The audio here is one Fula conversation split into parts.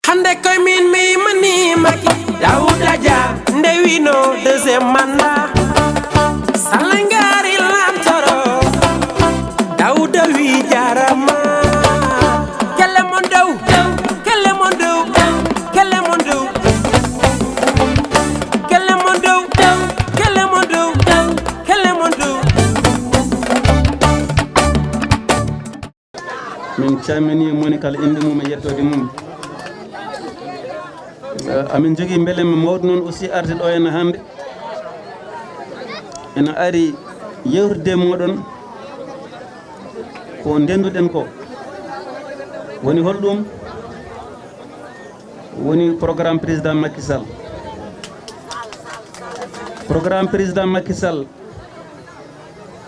hande koy min mi mani maki Daouda Dia ndewino deuxième mandat salangari lantoro Daouda wi jarama kelle mon dow kelle mon dow kelle mon dow kelle mon dow kelle mon dow kelle mon dow min camini moni kala inde mum e yettode mum amin jogui beelem mawɗo noon aussi arde ɗo henna hande ene ari yewtude moɗon ko ndenduɗen ko woni holɗum woni programme président Macky Sall programme président Macky Sall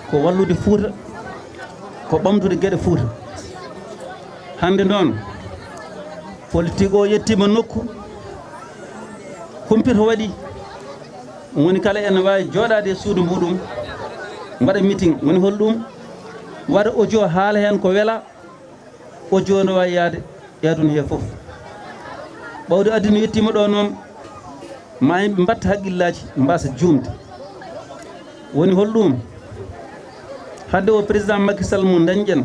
ko wallude Fouta ko ɓamdude gueɗe Fouta hande noon politique o yettima nokku kumpito waɗi woni kala ene wawi joɗade e suudu muɗum mbaɗa meeting woni holɗum waɗa audio haala hen ko weela audio no wawi yaade e aduna he foof ɓawde aduna yettima ɗo noon ma yimɓe mbatta haqqillaji mbasa jumde woni holɗum hadde o président Macky Sall mo dañƴen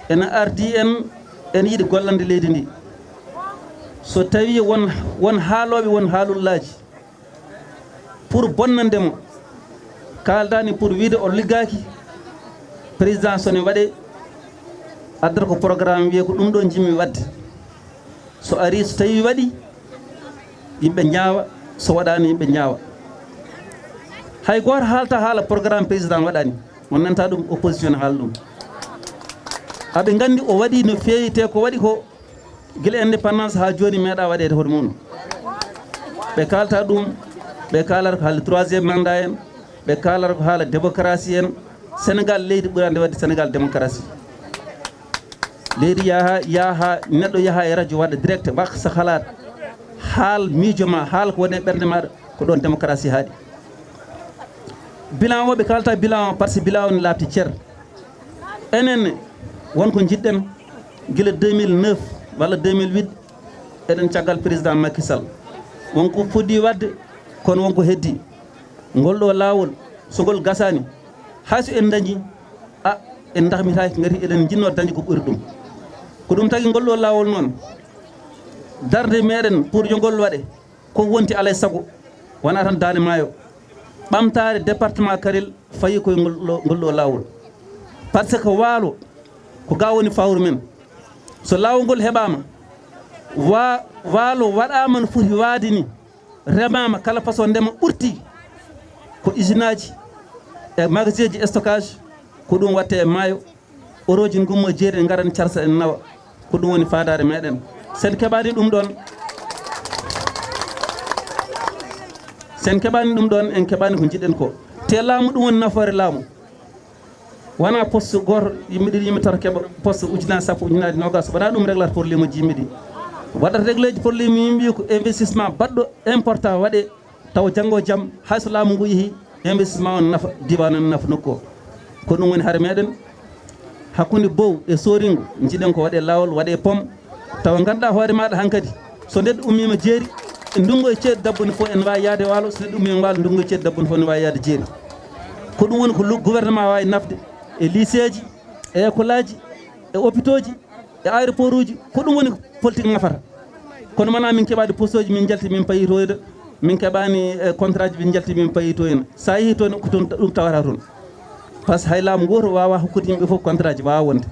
ene ardi en ene yiiɗi gollande leydi ndi so tawi won haaloɓe won haalullaji pour bonnandemo kaldani pour wiide o liggaki président sone waɗe addata ko programme wiye ko ɗum ɗo jimmi wadde so ari so tawi waɗi yimɓe ñaawa so waɗani yimɓe ñaawa hay goto haalta haala programme président waɗani on nanta ɗum opposition haala ɗum aɓe gandi o waɗi no feewi te ko waɗi ko guila indépendance ha joni meeɗa waɗede hoto mum ɓe kalta ɗum ɓe kalata ko haala troisiéme mandat en ɓe kalata ko haala démocratie en Sénégal leydi ɓurande wadde Sénégal démocratie leydi yaha neɗɗo yaaha e radio waɗa direct waksa halat haal miijo ma haala ko woni e ɓerde maɗa ko ɗon démocratie haaɗi bilan o ɓe kalta bilan o par ce que bilan o ne labti ceer enen wonko jiɗɗen guila 2009 walla 2008 eɗen caggal président Macky Sall wonko fuɗɗi wadde kono wonko heddi ngol ɗo lawol so ngol gasani hayso en dañi en dahmitaki gati eɗen jinno dañi ko ɓuri ɗum ko ɗum tagui ngol ɗo lawol noon darde meɗen pour yo ngol waɗe ko wonti alay saago wona tan Daande Maayo ɓamtare département Karel fayi koye ngol ɗo lawol par ce que waalo ko ga woni fawru men so lawol ngol heɓama waalo waɗama no foti waade ni remama kala façon ndema ɓurti ko usine aji e magasin ji stockage ko ɗum watte e maayo oroji gummo jeeri en garani carsa en nawa ko ɗum woni fadare meɗen sen keɓani ɗum ɗon en keɓani ko jiɗɗen ko te laamu ɗum woni nafoore laamu wona poste goto yimɓe ɗiɗi yimɓe tata keeɓa poste ujunnaje sappo ujunaje nogas wona ɗum réglata probléme uji yimɓe ɗi waɗata réglé ji probléme yimɓe ko investissement baɗɗo important waɗe taw janggo jaam hayso laamu ngu yeehi investissement on nafa diwan on nafa nokku o ko ɗum woni haare meɗen hakkude bow e soringo jiiɗen ko waɗe lawol waɗe pom tawa ganduɗa hoore maɗa hankkadi so neɗɗo ummima jeeri e ndungu e ceeɗu dabbuni fof en wawi yaade waalo so neɗɗo ummima waalo ndungu e ceeɗu dabbuni fof ne wawi yaade jeeri ko ɗum woni ko gouvernement wawi nafde e lycée ji e école aji e hôpitaux ji e aéroport uji ko ɗum woni politique nafata kono mana min keɓade poste uji min jalti min payitoyde min keɓani contrat ji min jalti min payitoyna sa yeehi toon ko toon ɗum tawata toon par ce que hay laamu goto wawa hokkude yimɓe foof contrat ji wawa wonde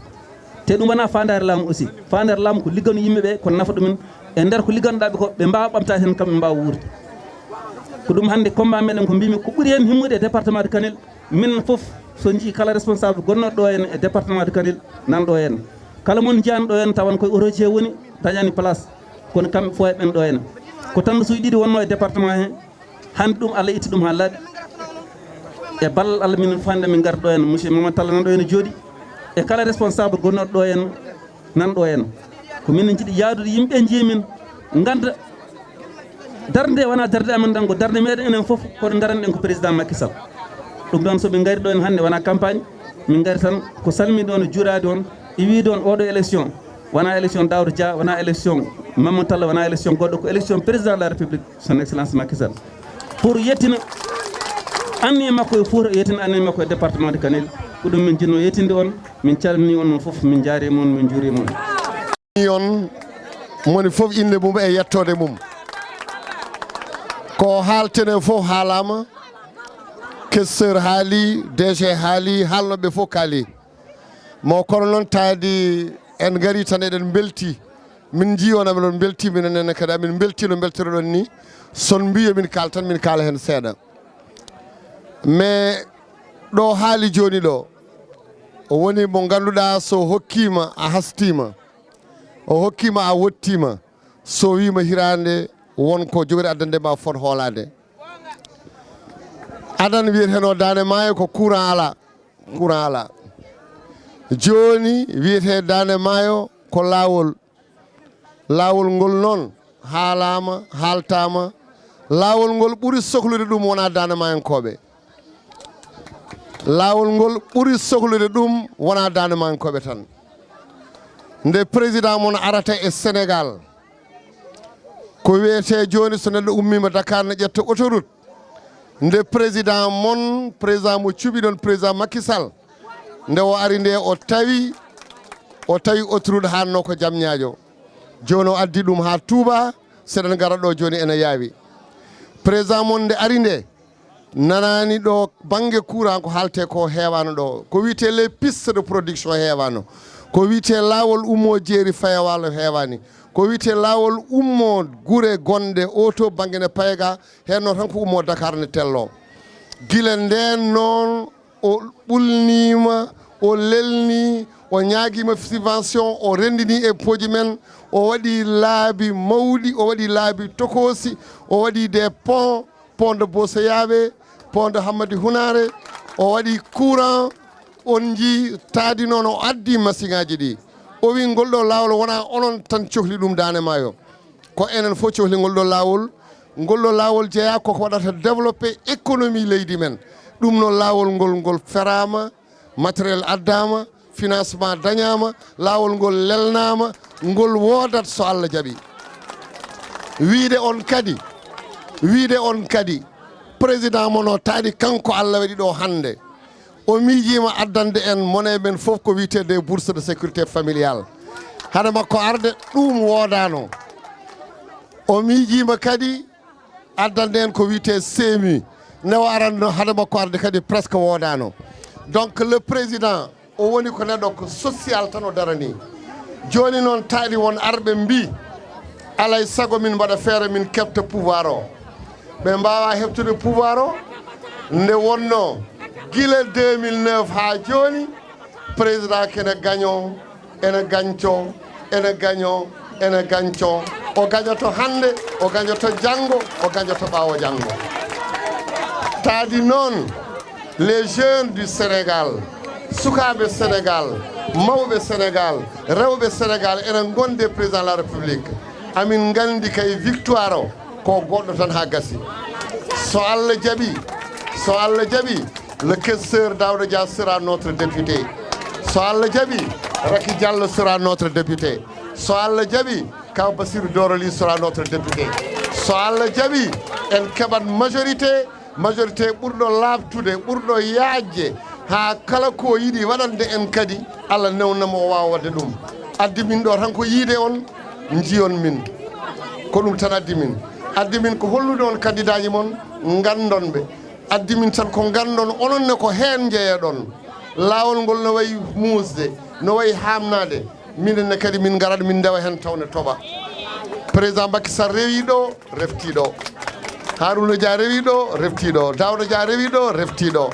te ɗum wona fandare laamu aussi fandare laamu ko liggano yimɓeɓe kono nafa ɗumen e nder ko ligganoɗaɓe ko ɓe mbawa ɓamtade hen kamɓe mbawa wuurde ko ɗum hande combat meɗen ko mbimi ko ɓuuri hen himmude e département de Kanel min foof so jii kala responsable gonnoɗo ɗo hen e département de Kanel nan ɗo hen kala mon jiyani ɗo hen tawan koye auto he woni dañani place kono kamɓe fo heɓen ɗo hen ko tan suuji ɗiɗi wonno e département he hande ɗum Allah itti ɗum ha laaɓi e ballal Allah min fande min gar ɗo hen monsieur Mamadou Talla nan ɗo hen jooɗi e kala responsable gonnoɗo ɗo hen nan ɗo hen ko min jiiɗi yaadude yimɓe jiimin ganda darde wona darde amen ɗan ko darde meɗen enen foof koto daranɗen ko président Macky Sall ɗum ɗon soɓe gari ɗo hen hande wona campagne min gari tan ko salmide on e juurade on e wiide on oɗo élection wona élection Daouda Dia wona élection Mamadou Talla wona élection goɗɗo ko élection président de la république son excellence Macky Sall pour yettina anni makko e Fouta yettina anni makko e département de Kanel ko ɗum min jinno yettinde on min calmini on fof min jaarima on min juurima on moni fof inde mum e yettode mum ko haaltene fof haalama questeur haali DG haali haalnoɓe fof kaali mo kono noon taadi en gari tan eɗen belti min jiwona miɗon belti minenne kadi amin belti no beltoroɗon ni son mbiyo min kaal tan min kaala hen seeɗa mais ɗo haali joni ɗo o woni mo ganduɗa so hokkima a hastima o hokkima a wottima so wima hirande wonko jogori addande ma fot hoolade adan wiyeten o Daande Maayo ko courant ala joni wiyete Daande Maayo ko lawol ngol noon haalama haaltama lawol ngol ɓuuri sohlude ɗum wona Daande Maayankoɓe lawol ngol ɓuuri sohlude ɗum wona Daande Maayankoɓe tan nde président mon arata e Sénégal ko wiyete joni so neɗɗo ummima Dakar ne ƴetta autoroute nde président mon président mo cuɓi ɗon président Macky Sall nde o ari nde o tawi autoroute hanno ko Diamniadio joni o addi ɗum ha Touba seɗen gara ɗo joni ene yaawi président mon nde ari nde nanani ɗo banggue courant ko haalte ko heewano ɗo ko wiyete les pistes de production heewano ko wiyete lawol ummo jeeri fayawalo heewani ko wiyete lawol ummo gure gonɗe auto banggue ne payga henno tan ko ummo Dakar ne tello guila nden noon o ɓulnima o lelni o ñaguima subvention o rendini e poji men o waɗi laabi mawɗi o waɗi laabi tokosi o waɗi des pont de Bosoyaɓe pont de Hammadi Hunare o waɗi courant on ji taadi noon o addi machine aji ɗi o wi ngol ɗo lawol wona onon tan cohli ɗum Daande Maayo ko enen fof cohli ngol ɗo lawol jeeya koko waɗata développé économie leydi men ɗum noon lawol ngol ferama matériel addama financement dañama lawol ngol lelnama ngol wodat so Allah jaaɓi wiide on kadi président mono taadi kanko Allah waɗi ɗo hande o miijima addande en monnaie men fof ko wiyetede bourse de sécurité familiale hade makko arde ɗum wodano o miijima kadi addande en ko wiyete CMU ne o aranno hade makko arde kadi presque wodano donc le président o woni ko neɗɗo ko social tan o darani joni noon taali won arɓe mbi alay sago min mbaɗa feere min kefta pouvoir o ɓe mbawa heftude pouvoir o nde wonno gila 2009 ha joni président kene gaño ene gañco o gañoto hande o gañoto janggo o gañoto ɓawo janggo taadi noon les jeunes du Sénégal sukaɓe Sénégal mawɓe Sénégal rewɓe Sénégal enen gonde président de la république amin gandi kay victoire o ko goɗɗo tan ha gasi so Allah jaaɓi le questeur Daouda Dia sera notre député so Allah jaaɓi Raky Diallo sera notre député so Allah jaaɓi Kaw Bassirou Doroli sera notre député so Allah jaaɓi en keɓat majorité ɓurɗo labtude ɓurɗo yaajje ha kala ko yiiɗi waɗande en kadi Allah newnamo o wawa wadde ɗum addi min ɗo tan ko yiide on jiyon min ko ɗum tan addi min ko hollude on candidat ji mon gandon ɓe addi min tan ko gandon onon ne ko hen jeeyaɗon lawol ngol no wayi musde no wayi hamnade minenne kadi min garat min ndewa hen tawne toɓa président Macky Sall rewi ɗo refti ɗo Harouna Dia rewi ɗo refti ɗo Daouda Dia rewi ɗo refti ɗo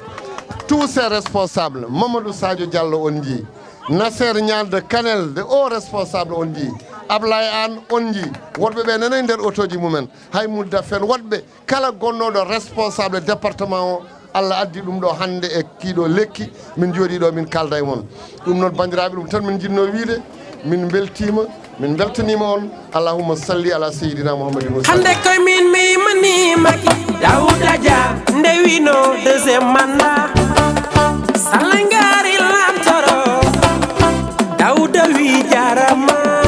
tous ces responsables Mamadou Sadio Diallo on ji Nasser Niane de Kanel de haut responsable on ji Ablaye Anne on ji wonɓe ɓe nana e nder autoji mumen hay mudda fen wonɓe kala gonnoɗo responsable département o Allah addi ɗum ɗo hande e kiiɗo lekki min jooɗi ɗo min kalda e mon ɗum noon bandiraɓe ɗum tan min jinno wiide min beltima min beltanima on allahumma salli ala seydina mouhammadin hande koye min mi yimanima Daouda Dia nde wino deuxiéme mandat Sall ngari lamtoro Daouda wi jarama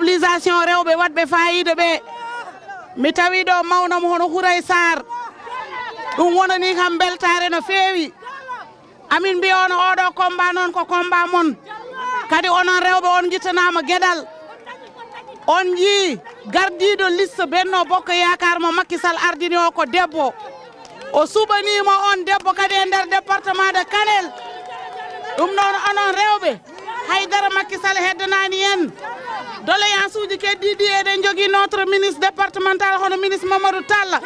mobilisation rewɓe waɗɓe fayida ɓe mi tawi ɗo mawnam hono Huray Sarr ɗum wonani kam beltare no feewi amin mbiya on oɗo combat noon ko combat mon kadi onon rewɓe on guittanama gueɗal on yii gardiɗo liste Benno Bokk Yakar mo Macky Sall ardini o ko debbo o suɓanima on debbo kadi e nder département de Kanel ɗum noon onon rewɓe haydara Macky Sall heddanani en doléance uji keddiɗi eɗen jogui notre ministre départemental hono ministre Mamadou Talla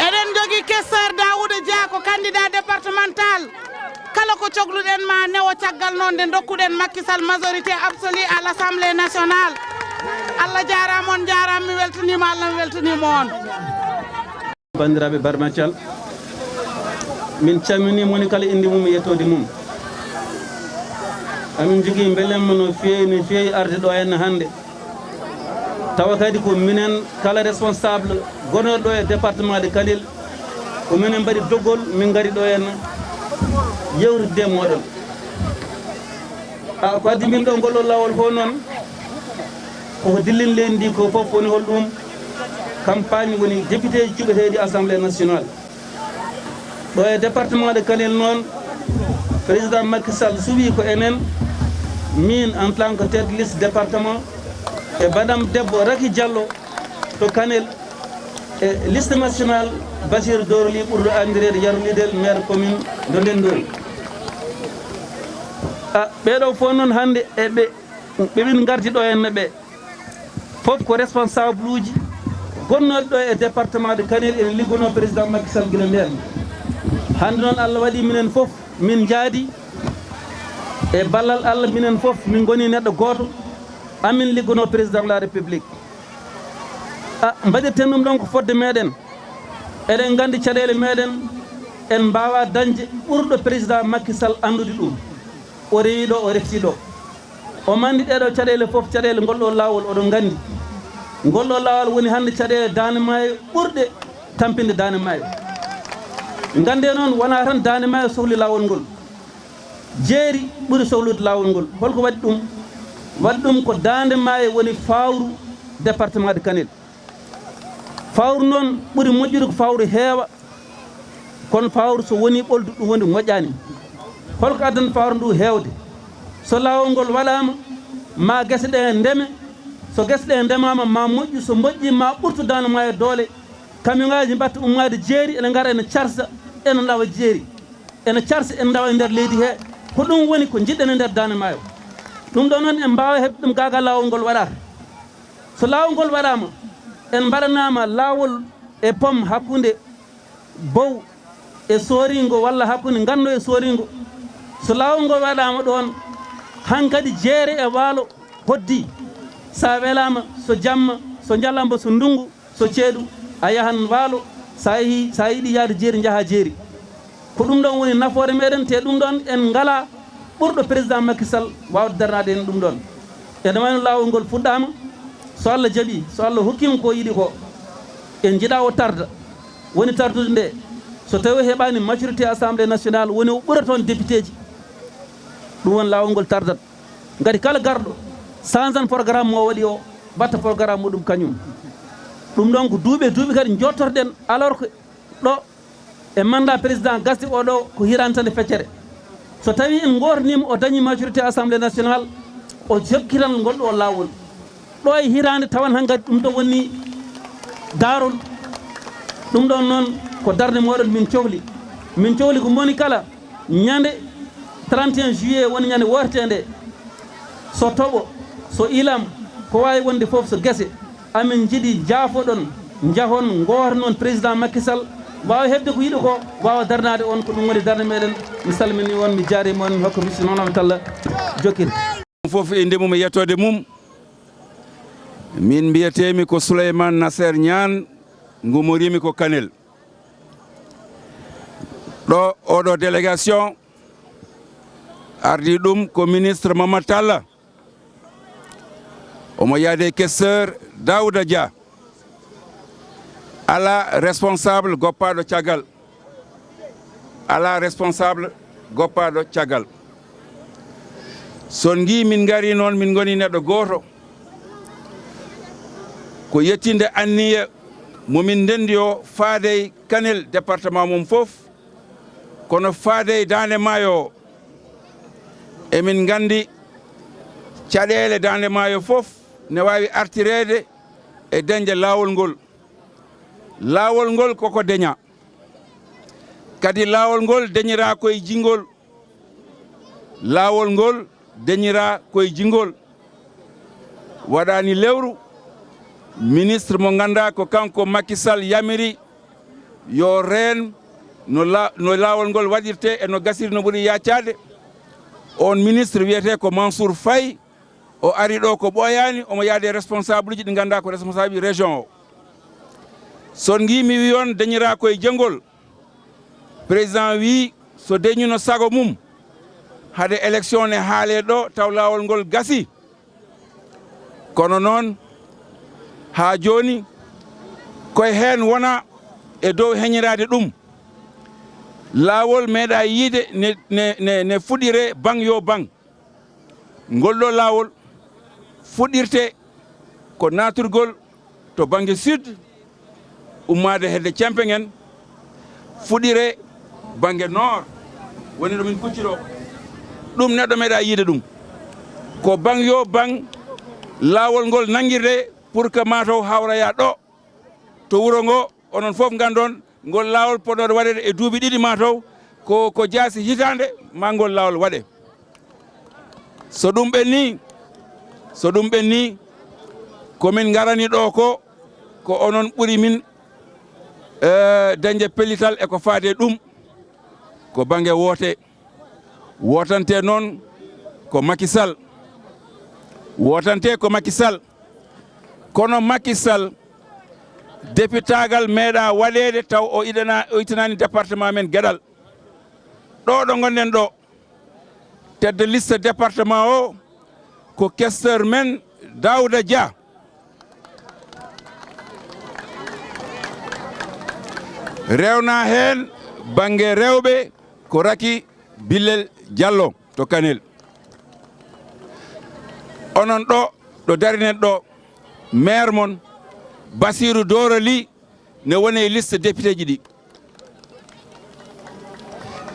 eɗen jogui questeur Daouda Dia ko candidat départemental kala ko cohluɗen ma newo caggal noon nde dokkuɗen Macky Sall majorité absolue à l'Assemblée nationale Allah jarama on jarama mi weltanima Allah mi weltanima on bandiraɓe barmacal min calmini moni kala indi mum e yettode mum amin jogui beelemma no feewi arde ɗo henna hannde tawa kadi ko minen kala responsable gonoɗo ɗo e département de Kanel ko minen mbaɗi doggol min gari ɗo henna yewtide moɗon ko addi min ɗo ngolɗo lawol fof noon koko dillin leydi ndi ko fof woni holɗum campagne woni député ji cuɓeteɗi assemblée nationale ɗo e département de Kanel noon président Macky Sall suuɓi ko enen min en tant que tête de liste département e badam debbo Raky Diallo to Kanel e liste nationale Bachir Dorli ɓurɗo andirede Yarlidel maire commune do Ndendoy ɓeɗo fof noon hannde ɓe min gardi ɗo henne ɓe fof ko responsable uji gonnoɗo ɗo e département de Kanel ene liggono président Macky Sall guila nden hannde noon Allah waɗi minen fof min jaadi e ballal Allah minen fof min goni neɗɗo goto amin liggono président de la république mbaɗirten ɗum ɗon ko fodde meɗen eɗen gandi caɗele meɗen en mbawa dañde ɓurɗo président Macky Sall andude ɗum o rewi ɗo o refti ɗo o mandi ɗeɗo caɗele fof caɗele ngolɗo lawol oɗon gandi ngolɗo lawol woni hannde caɗele Daande Maayo ɓurɗe tampinde Daande Maayo gande noon wona tan Daande Maayo sohli lawol ngol jeeri ɓuri sohlude lawol ngol holko waɗi ɗum ko Daande Maayo woni fawru département de Kanel fawru noon ɓuri moƴƴude ko fawru heewa kono fawru so woni ɓoldu ɗum woni moƴƴani holko addana fawru ndu heewde so lawol ngol waɗama ma guese ɗe ndeme so guese ɗe ndemama ma moƴƴu so moƴƴi ma ɓurtu Daande Maayo doole camion-ngaji mbatta ummade jeeri ene gara ene carsa ene lawa jeeri ene carsa ene dawa e nder leydi he ko ɗum woni ko jiɗɗen e nder Daande Maayo ɗum ɗo noon en mbawa heɓde ɗum gaga lawol ngol waɗata so lawol ngol waɗama en mbaɗanama lawol e pom hakkude bow e soringo walla hakkude gando e soringo so lawol ngol waɗama ɗon hankkadi jeere e waalo hoddi sa welama so jamma so jalamba so ndungu so ceeɗu a yahan waalo sa yiiɗi yaade jeeri jaaha jeeri ko ɗum ɗon woni nafoore meɗen te ɗum ɗon en ngala ɓurɗo président Macky Sall wawde darnade en ɗum ɗon ene wayno lawol ngol fuɗɗama so Allah jaaɓi so Allah hokkima ko yiiɗi ko en jiiɗa o tarda woni tardude nde so tawi heɓani majorité assemblée nationale woni o ɓura toon député ji ɗum woni lawol ngol tardat gati kala garɗo changean programme mo waɗi o batta programme muɗum kañum ɗum ɗon ko duuɓi kadi jottorɗen alors que ɗo e mandat président gasdi oɗo ko hirantande feccere so tawi en gornima o dañi majorité assemblée nationale o jokkiran gonɗo o lawol ɗo e hirande tawan han kadi ɗum ɗo woni darol ɗum ɗon noon ko darde moɗon min cohli ko moni kala ñande 31 juillet woni ñande wortede so toɓo so ilam ko wawi wonde foof so guese amin jiiɗi jaafoɗon jahon goto noon président Macky Sall wawa hebde ko yiiɗi ko wawa darnade on ko ɗum woni darde meɗen mi salmini on mi jaarima on mi hokka bisimilla noon talla jokkir fof e ndemum e yettode mum min mbiyetemi ko Souleymane Nasser Niane gumorimi ko Kanel ɗo oɗo délégation ardi ɗum ko ministre Mamadou Talla omo yaade questeur Daouda Dia ala responsable goppaɗo caggal son gui min gari noon min goni neɗɗo goto ko yettinde anniya momin ndendi o faadey Kanel département mum fof kono faadey Daande Maayo emin ngandi caɗeele Daande Maayo fof ne waawi artireede e dañde laawol ngol. Laawol ngol koko deña kadi laawol ngol deñira koye jingol. Laawol ngol deñira koye jingol. Waɗani lewru ministre mo ganda ko kanko Macky Sall yamiri yo reen no laawol ngol waɗirte e no gasiri no ɓuri yaccade. On ministre wiyete ko Mansour Faye o ari ɗo ko ɓoyani omo yaade responsable uji ɗi ganda ko responsable région o. Son gi mi wi on deñira koye jengol président wi so deñino sago mum hade élection ne haale ɗo taw laawol ngol gasi. Kono noon ha joni koye hen wona e dow heñirade ɗum. Laawol meeɗa yiide ne fuɗire bang yo bang. Ngol ɗo laawol fuɗirte ko naturgol to banggue sud ummade hedde Cempengen, fuɗire banggue nord woni ɗo min kucciro ɗum neɗɗo meeɗa yiide ɗum ko bang yo bang. Laawol ngol nangirde pour que mataw hawraya ɗo to wuro ngo onon fof gandon ngol laawol poɗɗo waɗede e duuɓi ɗiɗi mataw ko jaasi hitande ma ngol laawol waɗe. So ɗum ɓenni komin garani ɗo ko onon ɓuri min dañde pellital e ko faade ɗum ko banggue wotante noon ko Macky Sall. Wotante ko Macky Sall kono Macky Sall députagal meeɗa waɗede taw o itanani département men Guédal. ɗo gonɗen ɗo tête de liste département o ko questeur men Daouda Dia. Rewna hen banggue rewɓe ko Raki Billel Diallo to Kanel. Onon ɗo darinen ɗo maire mon Basirou Dorali ne woni e liste député ji ɗi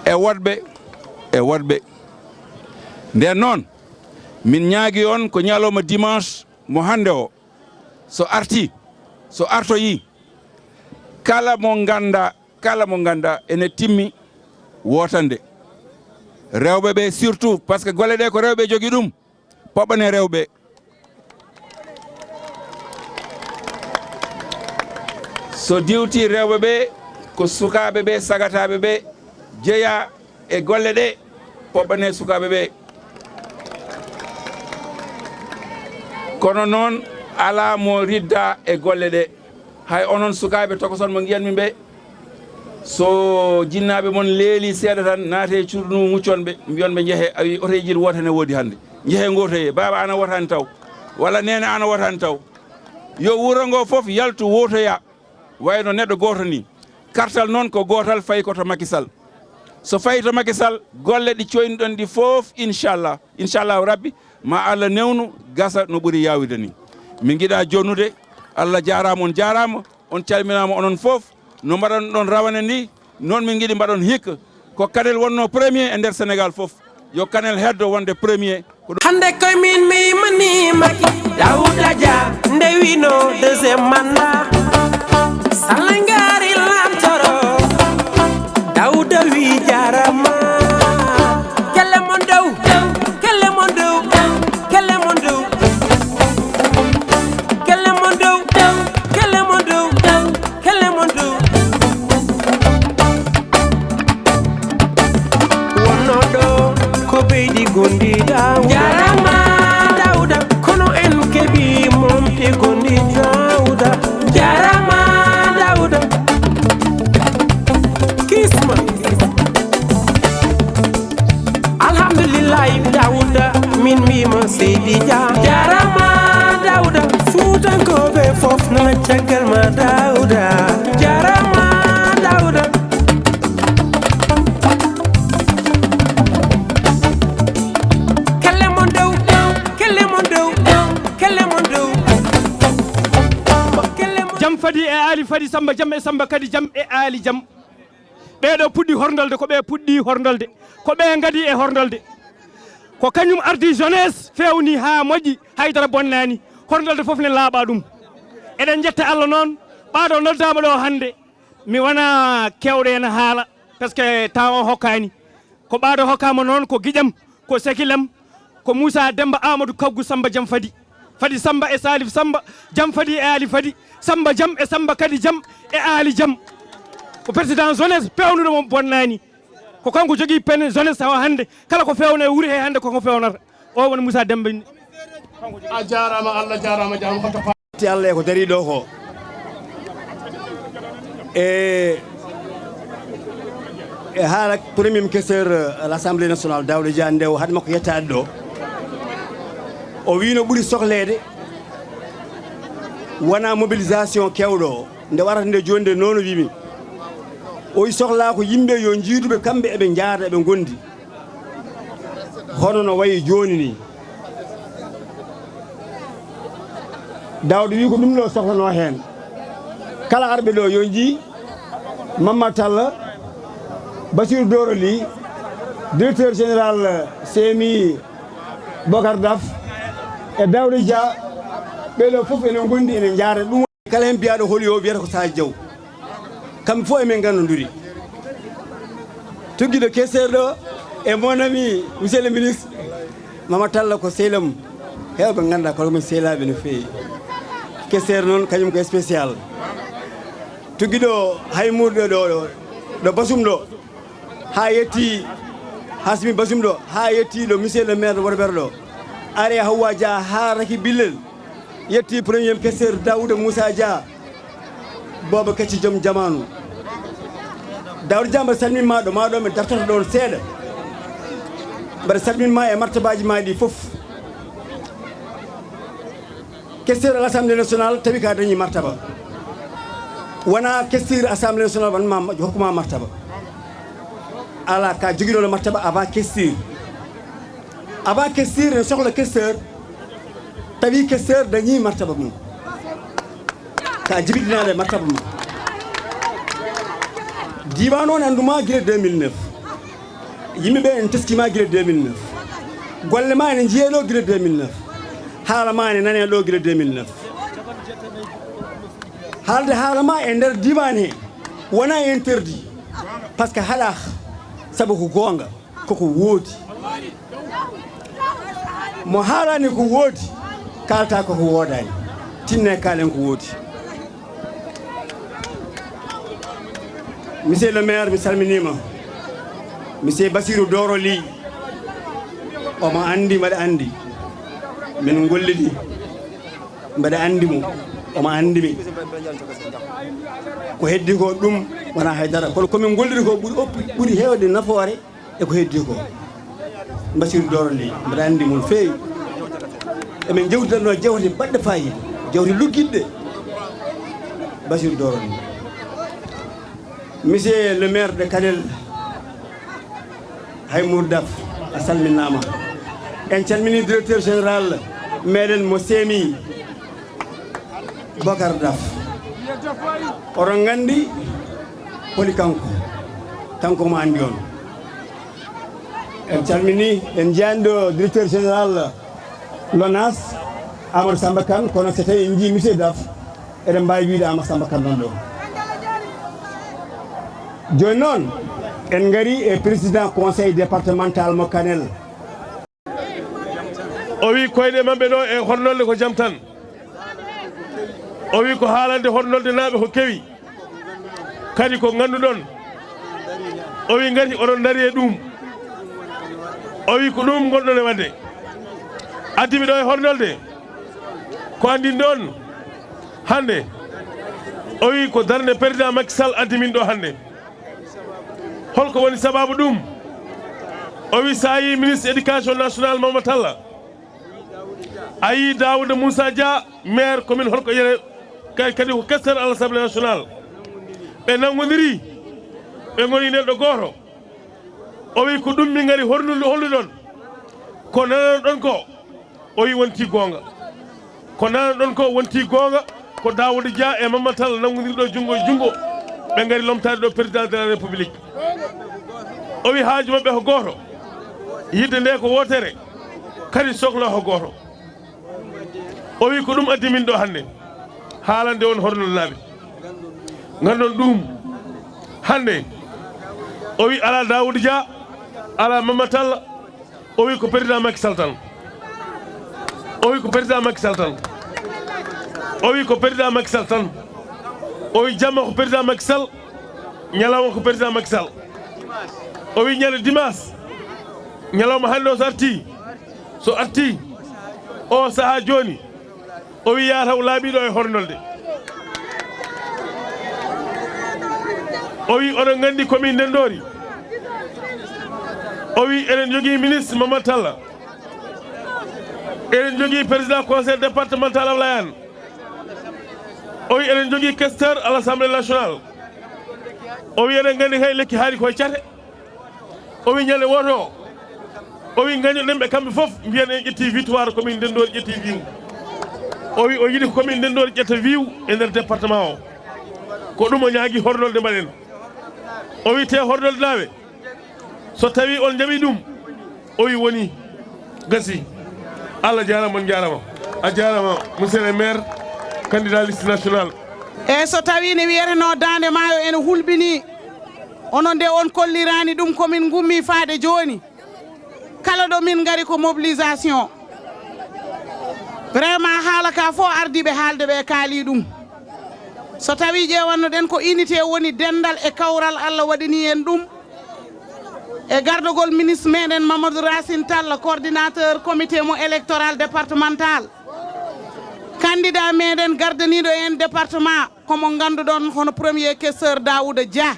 e woɗɓe nden noon min ñaagui on ko ñalawma dimanche mo hande o so artoyi kala mo ganda ene timmi wotande rewɓe ɓe surtout par ce que golle ɗe ko rewɓe jogui ɗum poɓane rewɓe. So diwti rewɓe ɓe ko sukaɓe ɓe sagataɓe ɓe jeeya e golle ɗe poɓane sukaɓe ɓe. Kono noon ala mo ridda e golle ɗe. Hay onon sukaɓe tokoson mo giyanmi ɓe so jinnaɓe mon leeli seeɗa tan naate e curnu mucconɓe mbiyonɓe jeehe awi otoji wotane woodi hande jeehe gotoye baba ana wotani taw walla nene ana wotani taw yo wuro ngo fof yaltu wotoya wayno neɗɗo goto ni. Kartal noon ko gotal fayi koto Macky Sall. So fayi to Macky Sall golle ɗi coyniɗon ɗi fof inchallahu rabbi ma Allah newnu gasa no ɓuuri yawide ni. Min giɗa jonnude Allah jarama on calminama onon fof no mbaɗon ɗon rawane ndi noon min giɗi mbaɗon hikka ko Kanel wonno premier e nder Sénégal fof yo Kanel heddo wonde premier. hande koye min mi yimani Macky Daouda Dia ndewino deuxième mandat salangari lamtoro Daouda wi jarama kelle mon dow kelle mon dow kelle mon dow kelle mon dow kelle mon dow kelle mon dow wonno ɗo ko beydi gondiɗa jarama Daouda kono en keɓi momte gondi Daouda jarama Daouda kisma alhamdulillahi Daouda min mbima Seydi Dia jarama Daouda fuutankoɓe fof nana caggal ma Daouda jarama Daouda kelle mon dow kelle mon dow kelle mon dow fadi e ali fadi samba jam e samba kadi jam e ali jam ɓeɗo puɗɗi horndolde ko ɓe puɗɗi horndolde ko ɓe gadi e horndolde ko kañum ardi jeunesse fewni ha moƴƴi haydara bonnani horndolde foof ne laaɓa ɗum eɗen jetta Allah noon ɓaɗo noddama ɗo hande mi wona kewɗo ene haala par ce que temps o hokkani ko ɓaɗo hokkama noon ko guiƴam ko sekilam ko Moussa Demba Amadou Kaggu Samba jam fadi fadi Samba e Salif Samba jam fadi e Ali fadi Samba jam e Samba kadi jam e Ali jam ko président jeunesse pewnuɗo mo bonnani ko kanko jogui pen jeunesse tawa hande kala ko fewne wuuri he hande koko fewnata o woni Moussa Demba a jarama Allah jarama jam hoto pati Allah e ko dari ɗo ko e haala premier questeur à l'Assemblée nationale Daouda Dia nde o haade makko yettade ɗo o wino ɓuuri sohlede wona mobilisation kewɗo o nde warata nde joni nde noon o wimi o sohla ko yimɓe yo jiiduɓe kamɓe eɓe jaada eɓe gondi hono no wayi joni ni Daouda wi ko ɗum ɗo sohlano hen kala arɓe ɗo yo jii Mamadou Talla Bassirou Doroli directeur général CMI Bocar Daf e Daouda Dia ɓeɗo fof enen gondi enen jaada ɗum kala hen mbiyaɗo holi o wiyata ko Sadio Diaw kamɓe fof emen gandodiri tugguiɗo questeur ɗo e mon ami monsieur le ministre Mamadou Talla ko sehlam hewɓe ganduɗa komin sehlaɓe no fewi questeur noon kañum ko spécial tugguiɗo haymurɗo ɗo basum ɗo ha yetti Hasmi basum ɗo ha yetti ɗo monsieur le maire Worɓere ɗo ari Hawwa Dia ha raki billel yetti premier questeur Daouda Moussa Dia Bobo Kecci joom jamanu Daouda Dia mbaɗa salminma ɗo maɗo mi dartata ɗon seeɗa mbaɗa salminma e martabaji ma ɗi foof questeur à l'Assemblée nationale tawi ka dañi martaba wona questeur Assemblée nationale wanma hokkuma martaba ala ka joguiɗo martaba avant questeur ne sohla questeur tawi questeur dañi martaba mum ka jibidinaɗe martaba mum diwan o ne anduma guila 2009 yimɓeɓe en teskima guila 2009 golle ma ene jiiyeɗo guila 2009 haala ma ene nane ɗo guila 2009 haalde haala ma e nder diwan he wona interdit par ce que haɗa saabu ko gonga koko woodi mo haalani ko woodi kalta koko woodani tinne kalen ko woodi monsieur le maire mi salminima monsieur Bassirou Doroli omo andi mbaɗa andi min gollidi mbaɗa andi mo omo andimi ko heddi ko ɗum wona haydara kono komin golliri ko ɓuuri hewde nafoore e ko heddi ko Bassirou Doroli mbaɗa andi mon feewi emin jewtidanno jewte baɗɗe fayida jewte luggiɗɗe Bassirou Doroli monsieur le maire de Kanel Haymour Daf a salminama en calmini directeur général meɗen mo seemi Bocar Daf oɗon gandi holi kanko mo andi on en calmini en jiyani ɗo directeur général LONAS Amadou Samba Kane kono so tawi en jii monsieur Daf eɗen mbawi wiide Amadou Samba Kane ɗon ɗo joni noon en gari e président conseil départemental mo Kanel o wi koyɗe mabɓe ɗo e hornolde ko jaam tan o wi ko haalande hornolde naaɓe ko kewi kadi ko ganduɗon o wi gati oɗon dari e ɗum o wi ko ɗum gonɗon e wadde addimi ɗo e hornolde ko andin ɗon hande o wi ko darde président Macky Sall addimin ɗo hande holko woni sababu ɗum o wi sa yi ministre éducation nationale Mamadou Talla a yi Daouda Moussa Dia maire commune holko yere kadi ko questeur à l'Assemblée nationale ɓe nangodiri ɓe goni neɗɗo goto o wi ko ɗum min gari holluɗon ko nananon ɗon ko o wi wonti gonga ko nananon ɗon ko wonti gonga ko Daouda Dia e Mamadou Tall nangodirɗo jungo e jungo ɓe ngari lomtade ɗo président de la république o wi haaju maɓɓe ko goto yidde nde ko wotere kadi sohla ko goto o wi ko ɗum addi min ɗo hannde haalande on hornolnaɓe gandon ɗum hannde o wi ala Daouda Dia ala Mamadou Tall o wi ko président Macky Sall tan o wi ko président Macky Sall tan o wi ko président Macky Sall tan o wi jamma ko président Macky Sall ñalawma ko président Macky Sall o wi ñande dimanche ñalawma hannde o so arti o sahaa joni o wi yataw laaɓiɗo e hornolde o wi oɗon gandi komin ndendori o wi eɗen jogui ministre Mamadou Tall eɗen jogui président conseil départemental Ablayane o wi eɗen jogui questeur à l'Assemblée nationale o wi eɗen gandi kay lekki haali koye cate o wi ñande woto o wi gañoɗen ɓe kamɓe foof mbiyen en ƴetti victoire commune ndendori ƴetti wiw o wi o yiɗi ko commune ndendori ƴetta wiw e nder département o ko ɗum o ñaagui hornolde mbaɗen o wi te hornolde naɓe so tawi on jaɓi ɗum o wi woni gasi Allah jarama on jarama a jarama monsieur le maire candidat liste national e so tawi ne wiyeteno Daande Maayo ene hulɓini onon nde on kollirani ɗum komin gummi faade joni kala ɗo min gari ko mobilisation vraiment haala ka fo ardiɓe haalde ɓe kaali ɗum so tawi ƴewannoɗen ko unité woni dendal e kawral Allah waɗini en ɗum e gardogol ministre meɗen Mamadou Racine Tall coordinateur comité mo électoral départemental candidat meɗen gardaniɗo en département komo ganduɗon hono premier questeur Daouda Dia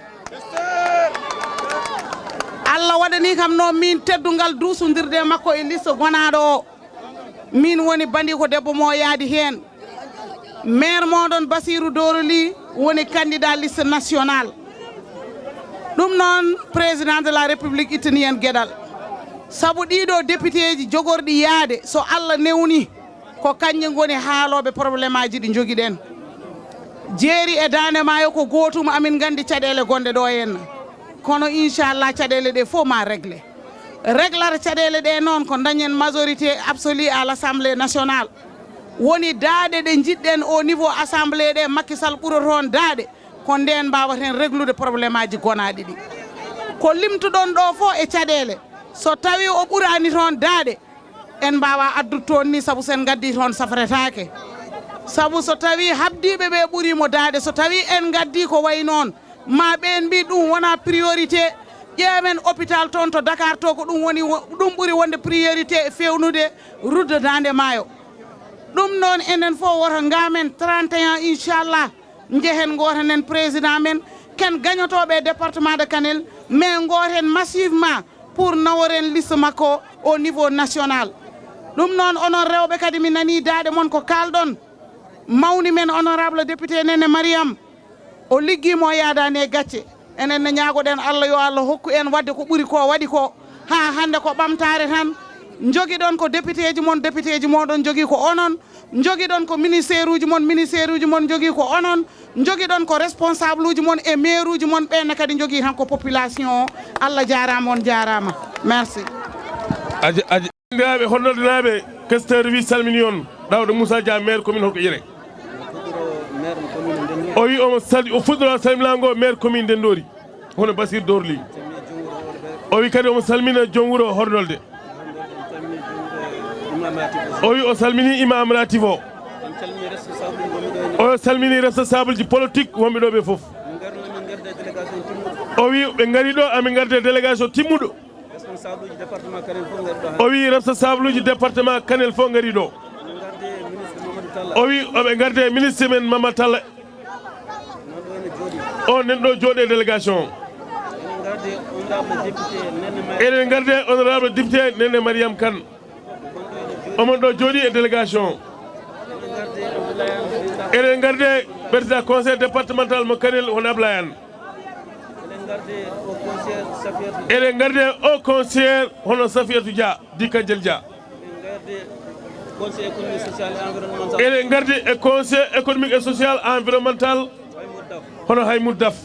Allah waɗani kam no min teddugal duusodirde makko e liste gonaɗo o min woni bandi ko debbo mo yaadi hen maire moɗon Basirou Doroli woni candidat liste national ɗum noon président de la république ittani en gueɗal saabu ɗiɗo député ji jogorɗi yaade so Allah newni ko kañƴe goni haaloɓe probléme aji ɗi joguiɗen jeeri e Daande Maayo ko gotum amin gandi caɗele gonɗe ɗo henna kono inchallah caɗele ɗe fof ma réglé réglata caɗele ɗe noon ko dañen majorité absolue à l'Assemblée nationale woni daaɗe ɗe jiɗɗen au niveau assemblée ɗe Macky Sall ɓuura toon daaɗe ko nden mbawaten réglude probléme aji gonaɗi ɗi ko limtuɗon ɗo fof e caɗele so tawi o ɓuurani toon daaɗe en mbawa addude toon ni saabu sen gaddi toon safretake saabu so tawi habdiɓe ɓe ɓuurimo daaɗe so tawi en gaddi ko way noon ma ɓen mbi ɗum wona priorité ƴeewen hôpital toon to Dakar to ko ɗum woni ɗum ɓuuri wonde priorité e fewnude route de Daande Maayo ɗum noon enen fof woto ngamen 31 inchallah jehen gotanen président men ken gagnotoɓe département de Kanel mais goten massivement pour naworen liste makko au niveau national ɗum noon onon rewɓe kadi mi nani daaɗe mon ko kalɗon mawni men honorable député Nene Mariam o liggimo yaadani e gacce enen ne ñaagoɗen Allah yo Allah hokku en wadde ko ɓuuri ko waɗi ko ha hande ko ɓamtare tan joguiɗon ko député ji moɗon jogui ko onon joguiɗon ko ministére uji mon jogui ko onon joguiɗon ko responsable uji mon e maire uji mon ɓenne kadi jogui tan ko population o Allah jarama on jarama merci andiraɓe honnodenaɓe questeur wi salmini on Daouda Moussa Dia maire commune holko ƴere o wi omo sali o fuɗɗora salminago maire commune Ndendori hono Basir Dorli o wi kadi omo salmina joom wuuro hornolde o wi o salmini imam latif o salmini responsable ji politique wonɓe ɗo ɓe foof o wi ɓe gari ɗo amin garde délégation timmuɗo o wi responsable uji département Kanel fof gari ɗo o wi oɓe garde ministre men Mamadou Tall o nen ɗo jooɗe délégation eɗen garde honorable député Nene Mariam Kane omon ɗo jooɗi e délégation eɗen garde président conseil départemental mo Kanel won Ablayane eɗen garde au conseillére hono Safiatou Dia di Kandiel Dia conseil économique social et environnemental eɗen gardi e conseil économique et social environnemental hono hay muddaf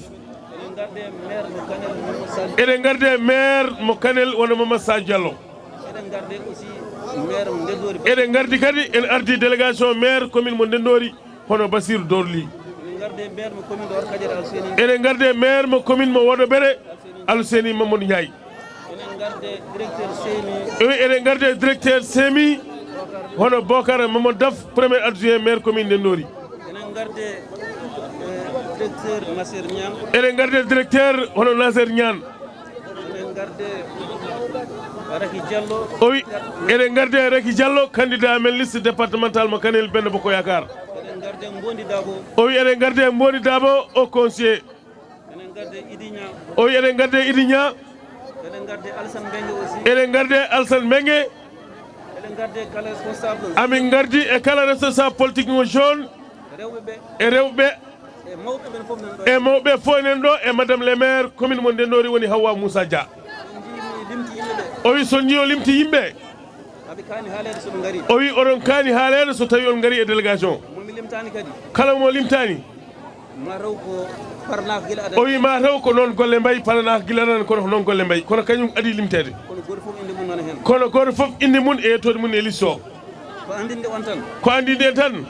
eɗen gardi e maire mo Kanel wono Mamadou Sadio Diallo eɗen gardi kadi en ardi délégation maire commune mo Ndendori hono Basirou Dorli eɗen garde maire mo commune mo Wodo Bere Alseni Mamadou Ndiaye eɗen garde directeur semi hono Bocar Mamadou Daf premier adjoint maire commune Ndendori eɗen garde directeur hono Nasser Niane oui eɗen garde Raki Diallo candidat men liste départemental mo Kanel Bende Boko Yakar o wi eɗen garde e Mbodi Dabo au conseiller o wi eɗen garde Idi Nia eɗen garde Alsane Mbengue amin gardi e kala responsable politique mo jaune e rewɓe e mawɓe fof enen ɗo e madame le maire commune mo Ndendori woni Hawa Moussa Dia o wi so jii o limti yimɓe o wi oɗon kaani haalede so tawi on gari e délégation kala mo limtani o wi ma taw ko noon golle mbayi paranaka guilanan kono ko noon golle mbayi kono kañum adi limtede kono goto foof inde mum e yettode mum e liste o ko andinde en tan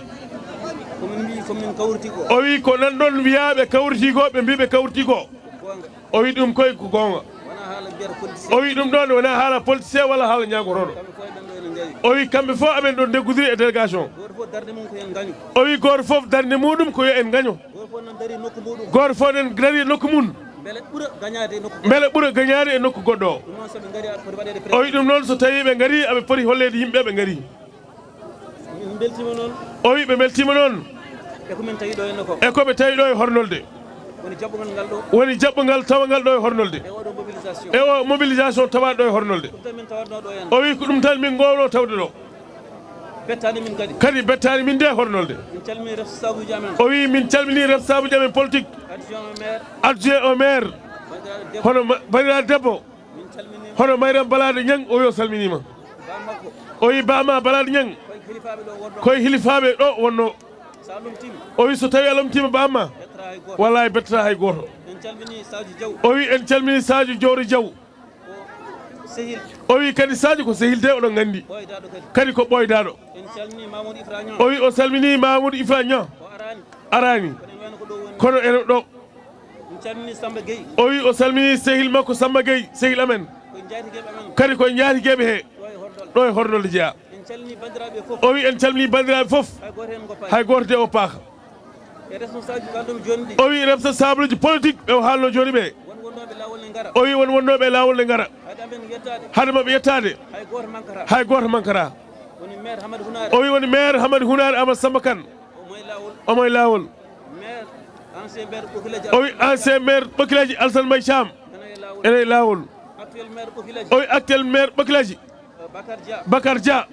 o wi ko nan ɗon wiyaɓe kawriti ko ɓe mbiɓe kawriti ko o wi ɗum koye ko gonga o wi ɗum ɗon wona haala politicien walla haala ñagotoɗo o wi kamɓe fof aɓen ɗon deggodiri e délégation o wi goto fof darde muɗum ko yo en gaño goto fof en dari e nokku mum beele ɓuura gañade e nokku goɗɗo o wi ɗum noon so tawi ɓe gari aɓe poti hollede yimɓe ɓe gari o wi ɓe beltima noon e koɓe tawi ɗo e hornolde woni jaɓɓogal tawagal ɗo e hornolde e o mobilisation tawaɗo ɗo e hornolde o wi ko ɗum tan min gowno tawde ɗo kadi bettani min nde hornolde o wi min calmini responsabuji amen politique adjoint au maire hono baniraɗo debbo hono Mayram Balade Niang o yo salminima o wi bama Balade Niang koye hilifaɓe ɗo wonno o wi so tawi a lomtima bamma wallahi bettata hay goto o wi en calmini Sadio Diowre Diaw o wi kadi Sadio ko sehil de oɗon gandi kadi ko ɓoydaɗo o wi o salmini Mamoudou Ifra Niang arani kono ene ɗo o wi o salmini sehil makko Samba Gueye sehil amen kadi koye jaatigueɓe he ɗo e hornolde jeeya o wi en calmini bandiraɓe foof hay goto de o paaka o wi responsable uji politique ɓe o haalno joni ɓe o wi won wonnoɓe e lawol nde gara hade mabɓe yettade hay goto mankata o wi woni maire Hamadou Hunare Amadou Samba Kane omo e lawol o wi ancien maire Ɓokilaji Alassane Mbaye Thiam ene e lawol o wi actuel maire Ɓokilaji Bakar Dia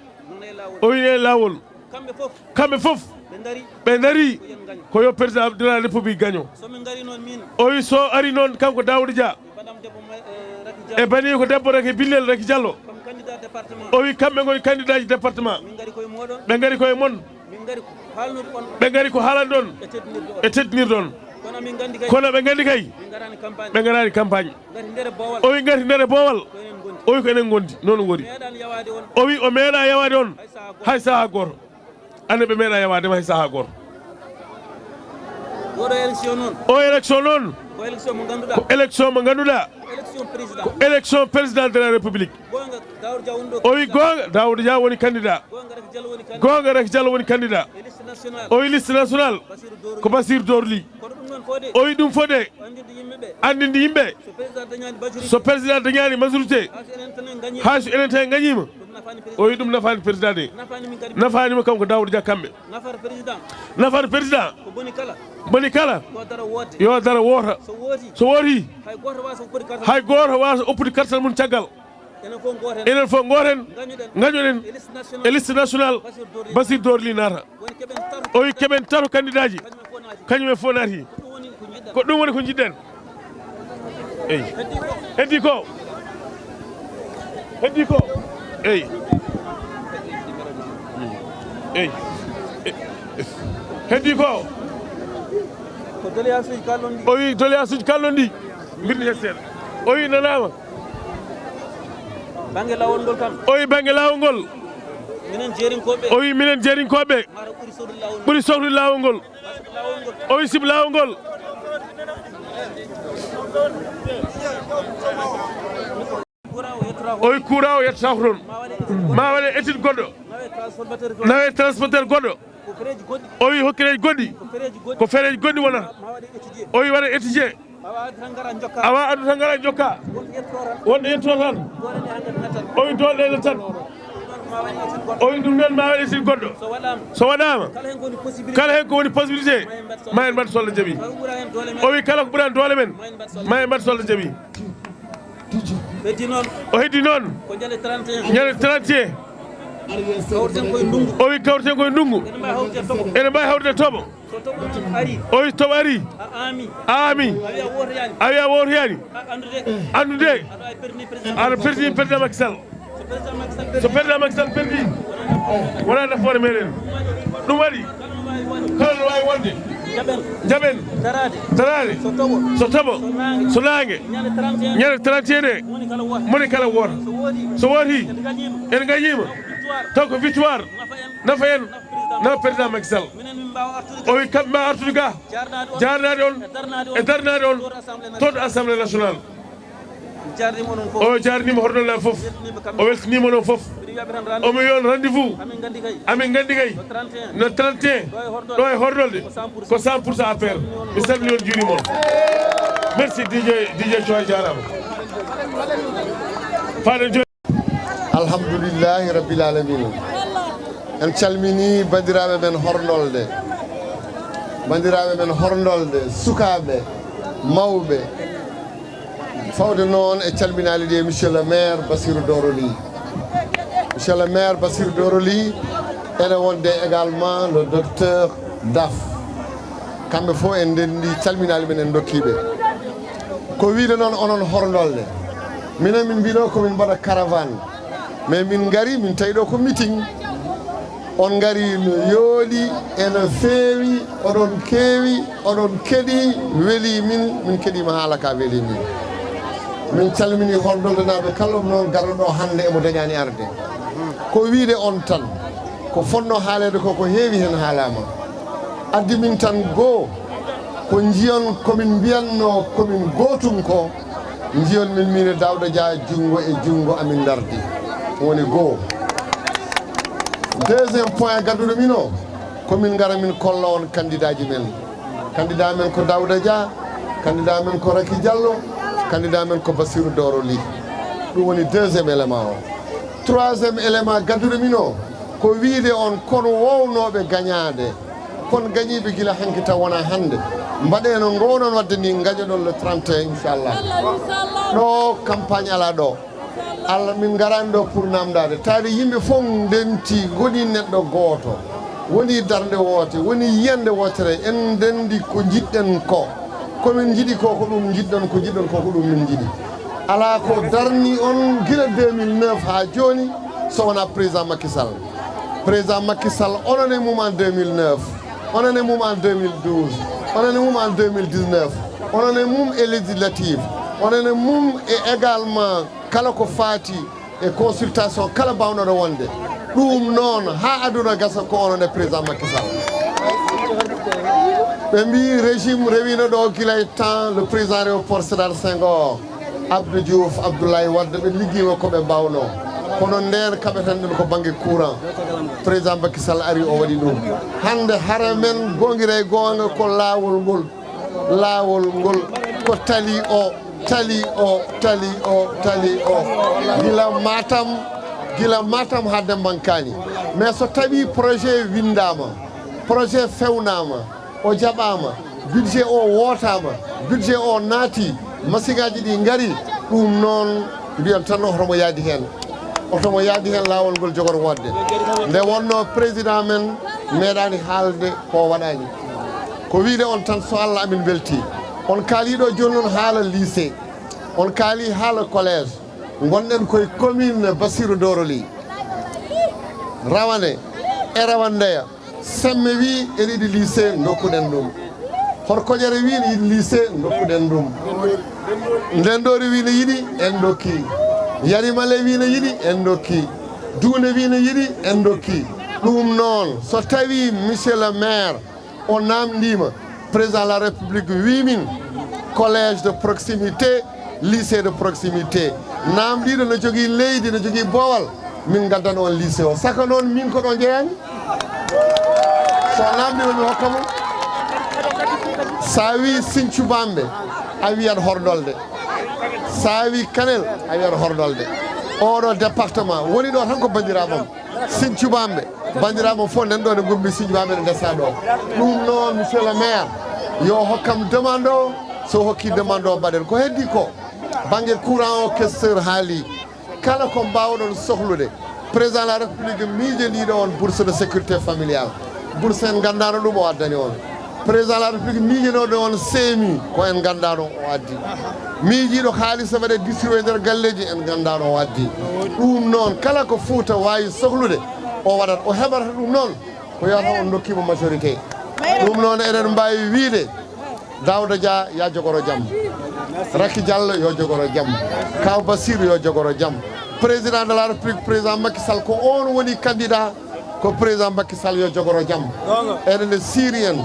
o wi e lawol kamɓe foof ɓe dari ko yo président de la république gagnant o wi so ari noon kanko Daouda Dia e bani ko debbo Raki Billel Raki Diallo o wi kamɓe goni candidat ji département ɓe gari koye mon ɓe gari ko haalani ɗon e teddinir ɗon kono ɓe gandi kay ɓe garani campagne o wi gati ndere boowal o wi ko enen gondi noon wori o wi o meeɗa yawade on hay saha goto ande ɓe meeɗa yawadema hay saha goto o élection noon ko élection mo ganduɗa ko élection président de la république o wi gonga Daouda Dia woni candidat gonga Raki Diallo woni candidat o wi liste national ko Basirou Dorli o wi ɗum fo de andinde yimɓe so président dañani majorité ha so enen tan gañima o wi ɗum nafani président de nafanima kanko Daouda Dia kamɓe nafata président boni kala yo dara woota so wooti hay goto wasa oppude kartal mum caggal enen fof goten gañoɗen e liste national Basirou Dorli nata o wi keɓen taro candidat ji kañumen fof naati ko ɗum woni ko jiɗɗen eyi heddi ko eyi eyi heddi ko ko doléance uji kallon ɗi o wi doléance uji kallon ɗi mbirni hen seeɗa o wi nanama banggue lawol ngol kam o wi banggue lawol ngol minen jeerinkoɓe o wi minen jeerinkoɓe ɓuuri sohlude lawol ngol o wi sibu lawol ngol o wi courant o yettata ko toon ma waɗe étude goɗɗo nawe transporteur goɗɗo o wi hokkireji goɗɗi ko fereji goɗɗi wonata o wi waɗa étudié awa addu tan gara jokka wonɗo yetto tan o wi dole ɗe tan o wi ɗum noon ma waɗe étude goɗɗo so waɗama kala hen ko woni possibilité ma en mbaɗa solla jaaɓi o wi kala ko ɓuurani doole men ma en mbaɗa solla jaaɓi o heddi noon ñande 31 o wi kawreten koye ndungu ene mbawi hawrude tooɓo o wi tooɓo ari a ami a wiya wotoyani andude aɗa perdini président Macky Sall so président Macky Sall perdi wona nafoore meɗen ɗum waɗi kala no wawi wonde jaɓen tarade so tooɓo so nangue ñande 31 moni kala woota so wooti en gañima taw ko victoire nafa en nafa président Macky Sall o wi kamɓe ma artude ga jarnade on e darnade on toon assemblée nationale o jarnima hordolla foof o weltinima noon foof omo yon rendez-vous amin gandi kay no 31 ɗo e hordolde ko 100% affaire mi salmini on juurima on merci DJ Thioye jarama faɗen joni alhamdoulillahi rabbil alamina en calmini bandiraɓe men horndolde sukaɓe mawɓe fawde noon e calminali ɗi monsieur le maire Bassirou Doroli monsieur le maire Bassirou Doroli ene wonde également le docteur Daf kamɓe fof en ndendi calminali men en dokkiɓe ko wiide noon onon horndolde minen min mbino komin mbaɗa caravane mais min gari min tawi ɗo ko meeting on gari no yooɗi ene feewi oɗon keewi oɗon keeɗi weeli min keeɗima haala ka weeli min calmini horndolde naɓe kala noon garoɗo hannde emo dañani arde ko wiide on tan ko fonno haalede ko heewi hen haalama addi min tan goo ko jiyon komin mbiyanno komin gootum ko jiyon min mine Daouda Dia junngo e junngo amin dardi woni goo deuxiéme point gadduɗo min o komin gara min kolla on candidat ji men candidat men ko Daouda Dia candidat men ko Raky Diallo candidat men ko Bassirou Doroli ɗum woni deuxiéme élément o troisiéme élément gadduɗo min o ko wiide on kono wownoɓe gañade kon gañiɓe gila hanki taw wona hande mbaɗeno ngonon wadde ni gañoɗon le 31 inchallah ɗo campagne ala ɗo Allah min garani ɗo pour namdade taade yimɓe fof ndenti woni neɗɗo gooto woni darde woote woni yiyande wotere en ndendi ko jiɗɗen ko komin jiiɗi ko ɗum jiɗɗon ko jiɗɗon ko ɗum min jiiɗi ala ko darni on gila 2009 ha joni so wona président Macky Sall onone mum en 2009 onone mum en 2012 onone mum en 2019 onone mum e législative onone mum e également kala ko faati e consultation kala bawnoɗo wonde ɗum noon ha aduna gasa ko onone président Macky Sall ɓe mbi régime rewino ɗo gila e temps le président Léopold Sédar Senghor Abdou Diouf Abdoulaye Wade ɓe ligguima koɓe mbawno kono nden kaɓeten ɗen ko banggue courant président Macky Sall ari o waɗi ɗum hande hara men gonguira e gonga ko lawol ngol ko tali o gila Matam ha Dembankani mais so tawi projet windama projet fewnama o jaɓama budget o wootama budget o naati masiŋaji ɗi ngari ɗum noon mbiyan tan otomo yaadi hen lawol ngol jogori wodde nde wonno président men meeɗani haalde ko waɗani ko wiide on tan so Allah amin belti on kaaliɗo joni noon haala lycée on kaali haala collége gonɗen koye commune Bassirou Doroli rawane erawandeya semme wi ene yiɗi lycée dokkuɗen ɗum horkoƴere wi ne yiɗi lycée dokkuɗen ɗum ndendori wi ne yiɗi en dokki yarimale wi ne yiɗi en dokki duune wi ne yiɗi en dokki ɗum noon so tawi monsieur le maire o namdima président de la république wimin collège de proximité lycée de proximité namdiɗo ne jogui leydi ne jogui boowal min gaddano on lycée o saka noon min ko ɗo jeeyami so namdima mi hokka mum sa wi Sinthiou Bamɓe a wiyat Hordolde sa wi Kanel a wiyat Hordolde oɗo département woni ɗo tan ko bandiraɓam Sinthiou Bamɓe bandiraɓam fof nan ɗo ne gombi Sinthiou Bamɓe ne ndesa ɗo ɗum noon monsieur le maire yo hokkam demande o so hokki demande o mbaɗen ko heddi ko banggue courant o questeur haali kala ko mbawɗon sohlude président de la république miijodiɗo on bourse de sécurité familiale bourse en gandano ɗum o addani on président de la république miijanoɗo on seemi ko en gandano o addi miijiɗo haalisa waɗe distribué nder galleji en gandano o addi ɗum noon kala ko Fouta wawi sohlude o waɗat o heɓata ɗum noon ko yata on dokkima majorité ɗum noon eɗen mbawi wiide Daouda Dia ya jogoro jaam Racky Diallo yo jogoro jaam Kaw Bassirou yo jogoro jaam président de la république président Macky Sall ko on woni candidat ko président Macky Sall yo jogoro jaam eɗen syrien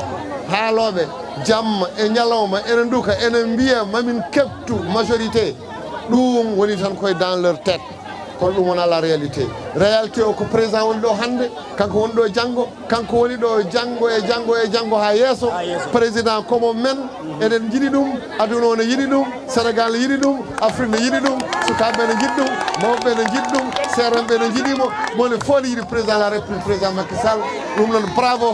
haaloɓe jamma e ñalawma enen duka enen mbiya mamin keptu majorité ɗum woni tan koye dans leur tête kono ɗum wona la réalité o ko président woni ɗo hannde kanko woni ɗo janngo kanko woni ɗo janngo ha yeeso président komo men eɗen jiɗi ɗum aduna o ne yiɗi ɗum sénégal ne yiɗi ɗum afrique ne yiɗi ɗum sukaɓe ne jiɗi ɗum mawɓe ne jiɗi ɗum seeranɓe ne jiɗimo moni fof ne yiɗi président de la république président Macky Sall ɗum noon bravo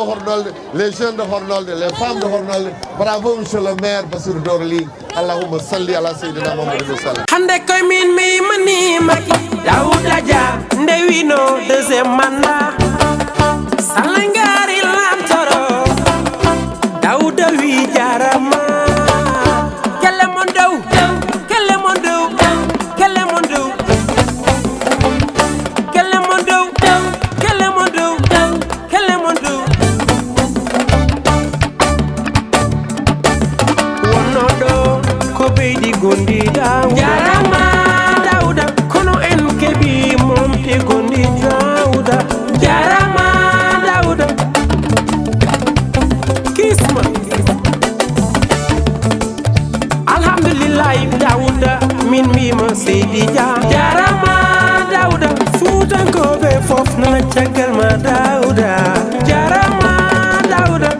Hordolde les jeunes de Hordolde les femmes de Hordolde bravo monsieur le maire Bassirou Dorly allahumma salli ala seydina mamadou sallam hande koye min mi yimani Macky Daouda Dia ndewino deuxième mandat salangari lamtoro Daouda wi jarama kelle mon dow kelle mon dow kelle mon dow kelle mon dow kelle mon dow kelle mon dow wonno ɗo ko ɓeydi gondiɗa jarama Daouda kono en keɓi momte gondi Daouda jarama Daouda kisma alhamdulillahi Daouda min mbima Seydi Dia jarama Daouda Fuutankoɓe fof nana caggal ma Daouda jarama Daouda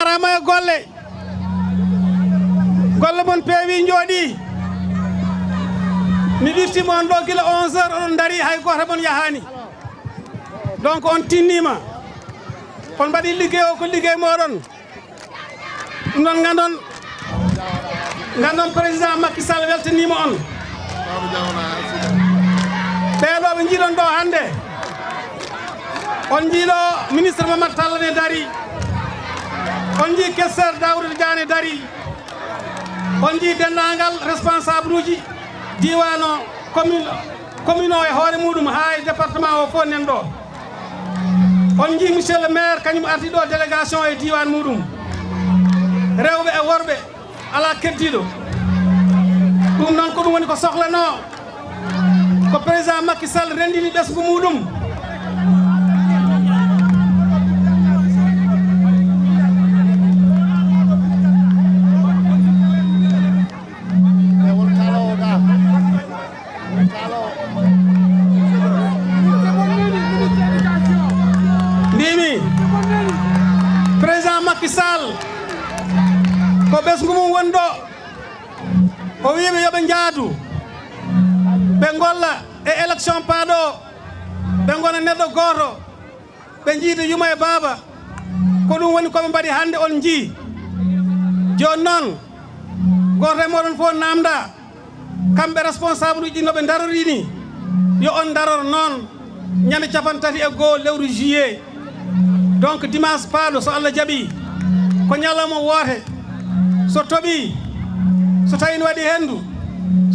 jarama e golle mon peewi jooɗi mi ɗirtima on ɗo gila 11 heures oɗon dari hay goto mon yahani donc on tinnima on mbaɗi liggey o ko liggey moɗon ɗum noon gandon président Macky Sall weltanima on ɓeɗo ɓe jiiɗon ɗo hande on jiiɗo ministre Mamadou Talla ne dari on jii questeur Daouda Dia ne dari on jii dendagal responsable uji diwan o commune o e hoore muɗum ha e département o fof nen ɗo on jii monsieur le maire kañum arti ɗo délégation e diwan muɗum rewɓe e worɓe ala keddiɗo ɗum noon ko ɗum woni ko sohlano ko président Macky Sall rendini ɓesgu muɗum Macky Sall ko ɓesgu mum woni ɗo o wiɓe yoɓe jaadu ɓe golla e élection paaɗo ɓe gona neɗɗo goto ɓe jiida yuma e baaba ko ɗum woni koɓe mbaɗi hande on jii joni noon goto e moɗon fof namda kamɓe responsable uji noɓe darori ni yo on daror noon ñande 31 lewru juillet donc dimanche paaɗo so Allah jaaɓi ko ñalawma woote so toɓi so tawi ne waɗi henndu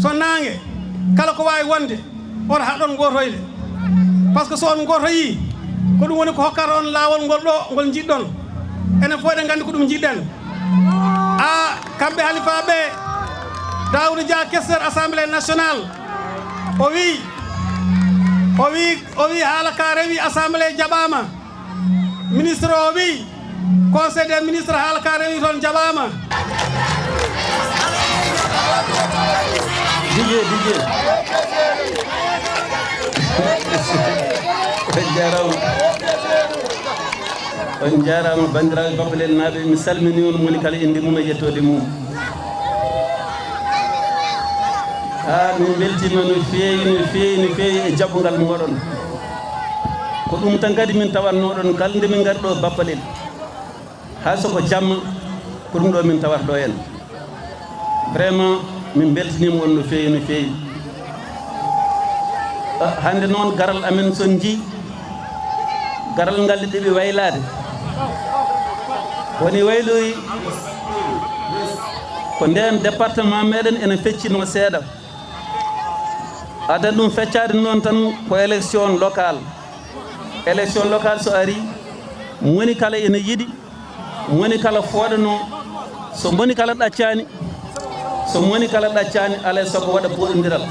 so naange kala ko wawi wonde on haɗon gotoyde par ce que so on gotoyi ko ɗum woni ko hokkata on laawol ngol ɗo ngol jiɗɗon enen fof eɗen gandi ko ɗum jiɗɗen kamɓe halifaɓe Daouda Dia questeur assemblée nationale o wi haala ka rewi assemblée jaɓama ministre o wi conseil des ministres haala ka rewi toon jaɓama DJ on jarama bandiraɓe babalel naaɓe mi salmini on moni kala inde mum e yettode mum min beltima no feewi e jaɓɓugal mo waɗon ko ɗum tan kadi min tawatnoɗon kala nde min gari ɗo bappalel hay soko jamma ko ɗum ɗo min tawata ɗo en vraiment min beltinima on no feewi hande noon garal amen son ji garal ngal ɗeɓi waylade woni wayloyi ko nden département meɗen ene feccino seeɗa adan ɗum feccade noon tan ko élection locale so ari moni kala ene yiɗi moni kala fooɗano so moni kala ɗaccani alay soko waɗa poɗodiral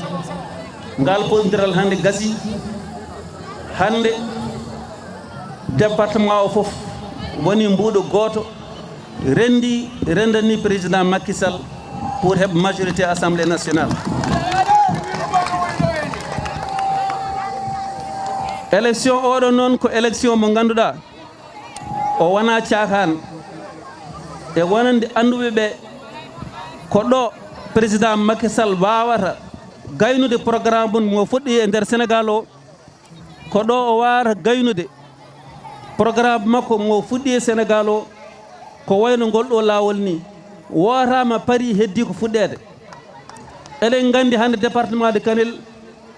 ngal poɗodiral hande gasi hande département o fof woni mbuɗo goto rendani président Macky Sall pour heɓ majorité assemblée nationale élection oɗo noon ko élection mo ganduɗa o wona cakane e wonande anduɓe ɓe ko ɗo président Macky Sall wawata gaynude programme mum mo fuɗɗi e nder Sénégal o ko ɗo o wawata gaynude programme makko mo fuɗɗi e Sénégal o ko wayno ngol ɗo lawol ni wotama paari heddi ko fuɗɗede eɗen gandi hande département de Kanel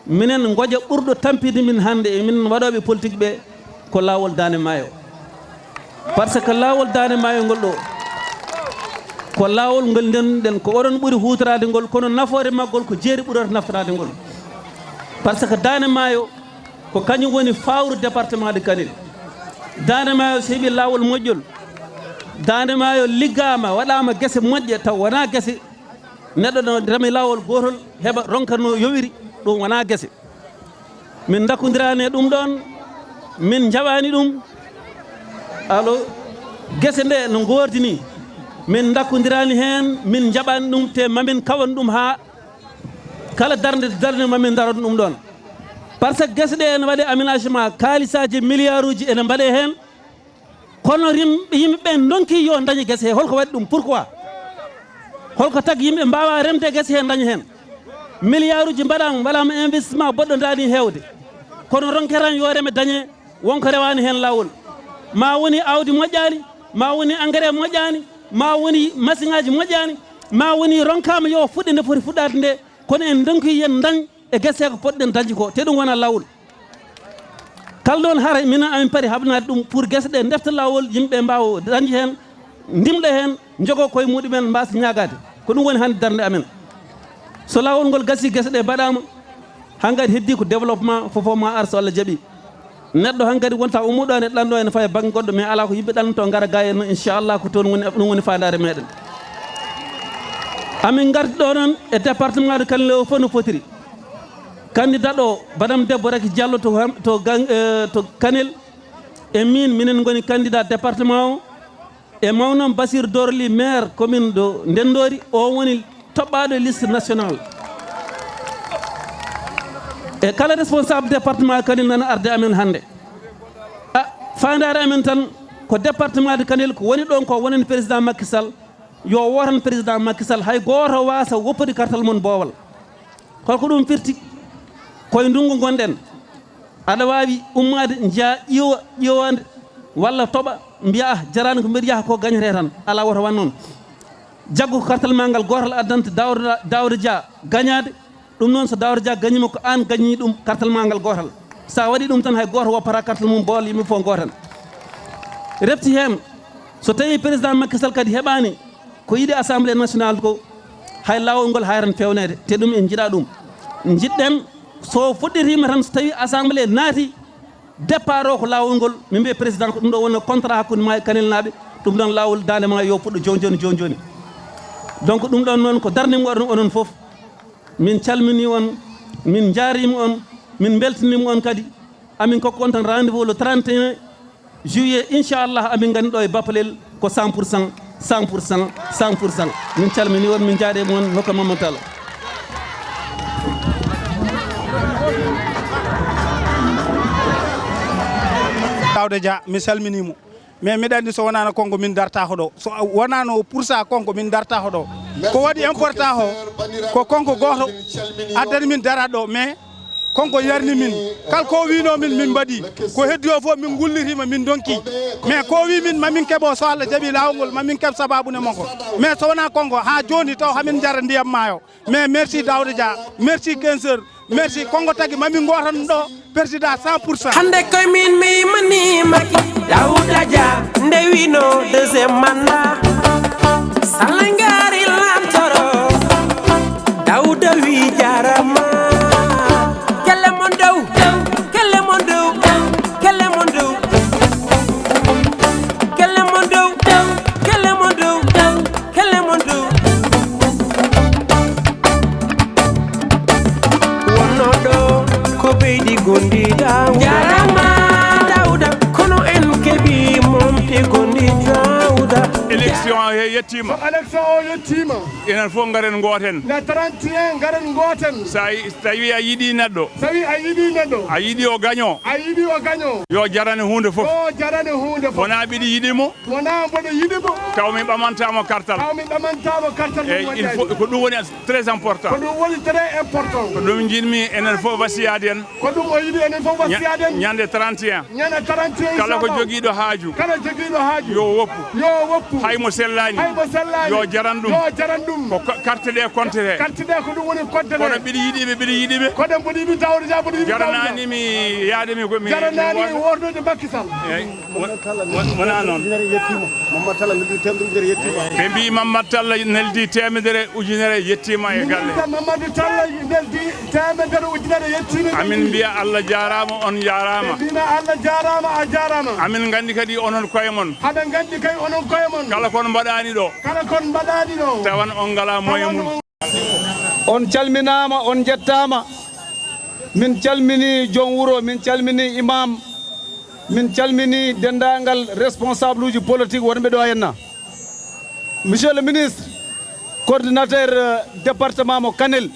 minen goƴa ɓurɗo tampide min hande e min waɗoɓe politique ɓe ko lawol Daande Maayo par ce que lawol Daande Maayo ngol ɗo ko lawol ngol ndenɗen ko oɗon ɓuuri hutorade ngol kono nafoore maggol ko jeeri ɓurata naftorade ngol par ce que Daande Maayo ko kañum woni fawru département de Kanel Daande Maayo so heeɓi lawol moƴƴol Daande Maayo liggama waɗama guese moƴƴe taw wona guese neɗɗo no remi lawol gotol heɓa ronkano yowiri ɗum wona guese min dakkodirani e ɗum ɗon min jaɓani ɗum alo guese nde no gordini min dakkodirani hen min jaɓani ɗum te mamin kawan ɗum ha kala darde mamin daron ɗum ɗon par ce que guese ɗe ene waɗe aménagement kalisaji milliard uji ene mbaɗe hen kono yimɓeɓe donki yo dañi guese he holko waɗi ɗum pourquoi holko tagui yimɓe mbawa remde guese he dañi hen milliard uji mbaɗama investissement boɗɗo dani hewde kono ronkeran yo reme dañe wonko rewani hen lawol ma woni awdi moƴƴani ma woni engrais moƴƴani ma woni machine aji moƴƴani ma woni ronkama yo fuɗɗe nde foti fuɗɗade nde kono en donki yen dañ e guese ko poɗɗen dañi ko te ɗum wona lawol kala ɗon hara minen amin paari habnade ɗum pour guese ɗe defta lawol yimɓe mbawa dañi hen ndimɗa hen jogo koye muɗumen mbasa ñagade ko ɗum woni hande darde amen so lawol ngol gasi guese ɗe mbaɗama hankkadi heddi ko développement fofo ma ar so Allah jaaɓi neɗɗo hankkadi wonta ummuɗo ene ɗanɗo ene faye banggue goɗɗo mais ala ko yimɓe ɗanto gara ga en inchallah ko toon woni ɗum woni fandare meɗen amin garti ɗo noon e département de Kanel o fof no fotiri candidat ɗo badam debbo Raky Diallo to Kanel e minen goni candidat département o e mawnom Basir Dorli maire commune do Ndendori o woni toɓɓaɗo liste national e kala responsable département Kanel nana arde amen hande fandare amen tan ko département de Kanel ko woni ɗon ko wonani président Macky Sall yo wotan président Macky Sall hay goto wasa woppude kartal mon boowal holko ɗum firti koye ndungu gonɗen aɗa wawi ummade jaa ƴiwande walla toɓa mbiya jarani ko mbiɗa yaha ko gañete tan ala woto wan noon jaggu ko kartal ma ngal gotal addanta Daouda Dia gañade ɗum noon so Daouda Dia gañima ko an gañi ɗum kartal ma ngal gotal sa waɗi ɗum tan hay goto woppata kartal mum bool yimɓe fof gotan refti hen so tawi président Macky Sall kadi heɓani ko yiiɗi assemblée nationale ko hay lawol ngol hayran fewnede te ɗum en jiiɗa ɗum jiɗɗen so fuɗɗitima tan so tawi assemblée naati départ o ko lawol ngol min mbiye président ko ɗum ɗo wonno contrat hakkude ma e Kanel naaɓe ɗum ɗon lawol Daande Maayo yo fuɗɗo joni joni donc ɗum ɗon noon ko darnimo oɗon onon foof min calmini on min jaarima on min beltanima on kadi amin kokko on tan rendez-vous le 31 juillet inchallah amin gandi ɗo e Bapalel ko 100% min calmini on min jaaɗema on hokka Mamadou Talla. Daouda Dia mi salminimo mais miɗa andi so wonano konko min darta ko ɗo so wonano pour ça konko min darta ko ɗo ko waɗi important ko konko goto addani min dara ɗo mais konko yarni min kala ko wino min mbaɗi ko heddi o fof min gullitima min donki mais ko wi min mamin keeɓo so Allah jaaɓi lawol ngol mamin keeɓ sababune makko mais so wona konko ha joni taw hamin jara ndiyam maayo mais merci Daouda Dia merci 15 heures merci kongo tagi mamin gotan ɗo président 100%. hande koye min mi yimani maki Daouda Dia nde wino deuxième mandat salangari lamtoro Daouda wi jarama yettima so élection o yettima enen fof garen goten le 31 garen goten sa tawi a yiiɗi neɗɗo a yiiɗi o gaño yo jarane hunde fof wona ɓiɗi yiɗimo taw min ɓamantamo kartal eyyi il faut ko ɗum woni très important ko ɗum jinmi enen fof wasiyade en ñande 31 kala ko joguiɗo haaju yo woppu haymo sellani yo jaran ɗum ko carte ɗe comptete kono mbiɗa yiiɗiɓe jarananimi yaademi komi jaranani wordude Macky Sall wona noon ɓe mbi Mamadou Talla neldi temedere ujunere yettima e galle Mamadou Talla neldi temedere ujunere yettima amin mbiya Allah jarama on jarama Allah jarama a jarama amin gandi kadi onon koye mon aɗa gandi kay onon koye mon kala kon mbaɗani ɗo tawan on ngala moye mum on calminama on jettama min calmini joom wuro min calmini imam min calmini dendagal responsable uji politique wonɓe ɗo henna monsieur le ministre coordinateur département mo Kanel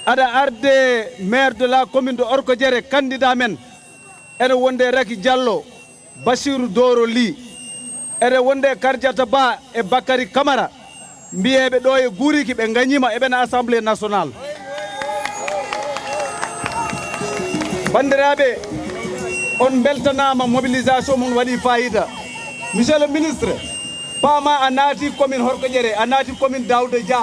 aɗa arde maire de la commune de Orkodiéré candidat men ene wonde Raki Diallo Bassirou Doro Ly ene wonde Kardiata Ba e Bakary Camara mbiyeɓe ɗo e guuriki ɓe gañima e ɓena assemblée nationale bandiraɓe on beltanama mobilisation mon waɗi fayida monsieur le ministre paama a naati commune Orkodiéré a naati commune Daouda Dia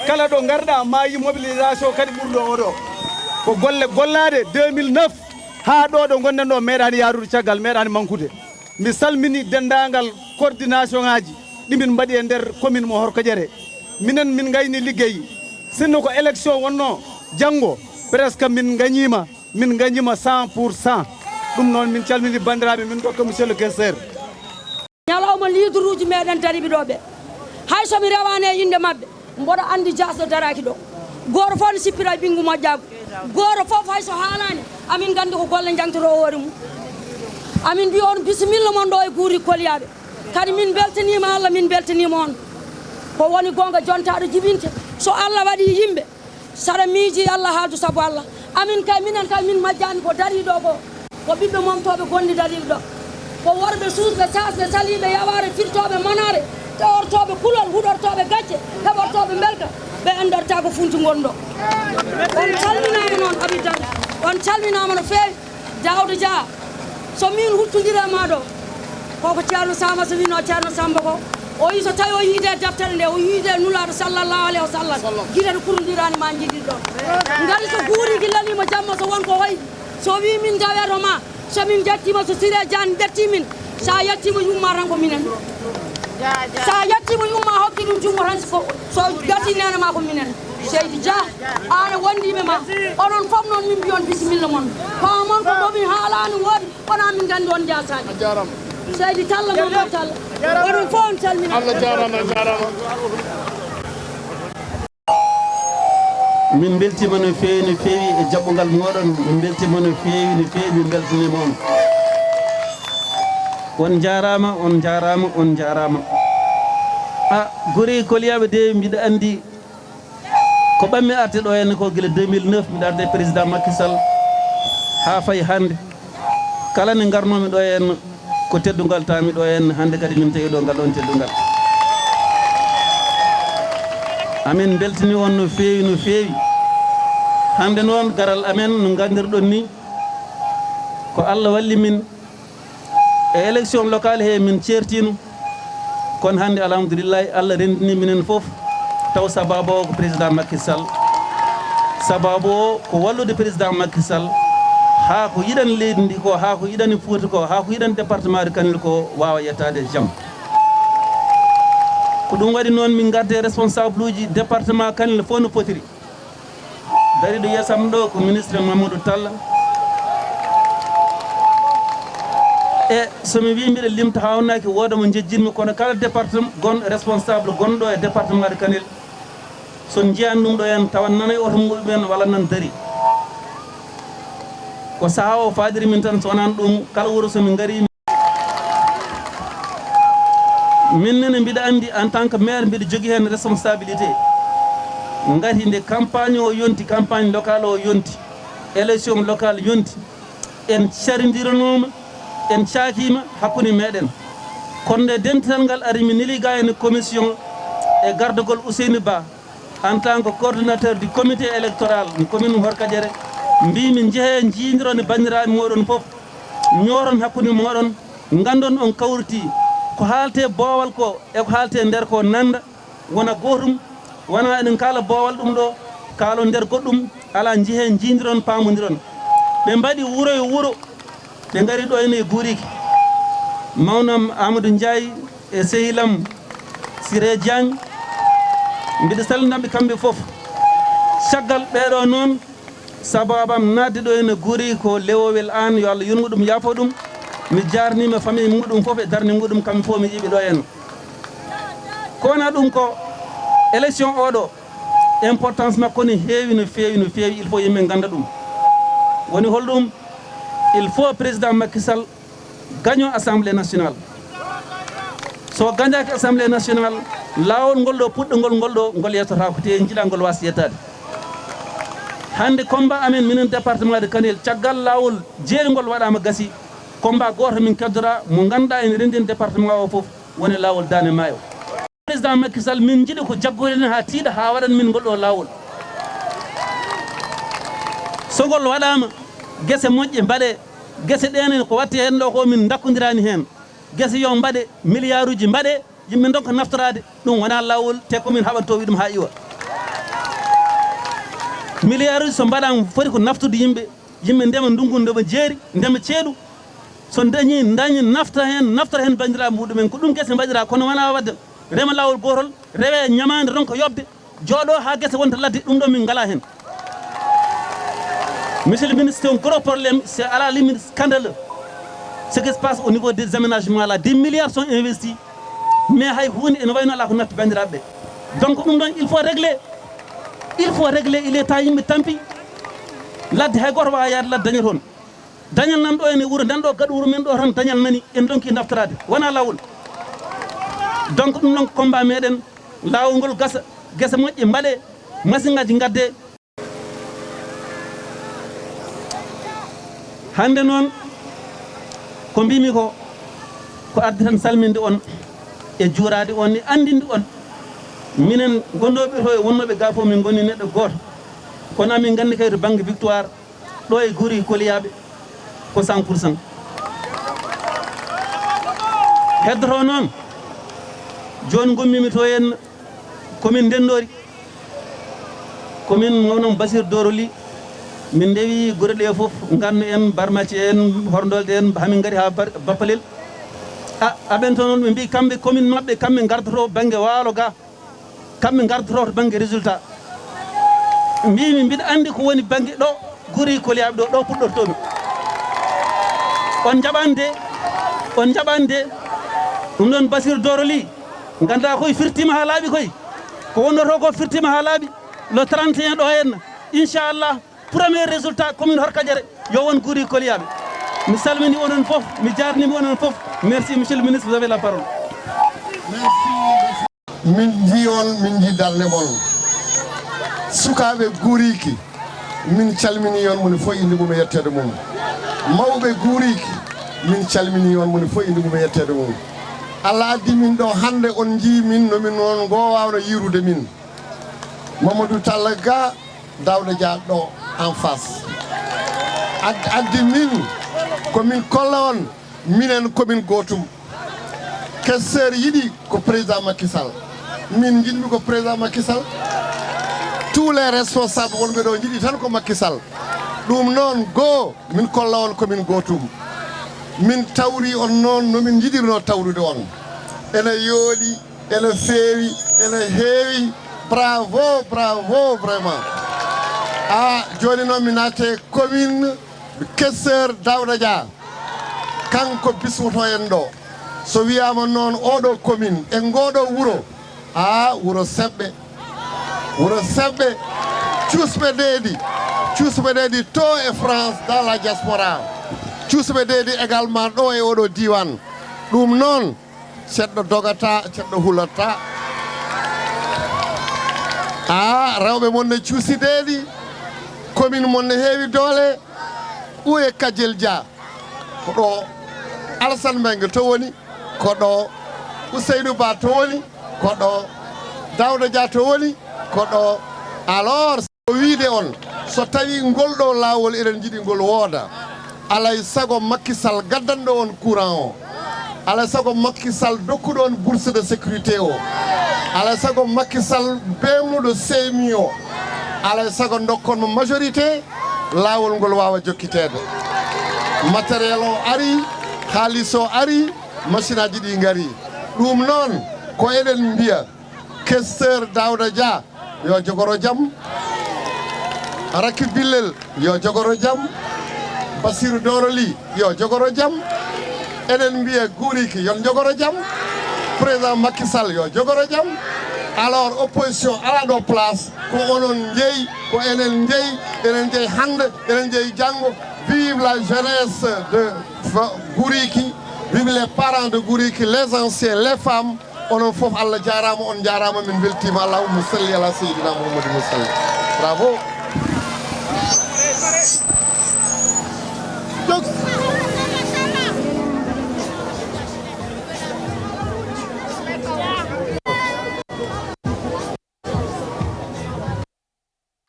kala ɗo garɗa ma yi mobilisation kadi ɓurɗo oɗo ko golle gollade 2009 ha ɗo ɗo gonɗen ɗo meeɗani yarude caggal meeɗani mankude mi salmini dendagal coordination ngaji ɗimin mbaɗi e nder commune mo Orkodiéré minen min gayni liggey sinno ko élection wonno janggo presque min gañima 100%. ɗum noon min calmini bandiraɓe min dokka monsieur le questeur ñalawma leader uji meɗen dariɓe ɗo ɓe hay somi rewani e inde mabɓe mboɗo andi jasɗo daraki ɗo goto fof ne sippira ɓingu moƴƴago goto fof hay so haalani amin gandi ko golle jangtoro hoore mum amin mbi on bisimilla mon ɗo e guuri kolyaɓe kadi min beltanima Allah min beltanima on ko woni gonga jontaɗo jibinte so Allah waɗi yimɓe saɗa miiji Allah haaju saabu Allah amin kay minen kay min majjani ko dariɗo ko ɓiɓɓe momtoɓe gonɗi dariɗo ɗo ko worɓe suusɓe sasɓe saliɓe yaware firtoɓe manare tewortoɓe kulol huɗortoɓe gacce heɓortoɓe belka ɓe enɗorta ko funti gonɗo on calminama noon habitan on calminama no fewi Daouda Dia so min huttodirema ɗo koko ceerno Sama so wino ceerno Samba ko o yi so tawi o yiide deftere nde o yiide nulaɗo sallallahu alayhi wa sallam guiɗeɗe kurdirani ma jiɗiɗ ɗon gari so guuriki lalima jamma so wonko hoyɗi so wi min jaweto ma somin jettima so Siré Diane ƴetti min sa yettima yumma tan ko minen sa yetti mo yumma hokki ɗum jungo tan so gati nene ma ko minen Seydi Dia ana wondiɓe ma onon fof noon min mbiyon bisimilla moon pamon ko ɗomi haalani woodi wona min gandi on jasani Seydi Talla Mamadou Talla onon fof on calmina Allah jarama min beltima no feewi e jaɓɓugal moɗon min beltima no feewi min beltanima on jarama gori koliyaɓe de mbiɗa andi ko ɓammi arte ɗo henne ko guila 2009 mbiɗa arde président Macky Sall ha fayi hande kala nde garnomi ɗo henna ko teddugal tami ɗo henna hande kadi min tawi ɗo ngal ɗon teddugal amin beltini on no feewi hande noon garal amen no gandirɗon ni ko Allah walli min e élection locale he min certino kono hande alhamdulillahi Allah rendini minen fof taw sababu o ko président Macky Sall sababu o ko wallude président Macky Sall ha ko yiɗani leydi ndi ko ha ko yiɗani Fouta ko ha ko yiɗani département de Kanel ko wawa yettade jaam ko ɗum waɗi noon min garde responsable uji département Kanel fof no potiri dariɗo yesam ɗo ko ministre Mamadou Talla e somi wi mbiɗa limta hawnaki wooda mo jejjinmi kono kala département gon responsable gonɗo e département de Kanel son jeyani ɗum ɗo hen tawan nanay oto muɗumen walla nan dari ko saaha o fadiri min tan so wonani ɗum kala wuuro somin gari min nene mbiɗa andi en tant que maire mbiɗa jogui hen responsabilité ngati nde campagne o yonti campagne locale o yonti élection locale yonti en caridiranoma en caakima hakkude meɗen kono nde dental ngal ari mi neeli ga hen commission e gardogol Ousseynou Ba en tant que coordinateur du comité électoral no commune Horkadiere mbimi jeehe jiidiron e bandiraɓe moɗon foof ñoron hakkude moɗon gandon on kawriti ko haalte boowal ko e ko haalte nder ko nanda wona gotum wona eɗen kala boowal ɗum ɗo kaalo nder goɗɗum ala jeehe jiidiron pamodiron ɓe mbaɗi wuuro e wuuro ɓe ngari ɗo ene guuriki mawnam Amadou Ndiaye e sehilam Siré Diagne mbiɗa salninaɓe kamɓe fof caggal ɓeɗo noon sababam nadde ɗo ene guuri ko lewowel an yo Allah yurmo ɗum yaafo ɗum mi jarnima famille muɗum fof e darde muɗum kamɓe fof mi yiiɓe ɗo henna ko wona ɗum ko élection oɗo importance makko ne heewi no feewi il faut yimɓe ganda ɗum woni holɗum il faut président Macky Sall gagnant assemblée nationale so gagnaki assemblée nationale lawol ngol ɗo puɗɗogol ngol ɗo ngol yettota ko te jiiɗa ngol wasa yettade hande combat amen minen département de Kanel caggal lawol jeerigol waɗama gasi combat goto min keddora mo ganduɗa ene rendini département o foof woni lawol Daande Maayo président Macky Sall min jiiɗi ko jaggoren ha tiiɗa ha waɗan min ngol ɗo lawol sogol waɗama guese moƴƴe mbaɗe guese ɗene ko watte hen ɗo ko min dakkodirani hen guese yo mbaɗe milliard uji mbaɗe yimɓe donka naftorade ɗum wona lawol te komin haɓanto wi ɗum ha iwa milliard uji so mbaɗama foti ko naftude yimɓe ndema ndungu ndeɓe jeeri ndema ceeɗu so dañi naftora hen bandiraɓe muɗumen ko ɗum guese mbaɗira kono wona wadde rema lawol gotol rewe ñamade ronko yobde jooɗo ha guese wonta ladde ɗum ɗo min ngala hen. Monsieur le ministre, c'est un gros problème, c'est à la limite scandaleux. Ce qui se passe au niveau des aménagements là, des milliards sont investis, mais il donc il faut régler, il est temps, tant pis. Là, il faut régler. Daniel nan ɗo ene wuro nan ɗo gaɗo wuro men ɗo tan Daniel nani en donki naftorade wona lawol donc ɗum ɗon combat meɗen lawol ngol gasa guese moƴƴe mbaɗe machine ngaji gadde hande noon ko mbimi ko ardi tan salminde on e juurade on e andinde on minen gonnoɓe to e wonnoɓe ga fof min goni neɗɗo goto kono amin gandi kay to banggue victoire ɗo e guuri koliyaɓe ko 100%. Heddoto noon joni gommimi to en commune Ndendori commune wonnon Basir Doroli min dewi guure ɗe fof ganno en Barmaci en Horndolde en hamin gari ha Bappalel aɓen to noon ɓe mbi kamɓe commune maɓɓe kamɓe gardoto banggue waalo ga kamɓe gardoto to banggue résultat mbimi mbiɗa andi ko woni banggue ɗo guri koliyaɓe ɗo puɗɗortomi on jaɓande ɗum noon Basir Doroli ganda koye firtima ha laaɓi koye ko wonnoto ko firtima ha laaɓi le 31 ɗo henna inchallah premier résultat commune Horkadiéré yo won guri koliyaɓe mi salmini onon fof mi jarnimi onon fof merci monsieur le ministre vous avez la parole min ji on min ji darde mon sukaɓe guuriki min calmini on moni fof inde mum e yettede mum mawɓe guuriki min calmini on moni fof inde mum e yettede mum Allah addi min ɗo hande on jii min nomin on gowawno yirude min Mamadou Talla Ga Daouda Dia ɗo en face addi min komin kolla on minen komin gotum questeur yiɗi ko président Macky Sall min jiɗmi ko président Macky Sall tous les responsables wonɓe ɗo jiɗi tan ko Macky Sall ɗum noon goo min kolla on komin gotum min tawri on noon nomin jiɗirno tawrude on ene yooɗi ene feewi ene heewi bravo vraiment joni noon mi naate commune questeur Daouda Dia kanko bismoto en ɗo so wiyama noon oɗo commune e ngoɗo wuuro wuuro seɓɓe cuusɓe deeɗi to e France dans la diaspora cuusɓe deeɗi également ɗo e oɗo diwan ɗum noon ceɗɗo dogata ceɗɗo hulata rewɓe mon ne cuusideeɗi commune mon ne heewi doole ɓuye Kadiel Dia ko ɗo Alassane Mbengue to woni ko ɗo Ousseynou Ba to woni ko ɗo Daouda Dia to woni ko ɗo alors so wiide on so tawi ngol ɗo laawol eɗen jiɗi ngol wooda alay sago Macky Sall gaddanɗo on courant o alay sago Macky Sall dokkuɗo on bourse de sécurité o alay sago Macky Sall bemnuɗo CMI o alay sago dokkonmo majorité laawol ngol wawa jokkitede matériel o ari haalis o ari machine aji ɗi ngari ɗum noon ko eɗen mbiya questeur Daouda Dia yo jogoro jaam Raky Billel yo jogoro jaam Basirou Doroli yo jogoro jaam eɗen mbiya guuriki yon jogoro jaam président Macky Sall yo jogoro jaam alors opposition ala ɗo place ko onon jeeyi ko enen jeeyi hande enen jeeyi janggo vive la jeunesse de Gouriki vive les parents de Gouriki les anciens les femmes onon fof Allah jarama on jarama min beltima allahumma salli ala seydina Muhammadin sallam bravo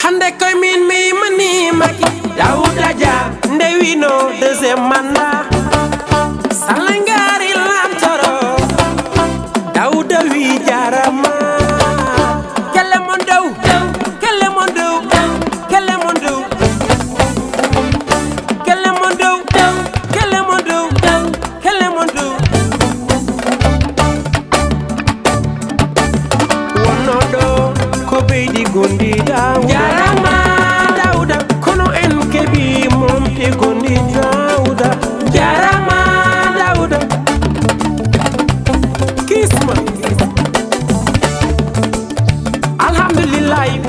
hande koye min mi mani Macky Daouda Dia nde wino deuxième mandat salangari lamtoro Daouda wi jarama kelle mon dow kelle mon dow kelle mon dow kelle mon dow kelle mon dow kelle mon dow wonno ɗo ko beydi gondi jarama Daouda kono en keɓi momte gondi Daouda jarama Daouda kisma alhamdulillahi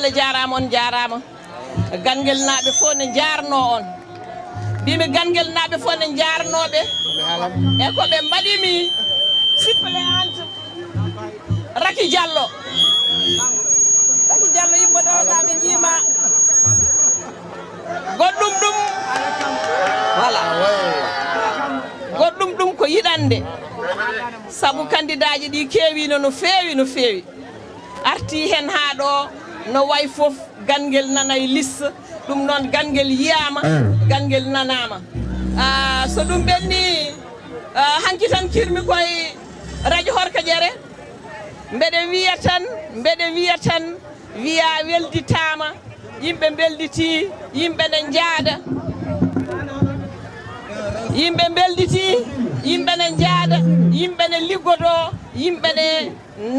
Allah jarama on jarama gangel naaɓe fof ne jarno on mbimi Gangel naaɓe fof ne jarnoɓe e ko ɓe mbaɗimi suppléante Raki Diallo yimɓe ɗo ɓe jiima goɗɗum ɗum voilà goɗɗum ɗum ko yiɗande sabu candidat ji ɗi keewino no feewi arti hen haa ɗo no way fof Gangel nana e liste ɗum noon Gangel yiyama Gangel nanama so ɗum ɓenni hanki tan kirmi koye radio Horkadiere mbeɗe wiya tan wiya welditama yimɓe belditi yimɓe ne jaada yimɓe belditi yimɓe ne jaada yimɓe ne liggodo yimɓe ne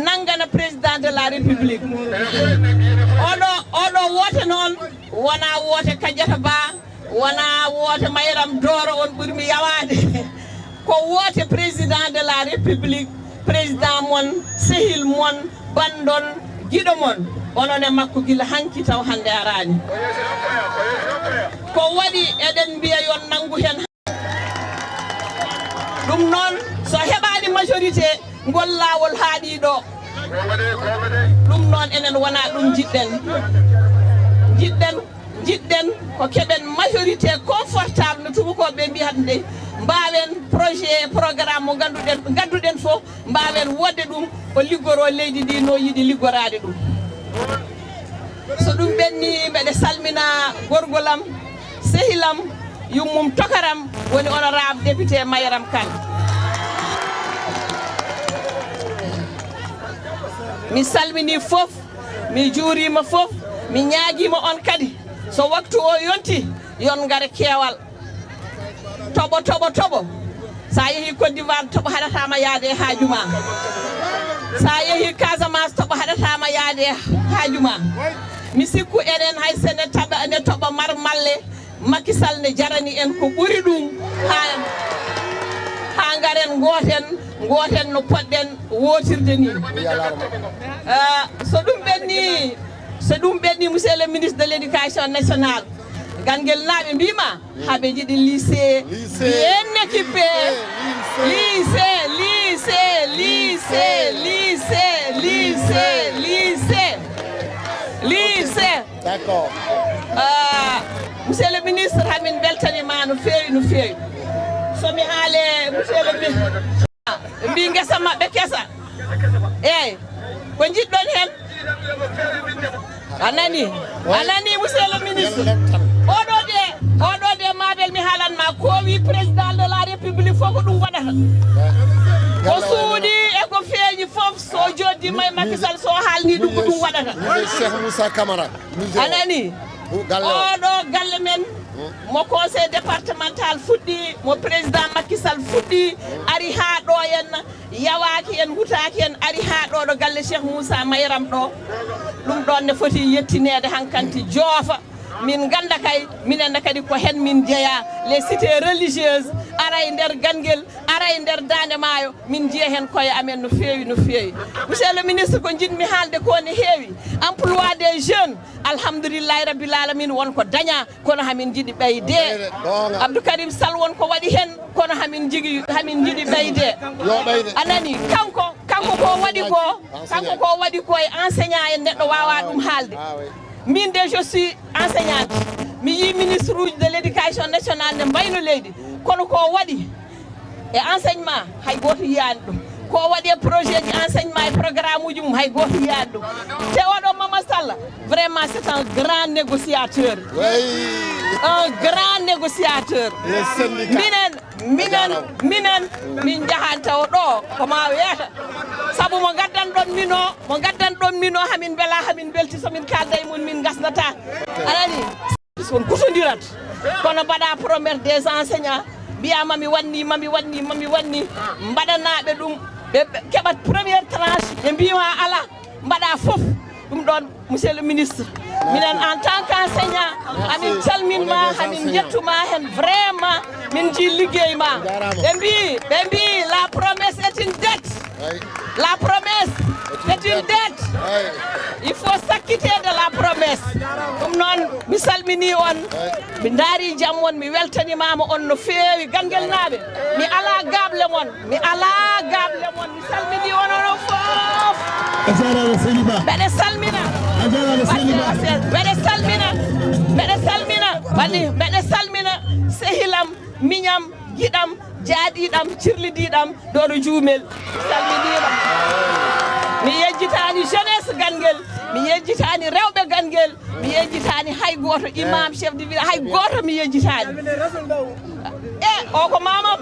nangana président de la république oɗo woote noon wona woote Kadiata Ba wona woote Mayram Doro on ɓurmi yawade ko woote président de la république président mon sehil mon bandon giɗo mon onon e makko gila hanki taw hande arani ko waɗi eɗen mbiya yon nangu hen ɗum noon so heɓani majorité ngol lawol haaɗi ɗo ɗum noon enen wona ɗum jiɗɗen ko keɓen majorité confortable no tubakoɓe mbiyata nde mbawen projet programme mo ganduɗen fof mbawen wodde ɗum o liggoro leydi ndi no yiɗi liggorade ɗum so ɗum ɓenni mbeɗe salmina gorgolam sehilam yummum tokaram woni honorable député Mayram Kane mi salmini fof mi juurima fof mi ñaaguima on kadi so waktu o yonti yon ngare keewal toɓo sa yeehi Côte d'Ivoire toɓo haɗatama yaade e haaju ma sa yeehi Casamance toɓo haɗatama yaade e haaju ma mi sikku enen hay sene taɓa ne toɓa marmalle Macky Sall ne jarani en ko ɓuri ɗum ha ngaren goten no poɗɗen wotirde ni so ɗum ɓenni monsieur le ministre de l'éducation nationale Gangel naaɓe mbima haɓe jiɗi lycée bien équipé lycée d'accord monsieur le ministre hamin beltanima no feewi somi haale monsieur le ministre mbi guesa mabɓe kesa eyyi ko jiɗɗon hen anani monsieur le ministre oɗo de mabel mi haalanma ko wi président de la république fof ko ɗum waɗata ko suuɗi e ko feeñi fof so joddima e Macky Sall so haalni ɗum ko ɗum waɗata Cheikh Moussa Camara anani oɗo galle men mo conseil départemental fuɗɗi mo président Macky Sall fuɗɗi ari ha ɗo henna yawaki en hutaki en ari ha ɗo ɗo galle Cheikh Moussa Mayram ɗo ɗum ɗon ne foti yettinede hankanti joofa min ganda kay minenne kadi ko hen min jeeya les cités religieuses aray nder Gangel aray nder Daande Maayo min jiya hen koye amen no feewi monsieur le ministre ko jinmi haalde ko ne heewi emploi des jeunes alhamdoulillahi rabbil alamin wonko daña kono hamin jiiɗi ɓeyde Abdou Karim Sall wonko waɗi hen kono hamin jiiɗi ɓeyde anani kanko ko waɗi ko e enseignant en neɗɗo wawa ɗum haalde min de je suis enseignante mi yi ministre uji de l'éducation nationale nde mbayno leydi kono ko waɗi e enseignement hay goto yiyani ɗum ko waɗi e projet ji enseignement e programme uji mum hay goto yiyani ɗum te oɗo Mamadou Sall vraiment c'est un grand négociateur un grand négociateur minen min jahan taw ɗo koma wiyata saabu mo gaddan ɗon mino hamin beela hamin belti somin kalda e mum min gasnata anani son kusodirat kono mbaɗa promesse des enseignants mbiyama mi wanni mbaɗanaɓe ɗum ɓe keɓat première tranche ɓe mbima ala mbaɗa foof ɗum ɗon monsieur le ministre minen en tant qu'enseignant amin calminma hamin jettuma hen vraiment min ji liggey ma ɓe mbi la promesse est une dette La promesse, c'est une dette. Il faut s'acquitter de la promesse. Ɗum noon mi salmini on, mi daari jam on, mi weltanimama on no feewi Ganguel naaɓe. Mi ala gable mon, mi salmini on onon fof. Mbeɗe salmina. Mbeɗe salmina sehilam, miñam, giɗam, jaaɗiɗam, cirlidiɗam ɗo ɗo juumel. Salminiɗam. Mi yejjitani jeunesse Ganguel, mi yejjitani rewɓe Ganguel, mi yejjitani hay goto imam chef de village, hay goto mi yejjitani. O ko mamam.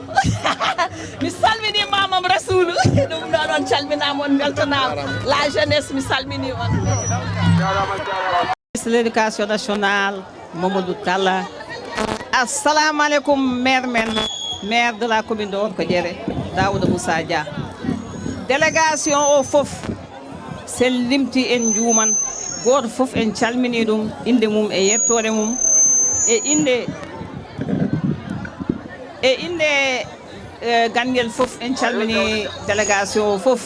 Mi salmini mamam Rasoul. Ɗum ɗo ɗon calminama on beltanama. La jeunesse mi salmini on. Ministre de l'Éducation nationale, Mamadou Talla. Assalamu alaikum maire maire de la commune de Orkodjere, Daouda Moussa Dia. Délégation au fof, c'est limti en juuman, goto fof en calmini ɗum, inde mum e yettore mum, e inde Ganguel fof en calmini délégation o fof.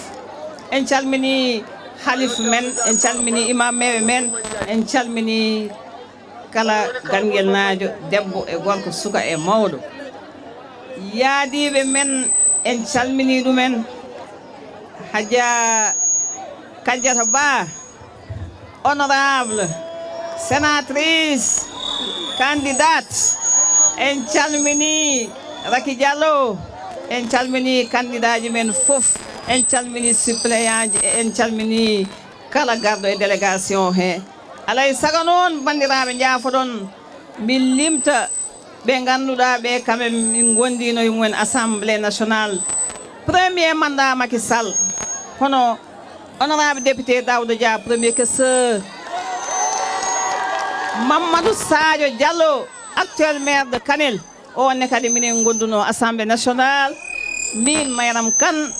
En calmini halif men, en calmini imam meɓe men, en calmini kala Ganguel naajo debbo e gorko suka e mawɗo. Yaadiɓe men en calmini ɗumen. Hadja Kadiata Ba, honorable sénatrice candidate, en calmini Raki Diallo, en calmini candidat ji men fof, en calmini suppléant ji, en calmini kala garɗo e délégation he. Alay sago noon bandiraɓe jaafoɗon min limta ɓe ganduɗa ɓe kamɓe min gondino e mumen assemblée nationale premier mandat Macky Sall, kono honorable député Daouda Dia premier questeur, Mamadou Sadio Diallo actuel maire de Kanel, on kadi minen gonduno assemblée nationale, min Mayram Kane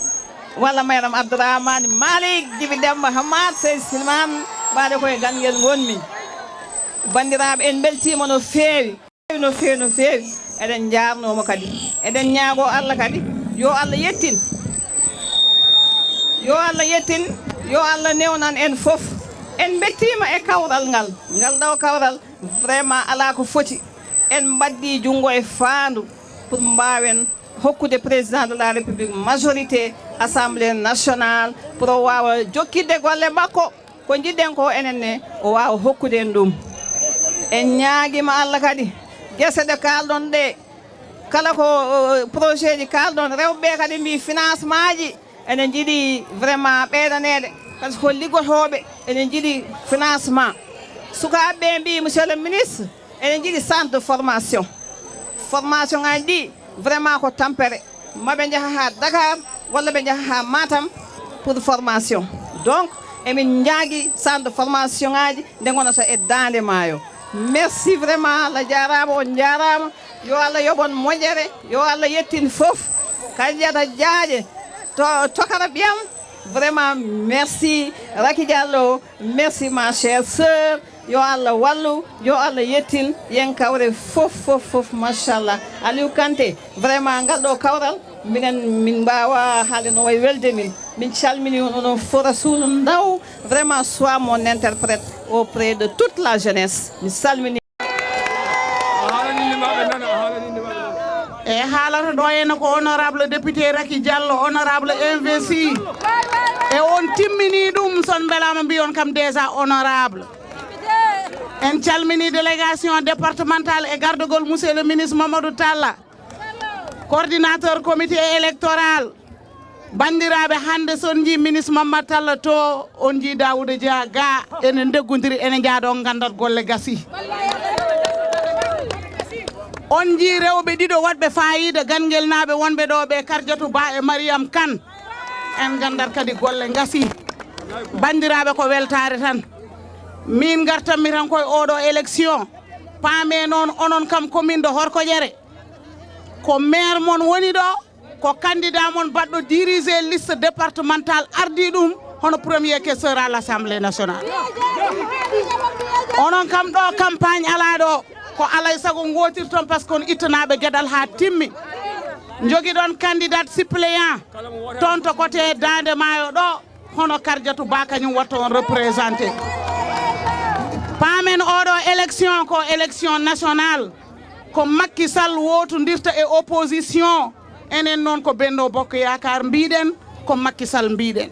walla Mayram Abdourahmane Malik Djibi Demba Hamad Sey Silman baade koye Ganguel gonmi. Bandiraɓe en beltima no feewi eɗen jarnomo kadi eɗen ñaago Allah kadi yo Allah yettin yo Allah newnan en fof. En bettima e kawral ngal ɗo kawral vraiment ala ko foti en baddi jungo e faandu pour mbawen hokkude président de la république majorité assemblée nationale pour o wawa jokkidde golle makko ko jiɗɗen ko enenne o wawa hokkude en ɗum. En ñaaguima Allah kadi guese ɗe kalɗon ɗe kala ko projet ji kalɗon rewɓe kadi mbi financement ji enen jiiɗi vraiment ɓeydanede par ce que ko liggotoɓe enen jiiɗi financement. Sukaɓe mbi monsieur le ministre enen jiiɗi centre de formation ngaji ɗi vraiment ko tampere maɓe jaaha ha Dakar walla ɓe jaaha ha Matam pour formation. Donc emin jaagui centre de formation ngaji nde gonata e Daande Maayo. Merci vraiment, Allah jarama on jarama, yo Allah yobon moƴƴere, yo Allah yettin fof, Kadiata Diaje to kara biyam. Vraiment merci Raki Diallo, merci ma chère sœur, yo Allah wallu, yo Allah yettin yen kawre fof machallah. Aliou Kanté vraiment ngalɗo kawral min mbawa haalde no way welde min calmini on fo Rasoul Ndaw, vraiment sois mon interprète auprès de toute la jeunesse. Mi salmini e haalata ɗo henna ko honorable député Raki Diallo, honorable investi e on timmini ɗum son belama mbi on kam déjà honorable. En calmini délégation départementale e gardogol monsieur le ministre Mamadou Talla, coordinateur comité électoral. Bandiraɓe hande son ji ministre Mamadou Talla to on ji Daouda Dia ga enen deggodiri enen jaaɗo gandat golle gasi. On ji rewɓe ɗiɗo waɗɓe fayida Ganguel naaɓe wonɓe ɗo ɓe Kardiatou Ba e Mariam Kane en gandat kadi golle gasi. Bandiraɓe ko weltare tan min gartanmi tan koye oɗo élection paame noon onon kam commune de Orkodjere ko maire mon woni ɗo, ko candidat mon baɗɗo diriger liste départementale ardi ɗum hono premier questeur à l'Assemblée nationale. Onon kam ɗo campagne ala ɗo ko alay sago gotirton par ce que on ittanaɓe gueɗal ha timmi. jogiɗon candidat suppléant toon to côté Daande Maayo ɗo hono Kardiatou Ba kañum watta on représenté paamen oɗo élection ko élection nationale ko Macky Sall wotodirta e opposition enen noon ko Benno Bokk Yakar mbiɗen ko Macky Sall mbiɗen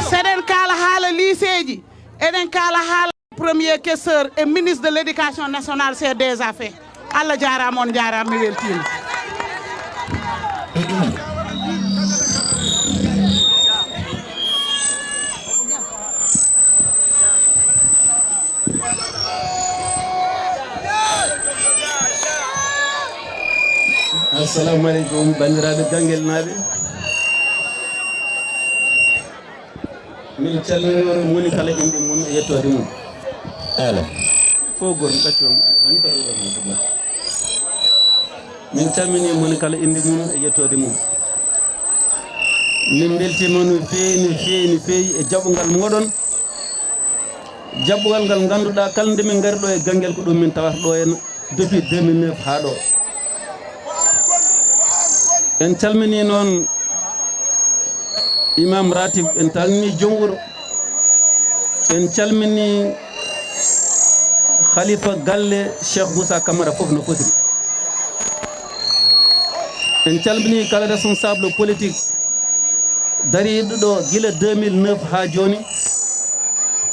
seɗen kala haala lycée ji eɗen kala haala premier questeur et ministre de l'éducation nationale c'est déjà fait Allah jarama on jarama mi weltima assalamu aleykum bandiraɓe ganguel naaɓe min calminoro moni kala inde mum e yettode mum ala fo goto ɗaccon ani kala ɗo min calmini moni kala inde mum e yettode mum min beltima no feewi e jaɓɓugal moɗon jaɓɓugal ngal ganduɗa kala nde min gari ɗo e ganguel ko ɗum min tawata ɗo henna depuis 2009 ha ɗo en calmini noon imam ratib en calmini jonguro en calmini khalifa galle Cheikh Moussa Camara fof no fotiri en calmini kala responsable politique dariɗo ɗo gila 2009 ha joni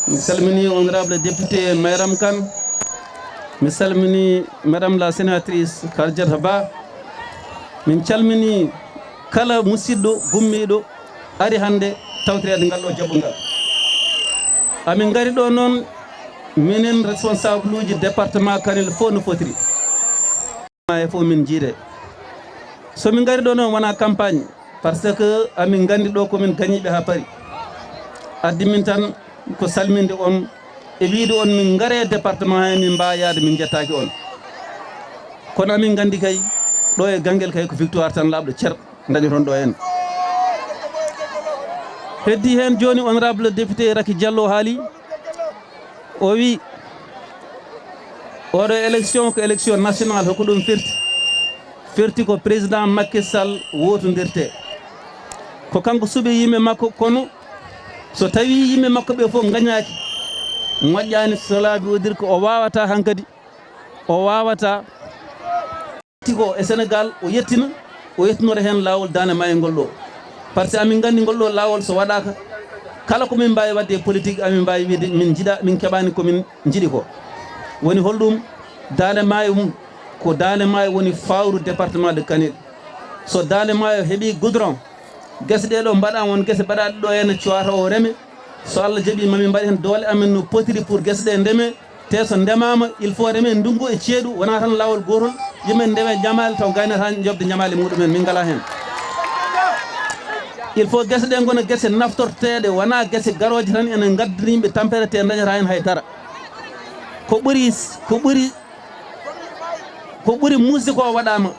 mi salmini honorable député Mayram Kane mi salmini madame la sénatrice Kardiatou Ba min calmini kala musidɗo gummiɗo ari hande tawtirede ngal ɗo jaɓɓungal amin gari ɗo noon minen responsable uji département Kanel fof no fotiri e fof min jiide somin gari ɗo noon wona campagne par ce que amin gandi ɗo komin gañiɓe ha paari addi min tan ko salminde on e wiide on min gaare département he min mbawa yaade min jettaki on kono amin gandi kay ɗo e ganguel kay ko victoire tan laaɓɗo ceer dañi toon ɗo hen heddi hen joni honorable député Raky Diallo haali o wi oɗo élection ko élection nationale hoko ɗum firti ko président Macky Sall wotodirte ko kanko suuɓi yimɓe makko kono so tawi yimɓe makko ɓe fof gañaki moƴƴani so laabi o dir ko o wawata hankadi o wawata tiko e Sénégal o yettinore hen lawol Daande Maayo ngol ɗo par ce que amin gandi ngol ɗo lawol so waɗaka kala komin mbawi wadde politique amin mbawi wiide min jiiɗa min keɓani komin jiiɗi ko woni holɗum Daande Maayo mum ko Daande Maayo woni fawru département de Kanel so Daande Maayo heeɓi goudron guese ɗe ɗo mbaɗa won guese mbaɗaɗe ɗo henna cuwata o reeme so Allah jaaɓi mamin mbaɗi hen doole amen no potiri pour guese ɗe ndeme te so ndemama il faut reme ndungu e ceeɗu wona tan lawol gotol yimɓe ndewe ñamali taw gaynata jobde ñamali muɗumen min ngala hen il faut guese ɗe gona guese naftorteɗe wona guese garoje tan ene gaddana yimɓe tampere te dañata hen haydara ko ɓuuri musde ko waɗama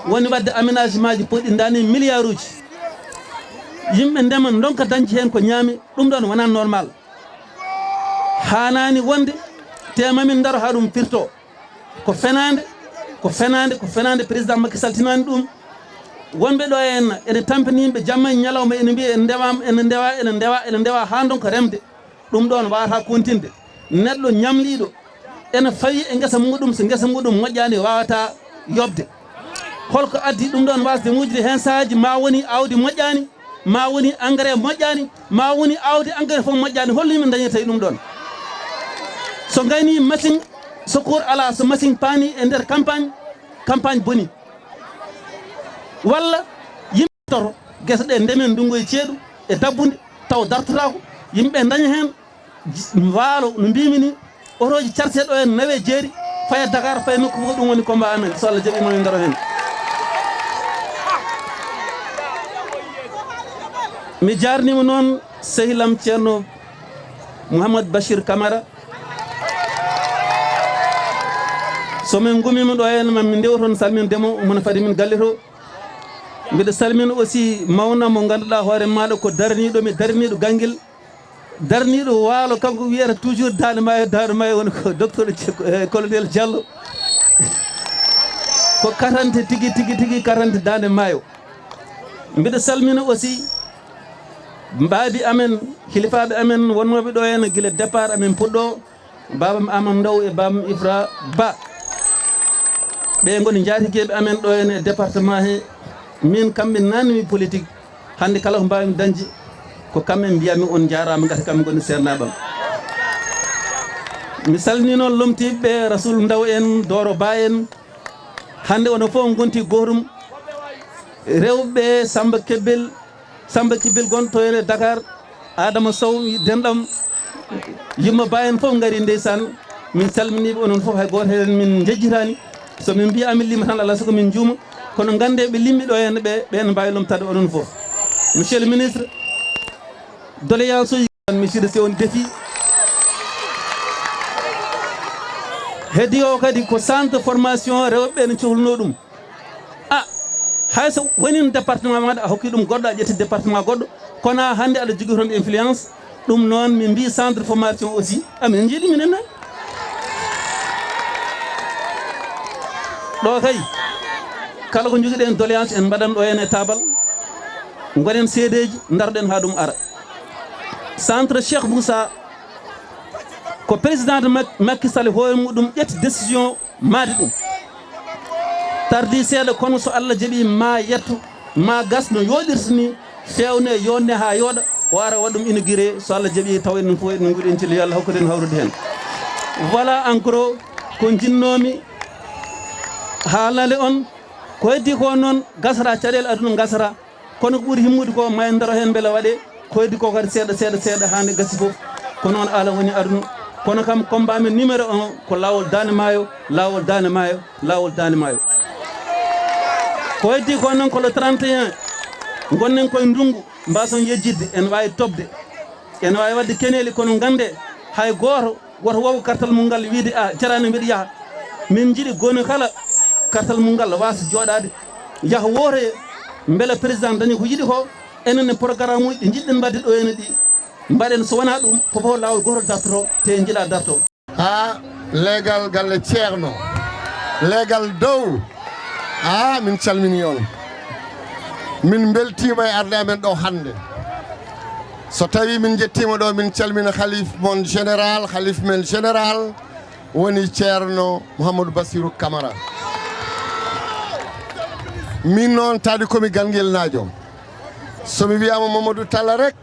woni wadde aménagement ji poɗɗi dani milliard uji yimɓe ndema donka dañci hen ko ñaami ɗum ɗon wona normal hanani wonde temamin daro ha ɗum firto ko fenade président Macky Sall tinani ɗum wonɓe ɗo henna ene tampini yimɓe jamma e ñalawma ene mbiya ene ndewa ha donka remde ɗum ɗon wawata kontinde neɗɗo ñamliɗo ene fawi e guesa muɗum so guesa muɗum moƴƴani wawata yobde holko addi ɗum ɗon wasde mujde hen sahaji ma woni awdi moƴƴani ma woni engrais moƴƴani ma woni awdi engrais fof moƴƴani holno yimɓe dañi tawi ɗum ɗon so gayni machine secours ala so machine pani e nder campagne boni walla yimɓe toto guesa ɗe ndemen ndungu e ceeɗu e dabbude taw dartotako yimɓe daña hen waalo no mbimi ni otoji carteɗo en nawe jeeri faya Dakar faya nokku fof ɗum woni combat amen so Allah jaaɓi mamin garo hen mi jarnima noon sehilam ceerno Mouhamadou Bachir Camara somin gumima ɗo hen mami ndewton salmindemo mono fadi min galle to mbiɗa salmina aussi mawna mo ganduɗa hoore maɗa ko daraniɗo ganguel darniɗo waalo kanko wiyata toujours Daande Maayo woni ko docteur colonel Diallo ko karante tigui karante Daande Maayo mbiɗa salmina aussi mbaabi amen kilifaɓe amen wonnoɓe ɗo henna guila départ amen puɗɗo babam Amam Ndaw e babam Ibra Ba ɓe goni jaatigueɓe amen ɗo hen e département he min kamɓe nanmi politique hande kala ko mbawmi dañde ko kamɓe mbiyami on jarama gati kamɓe goni sernaɓam mi salmini noon lomtiɓeɓe Rasoul Ndaw en Doro Ba en hande ono fof gonti gotum rewɓe Samba Kebel gonto hen e Dakar Adama Sow denɗam yimma Ba en fof gari ndeysan min salminiɓe onon fof hay goto hen min jejjitani somin mbiya amin limma tan Allah saago min juuma kono gande ɓe limmi ɗo hen ɓe ne mbawi lomtade onon fof monsieur le ministre doléance uji monsieur se on défi heddi o kadi ko centre formation rewɓe ne cohluno ɗum hayso woni département maɗa a hokki ɗum goɗɗo a ƴetti département goɗɗo kono hande aɗa jogui toon influence ɗum noon min mbi centre formation aussi amin jiiɗi minen nan ɗo kay kala ko joguiɗen doléance en mbaɗan ɗo hen e tabal gonen seedeji daroɗen ha ɗum ara centre Cheikh Moussa ko président de Macky Sall hoore muɗum ƴetti décision maade ɗum tardi seeɗa kono so Allah jaaɓi ma yetto ma gas no yoɗirta ni fewne yonne ha yooɗa o ara waɗa ɗum inauguré so Allah jaaɓi taw enen fof eɗen guuɗi en cilli yo Allah hokkuɗen hawrude hen voilà en gros ko jinnomi haalale on ko heddi ko noon gasata caɗele aduna gasata kono ko ɓuuri himmude ko ma en daro hen beele waɗe ko heddi ko kadi seeɗa hande gasi foof ko noon ala woni aduna kono kam combat men numéro 1 ko lawol Daande Maayo lawol Daande Maayo lawol Daande Maayo ko heddi ko noon ko le 31 gonnen koye ndungu mbason yejjidde en wawi tobde en wawi wadde keneli kono gande hay goto woto waw kartal mum ngal wiide a jarani mbiɗa yaaha min jiiɗi goni kala kartal mum ngal wasa joɗade yaaha woore beele président dañi ko yiiɗi ko enen programme uji ɗi jiɗɗen mbadde ɗo ene ɗi mbaɗen so wona ɗum fofof lawol goto dartoto te jiiɗa darto ha leegal galle ceerno leegal dow min calmini on min beltima e arde amen ɗo hande so tawi min jettima ɗo min calmina khalif mon général khalif men général woni ceerno Mouhamadou Bassirou Camara min noon tadi komi galguel najo somi wiyama Mamadou Talla rek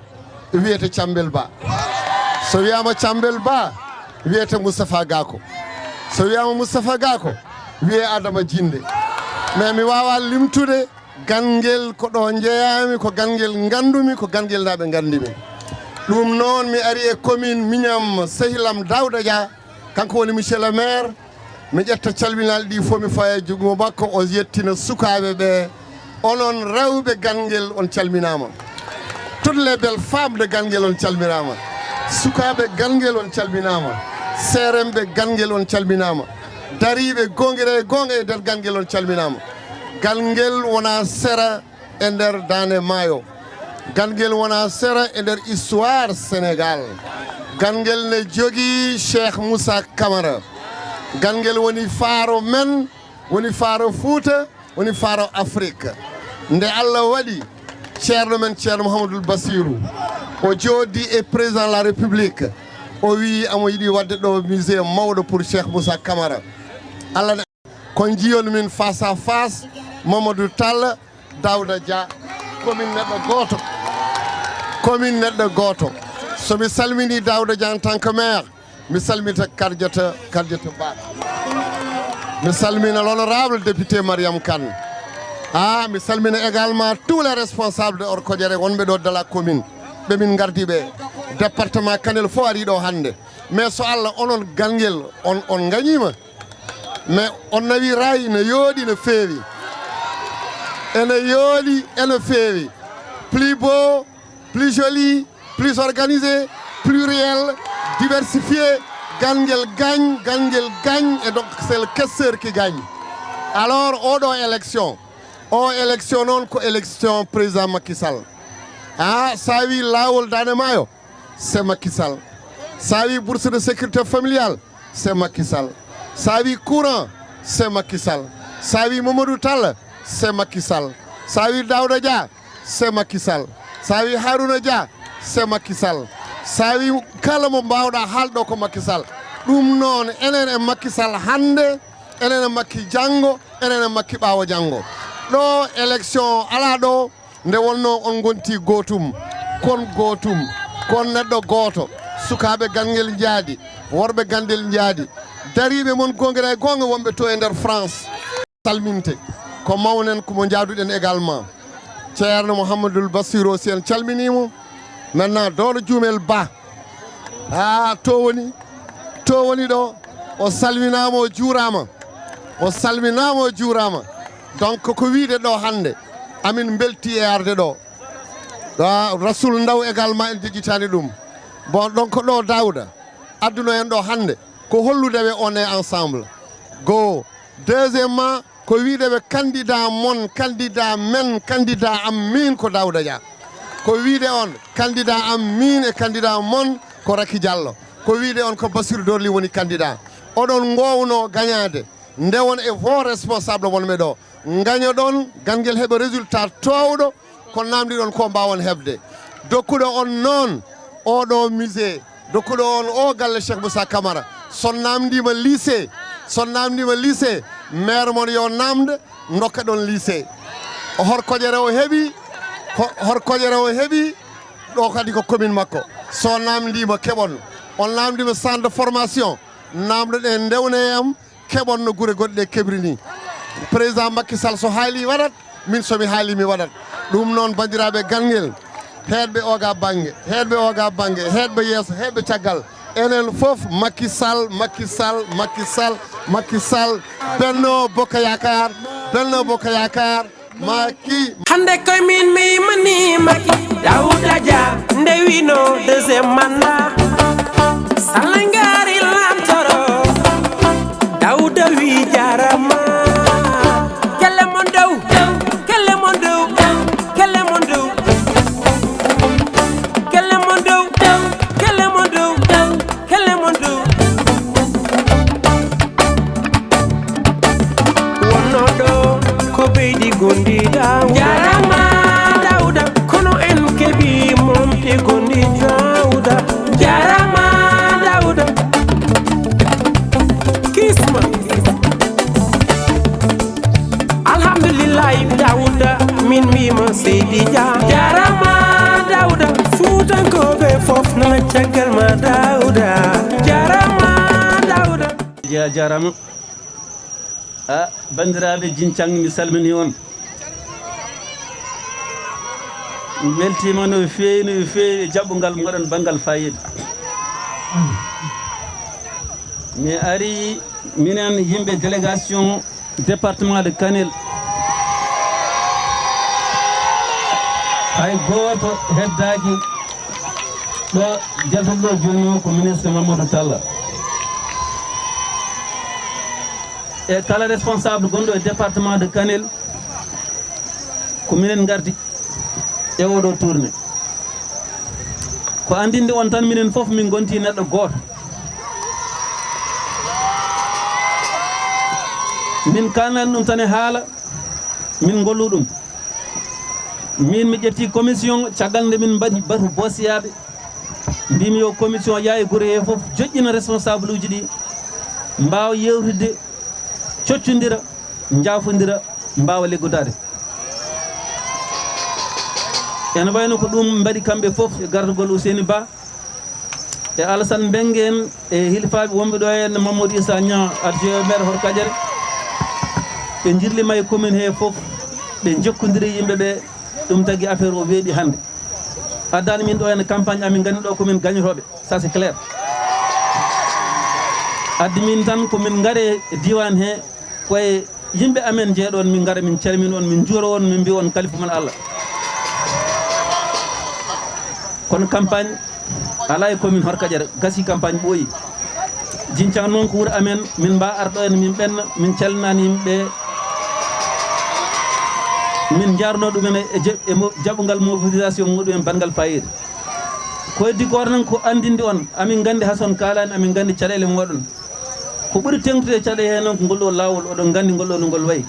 wiyete Cambel Ba so wiyama Cambel Ba wiyete Moustapha Gako so wiyama Moustapha Gako wiye Adama Jinde mais mi wawa limtude gangel ko ɗo jeeyami ko gangel gandumi ko gangel naɓe gandimi ɗum noon mi ari e commune miñam Sehilam Daouda Dia kanko woni monsieur le maire mi ƴetta calminal ɗi fof mi faye jugumo makko o yettina sukaɓe ɓe onon rewɓe gangel on calminama toutes les belles femmes de gangel on calminama sukaɓe gangel on calminama seremɓe gangel on calminama dariɓe gonguere gonga e nder gangel on calminama galngel wona sera e nder Daande Maayo galngel wona sera e nder histoire Sénégal galngel ne jogui Cheikh Moussa Camara galngel woni faaro men woni faaro Fouta woni faaro Afrique nde Allah waɗi ceerno men ceerno Mouhamadoul Bassirou o joodi e président de la République o wi amo yiɗi wadde ɗo musée mawɗo pour Cheikh Moussa Camara Allah kon jiyon min face à face Mamadou Talla Daouda Dia commune neɗɗo goto somi salmini Daouda Dia en tant que maire mi salmita Kardiata Ba mi salmina l'honorable député Mariam Kane mi salmina également tous les responsables de Orkodiéré wonɓe ɗo de la commune ɓe min gardi ɓe département Kanel fof ari ɗo hande mais so Allah onon galngel on gañima mais on nawi rayi ne yooɗi no feewi ene yooɗi ene feewi plus beau plus joli plus organisé pluriel diversifié galngel gagne et donc c'est le questeur qui gagne alors oɗo élection noon ko élection président Macky Sall sa wi lawol Daande Maayo c'est Macky Sall sa wi bourse de sécurité familiale c'est Macky Sall sa wi courant c'est Macky Sall sa wi Mamadou Talla c'est Macky Sall sa wi Daouda Dia c'est Macky Sall sa wi Harouna Dia c'est Macky Sall sa wi kala mo mbawɗa haalɗo ko Macky Sall ɗum noon enen e Macky Sall hannde enen e Macky janngo enen e Macky ɓaawo janngo ɗo élection ala ɗo nde wonno on gonti gootum kon neɗɗo gooto sukaaɓe gangel jaadi worɓe gandel jaadi dariɓe mon gongira e gonga wonɓe to e nder France salminte ko mawnen komo jaaduɗen également ceerno Mouhamadoul Bassirou si en calminimo maintenant dooɗo Juumel Ba to woni ɗo o salminama o juurama donc ko wiide ɗo hannde amin belti e arde ɗo Rasoul Ndaw également en jejjitani ɗum bon donc ɗo Daouda adduno en ɗo hannde ko holludeɓe on est ensemble go deuxièmement ko wiideɓe candidat mon candidat men candidat am min ko Daouda Dia ko wiide on candidat am min e candidat mon ko Raky Diallo ko wiide on ko Bassirou Dorli woni candidat oɗon gowno gagnade ndewon e vos responsable wonɓe ɗo gañoɗon gangel heɓa résultat towɗo ko namdiɗon ko mbawon heɓde dokkuɗo on noon oɗo musée dokkuɗo on o galle Cheikh Moussa Camara son namdima lycée maire mon yo namde dokka ɗon lycée hor kojere o heeɓi ɗo kadi ko commune makko so namdima keɓon on namdima centre de formation namdo ɗe ndewneyam keɓon no guure goɗɗe keɓri ni président Macky Sall so haali waɗat min somi haali mi waɗat ɗum noon bandiraɓe gangel heedɓe oga banggue heedɓe yeeso heedɓe caggal enen fof Macky Sall Benno Bokk Yakaar Macky hande koye min mi yimani Macky Daouda Dia nde wino deuxième mandat Sall ngari lamtoro Daouda wi jarama kelle mon dow wonno ɗo ko beydi gondiɗa jarama Daouda kono en keɓi momte gondi Daouda jarama Daouda kisma alhamdulillahi Daouda min mbima Seydi Dia jarama Daouda fuutankoɓe fof nana caggal ma Daouda jarama Daouda jarama bandiraɓe Djinthang mi salmini on mi weltima no feewi jaɓɓugal moɗon banggal fayida mi ari minen yimɓe délégation département de Kanel hay goto heddaki ɗo jaltuɗo joni o ko ministre Mamadou Talla e kala responsable gonɗo e département de Kanel ko minen gardi e oɗo tourné ko andinde on tan minen fof min gonti neɗɗo goto min kalnan ɗum tan e haala min gollu ɗum min mi ƴetti commission caggal nde min mbaɗi batu bosiyaɓe mbimi yo commission yaa e guure he fof joƴƴina responsable uji ɗi mbawa yewtidde coccodira jaafodira mbawa liggodade ene wayno ko ɗum mbaɗi kamɓe fof e gardugol Ousseyni Ba e Alassane Mbengue en e hilfaɓe wonɓe ɗo henne Mamadou Issa Niang adjoint maire Hor Kadiare ɓe jirlima e commune he fof ɓe jokkodiri yimɓeɓe ɗum tagui affaire o weeɗi hande addani min ɗo henne campagne amin gandi ɗo komin gagnitoɓe ça c'est clair addi min tan komin gaare diwan he koye yimɓe amen jeeɗon min gara min calmini on min juuro on min mbi on kalifu man Allah kono campagne ala e commune Hor Kadiare gasi campagne ɓooyi Djinthang noon ko wuuro amen min mba arɗo en min ɓenna min calminani yimɓeɓe min jarno ɗumen e jaɓɓugal mobilisation muɗumen bangal fayida ko heddi goto nan ko andinde on amin gandi hason kalani amin gandi caɗele moɗon ko ɓuri tengtude caɗe he noon ko ngol ɗo lawol oɗon gandi ngol ɗo no ngol wayi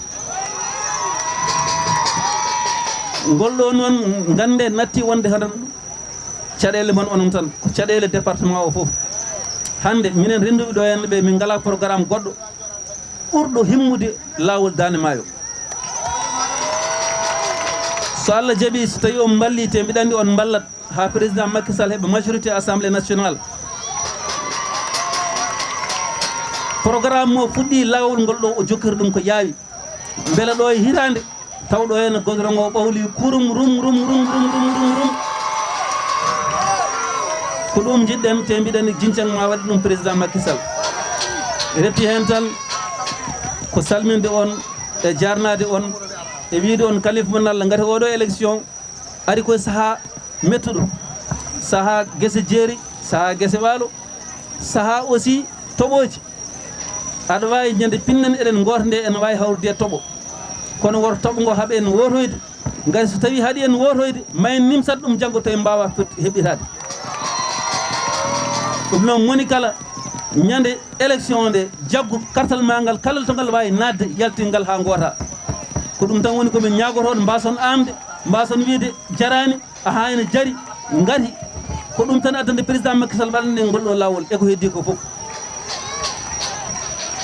golɗo noon gande natti wonde haɗan caɗele mon onon tan ko caɗele département o fof hande minen renduɓe ɗo henna ɓe min ngala programme goɗɗo ɓurɗo himmude lawol Daande Maayo so Allah jaaɓi so tawi on ballite mbiɗa andi on ballat ha président Macky Sall heɓa majorité assemblée nationale programme mo fuɗɗi lawol ngol ɗo o jokkiri ɗum ko yaawi beele ɗo e hitande taw ɗo henna goudron o ɓawli kurum rum ko ɗum jiɗɗen te mbiɗani jincang ma waɗi ɗum président Macky Sall retti hen tan ko salminde on e jarnade on e wiide on kalifa mon Allah gati oɗo élection ari koye saaha mettuɗo saaha guese jeeri saaha guese waalo saaha aussi toɓoji aɗa wawi ñande pinnen eɗen goto nde ene wawi hawrude e toɓo kono woto toɓo ngo haaɓe en wotoyde gari so tawi haaɗi en wotoyde ma en nimsat ɗum janggo tawi mbawa heɓitade ɗum noon moni kala ñande élection nde jaggu kartal ma ngal kala to ngal wawi nadde yaltingal ha goota ko ɗum tan woni komin ñagotoɗo mbason amde mbason wiide jarani aha ene jari gati ko ɗum tan addande président Macky Sall waɗande ngolɗo lawol eko heddi ko fof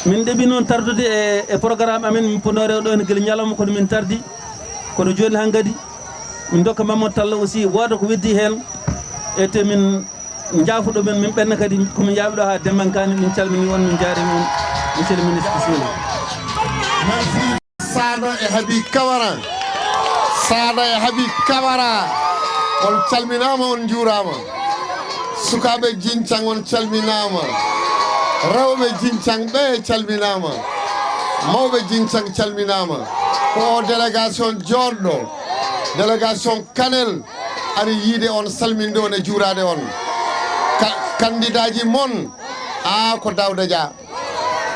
min ɗeɓi noon tardude e programme amen min ponno rewɗo ene guila ñalawma kono min tardi kono joni han gadi min dokka Mamadou Talla aussi wooda ko weddi hen e te min jaafuɗo men min ɓenna kadi komin yaaɓi ɗo ha Dembankani min calmini on min jaarimi on monsieur le ministre bisimilla merci Sada e Habib Camara Sada e Habib Camara on calminama on juurama sukaɓe Djinthang on calminama rewɓe Djinthang ɓe calminama mawɓe Djinthang calminama ko délégation joɗɗo délégation Kanel ari yiide on salminde on e juurade on candidat ji mon ko Daouda Dia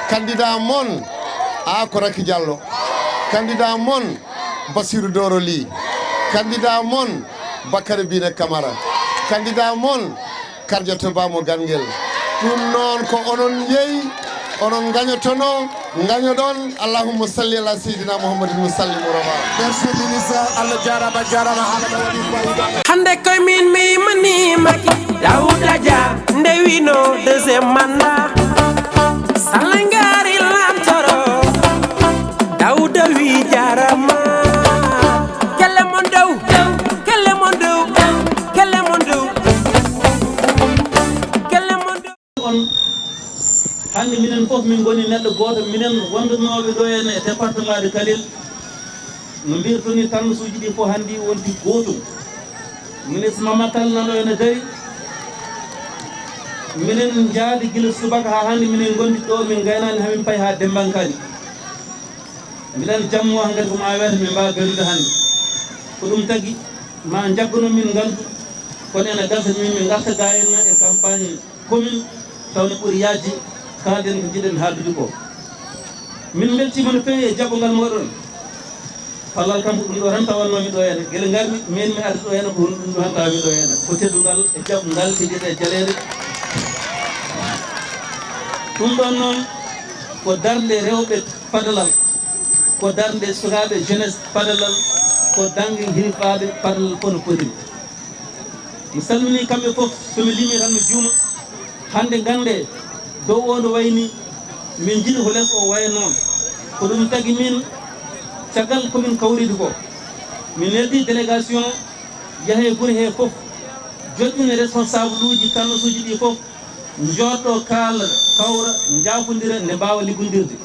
candidat mon ko Raky Diallo candidat mon Bassirou Doro Ly candidat mon Bakary Bine Camara candidat mon Kardiatou Bamo Gangel ɗum noon ko onon yeeyi onon gañotono gañoɗon allahumma salli ala seydina mouhammadin musallim rama merci ministre Allah jarama jarama haalama waɗi fayida hande koye min mi yimanima Daouda Dia nde wino deuxiéme mandat Sall ngari lamtoro Daouda wi jarama kelle mon dow kelle mon dow kelle mon dow kelle mon dow on hande minen fof min goni neɗɗo goto minen wondunoɓe ɗo hen e département de Kalel no mbirtoni tansuji ɗi fof handi wonti gotum ministre Mamadou Tall nano ene dari minen jaadi guila subaka ha hande minen gondi ɗo min gaynani hamin payi ha Dembankani mbiɗan jammo han kadi ko ma wiyata min mbawa garude hande ko ɗum tagui ma jaggono min gandu kono ene gasa min garta ga henna e campagne commune tawne ɓuuri yajji kalden ko jiɗen haaldude ko min beltima no fewi e jaɓɓogal moɗon fallal kam ko ɗum ɗo tan tawannomi ɗo henne guila garmi min mi arti ɗo henne ko ɗum ɗo tan tawami ɗo henne ko teddugal e jaɓɓugal tijiɗe e jaleede ɗum ɗon noon ko darde rewɓe padalal ko darde sukaɓe jeunesse padalal ko dangue hirfaɓe padalal fof no potiri mi salmini kamɓe fof somi limi tan mi juuma hande gande dow o no wayni min jiiɗi ko less o waya noon ko ɗum tagui min caggal komin kawride ko min neldi délégation yaahe guure he fof joƴƴine responsable uji tannosuji ɗi fof jooɗɗo kaala kawra jafodira nde mbawa liggodirde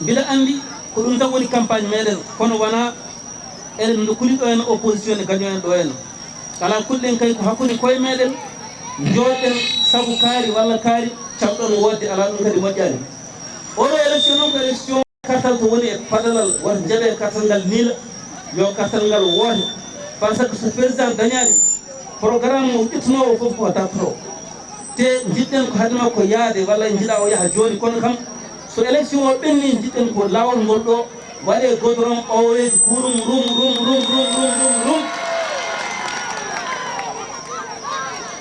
mbiɗa andi ko ɗum tan woni campagne meɗen kono wona eɗen dokkuli ɗo hen opposition ne gaño en ɗo hen kala kulɗen kay ko hakkude koye meɗen jooɗɗen saabu kaari walla kaari camɗon wodde ala ɗum kadi moƴƴani oɗo élection noon ko élection kartal to woni e padalal wata jaɓe kartal ngal niila yo kartal ngal woote par ce que so président dañani programme mo ƴettunowo foof ko dartoto te jiɗɗen ko haadema ko yaade walla jiiɗa o yaaha joni kono kam so élection o ɓenni jiɗɗen ko lawol ngol ɗo waɗe goudron oweji kurum rum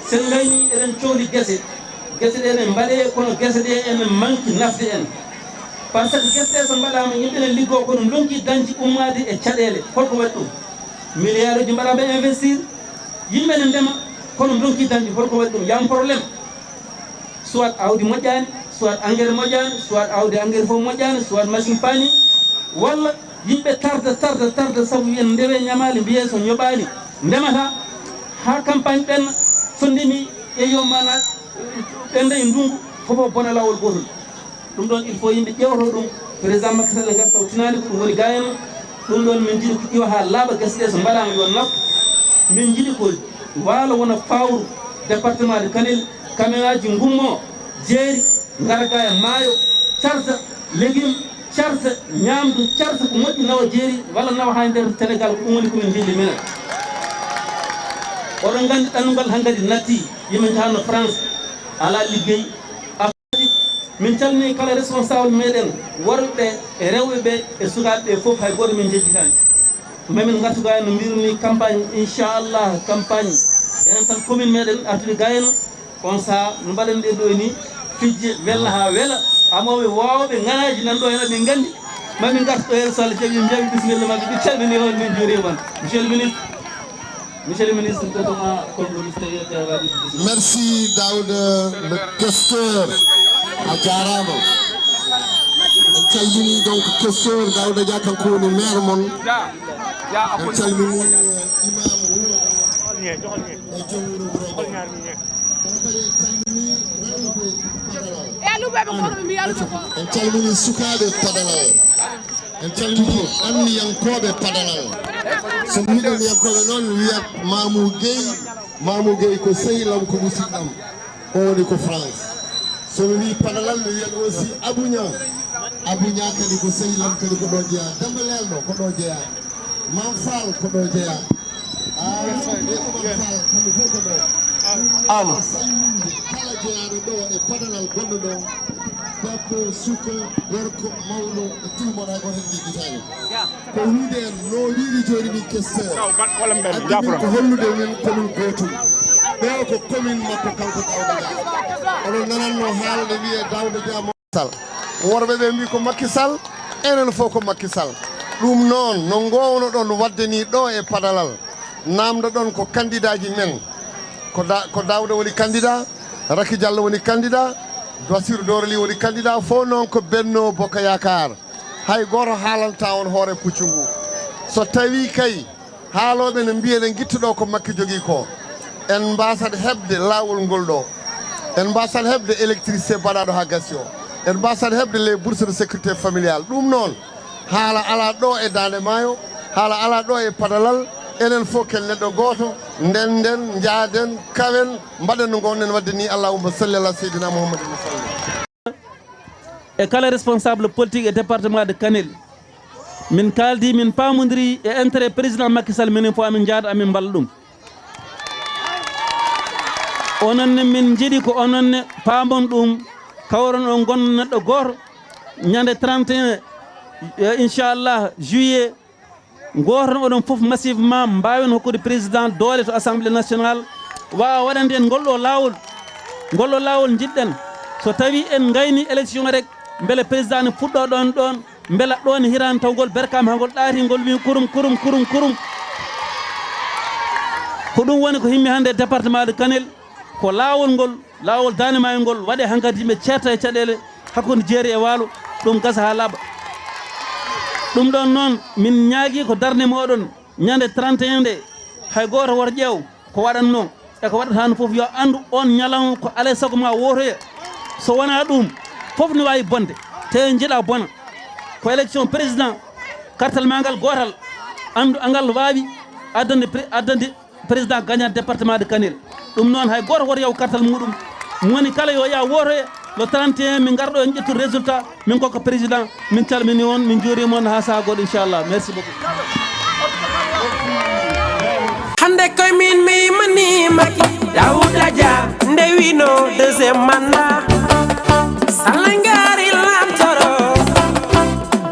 sen gayni eɗen cohli guese ɗe ne mbaɗe kono guese ɗe ene manque nafde en par ce que guese ɗe so mbaɗama yimɓe ne liggo kono donki dañci ummade e caɗele holko waɗi ɗum milliard uji mbaɗa ɓe investir yimɓe ne ndema kono donki dañi holko waɗi ɗum yam probléme soit awdi moƴƴani soit engrais moƴƴani soit awdi engrais fof moƴƴani soit machine pani walla yimɓe tarda sabu wiyen ndewe ñamali mbiye so ñoɓani ndemata ha campagne ɓenna so ndemi e yo mana ɓende e ndungu fofo bona lawol gotol ɗum ɗon il faut yimɓe ƴewto ɗum président Macky Sall gas tawtinani ko ɗum woni gayano ɗum ɗon min jiiɗi ko ƴewa ha laaɓa gasɗe so mbaɗama yo naf min jiiɗi ko waalo wona fawru département de Kanel kameŋaji gummo jeeri garga e maayo carsa légume carsa ñamdu carsa ko moƴƴi nawa jeeri walla nawa ha nder Sénégal ko ɗum woni komin jiiɗi minen oɗon gandi ɗannungal hankkadi natti yimin jahano France ala liggey min calmini kala responsable meɗen worɓe e rewɓe ɓe e sukaɓe ɓe fof hay goto min jejjitani mamin gartu gayno mbirumi campagne inchallah campagne enen tan commune meɗen artude gayno on saaha no mbaɗen ɗe ɗo ni fijje wella ha weela amoɓe wawɓe nganaji nanɗo hen aɓe gandi mamin gartu ɗo hen so Allah jaɓi jaɓi bisimilla mabɓe ɓe calmini on min juurima on monsieur le ministre kotoma konɗo merci Daouda le questeur a jarama en calmini donc questeur Daouda Dia kanko woni maire mon en calmini imam wuro e joom wuro wuro en calmini sukaɓe padalal en calmini anniyankoɓe padalal so miɗon yankoɓe noon wiyat Mamou Gueye ko sehilam ko musidɗam o woni ko France somi wi padalal mi wiyat aussi Abouña kadi ko sehilam kadi ko ɗo jeeya Demba Lelɗo ko ɗo jeeya Mam Fall ko ɗo jeeya Mam Fall kamɓe fof ko ɗo ano kala jeeyaɗo ɗo e padalal gonɗo ɗo debbo suka gorko mawɗo e tummoɗa goto hen jejjitani ko wiide en no wiiri joni ni questeur addi ko hollude min komin gotum ɓe ko commune makko kanko Daouda Dia oɗon nananno haalde wiye Daouda Dia Sall worɓe ɓe mbi ko Macky Sall enen fof ko Macky Sall ɗum noon no gowno ɗon wadde ni ɗo e padalal namdo ɗon ko candidat ji men ko Daouda woni candidat Raky Diallo woni candidat Bassirou Dorali woni candidat fof noon ko Benno Bokk Yakar hay goto haalanta on hoore puccu ngu so tawi kay haaloɓe ne mbiya ne guittuɗo ko Macky jogui ko en mbasat hebde lawol ngol ɗo en mbasat hebde électricité baɗaɗo ha gasi o en mbasat hebde les bourses de sécurité familiale ɗum noon haala ala ɗo e Daande Maayo haala ala ɗo e padalal enen fof ken neɗɗo goto ndenden jaaden kawen mbaɗen no gonɗen wadde ni allahumma salli ala seydina mouhammadin sallam e kala responsable politique e département de Kanel min kaldi min pamodiri e intérêt président Macky Sall minen fof amin jaada amin mballa ɗum ononne min jiiɗi ko ononne paamon ɗum kawron on gonno neɗɗo goto ñande 31 inchallah juillet goto oɗon fof massivement mbawen hokkude président doole to assemblée nationale wawa waɗande en ngolɗo lawol jiɗɗen so tawi en gayni élection rek beele président ne fuɗɗo ɗon beela ɗon hirani taw ngol berkama ha ngol ɗaati ngol wi kurum ko ɗum woni ko himmi hande département de Kanel ko lawol Daande Maayo ngol waɗe hankkadi yimɓe ceerta e caɗele hakkude jeeri e waalo ɗum gasa ha laaɓa ɗum ɗon noon min ñaagui ko darde moɗon ñande 31 nde hay goto woto ƴeew ko waɗanno e ko waɗata no foof yo andu on ñalawma ko alay saago ma wotoya so wona ɗum foof ne wawi bonde te jiiɗa bona ko élection président kartal ma ngal gotal andu angal wawi addande président gagnant département de Kanel ɗum noon hay goto woto yaw kartal muɗum moni kala yo ya wotoya le 31 min garɗo en ƴettude résultat min kokka président min calmini on min juurima on ha saha goɗo inchallah merci beaucoup hande koye min mi yimanimaki Daouda Dia ndewino deuxiéme mandat Sall ngari lamtoro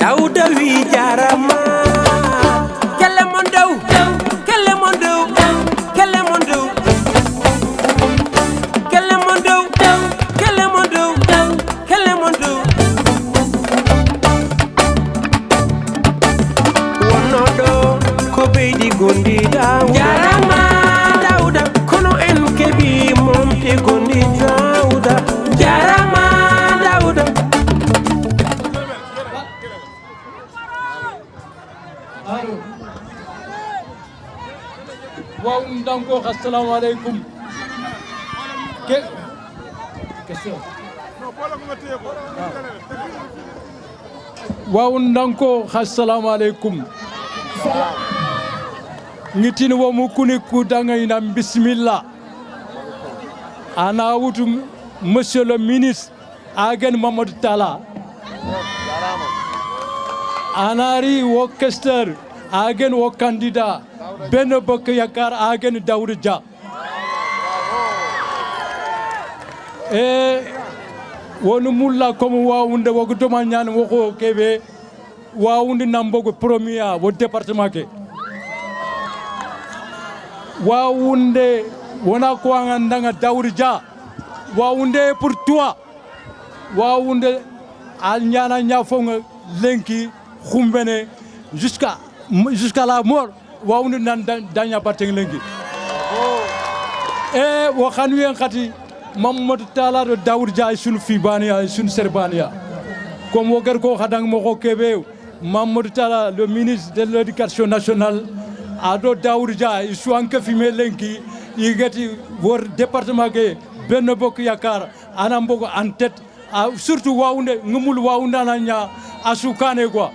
Daouda wi jarama kelle mon dow kelle mon dow kelle mon dow kelle mon dow kelle mon dow kelle mon dow wonno ɗo ko ɓeydi gondi danko assalamu alaikum question danko assalamu alaikum ngitini wo mukuni kudanga ina bismillah ana wutu monsieur le ministre agen Mamadou Talla anari wo questeur agen wo candidat Benno Bokk Yaakaar agen Daouda Dia wonu mulla comme wawunde wogo doma ñaan woko kebe wawunde nambogo premier wo département ke wawunde wona ko ngandanga Daouda Dia wawunde pour toi wawunde al ñana ñafonga lenki xumbene jusqu'à la mort wawunde nan daña bateng lenki wo xanu yen xati Mamadou Talla do Daouda Dia sun fibania sun serbania comme wo gar ko xadang mo ko kebe Mamadou Talla le ministre de l'éducation nationale ado Daouda Dia su anke fime lenki yigati wor département ke Benno Bokk Yaakaar anam bogo en tête surtout wawunde ngumul wawunde ananya asukane quoi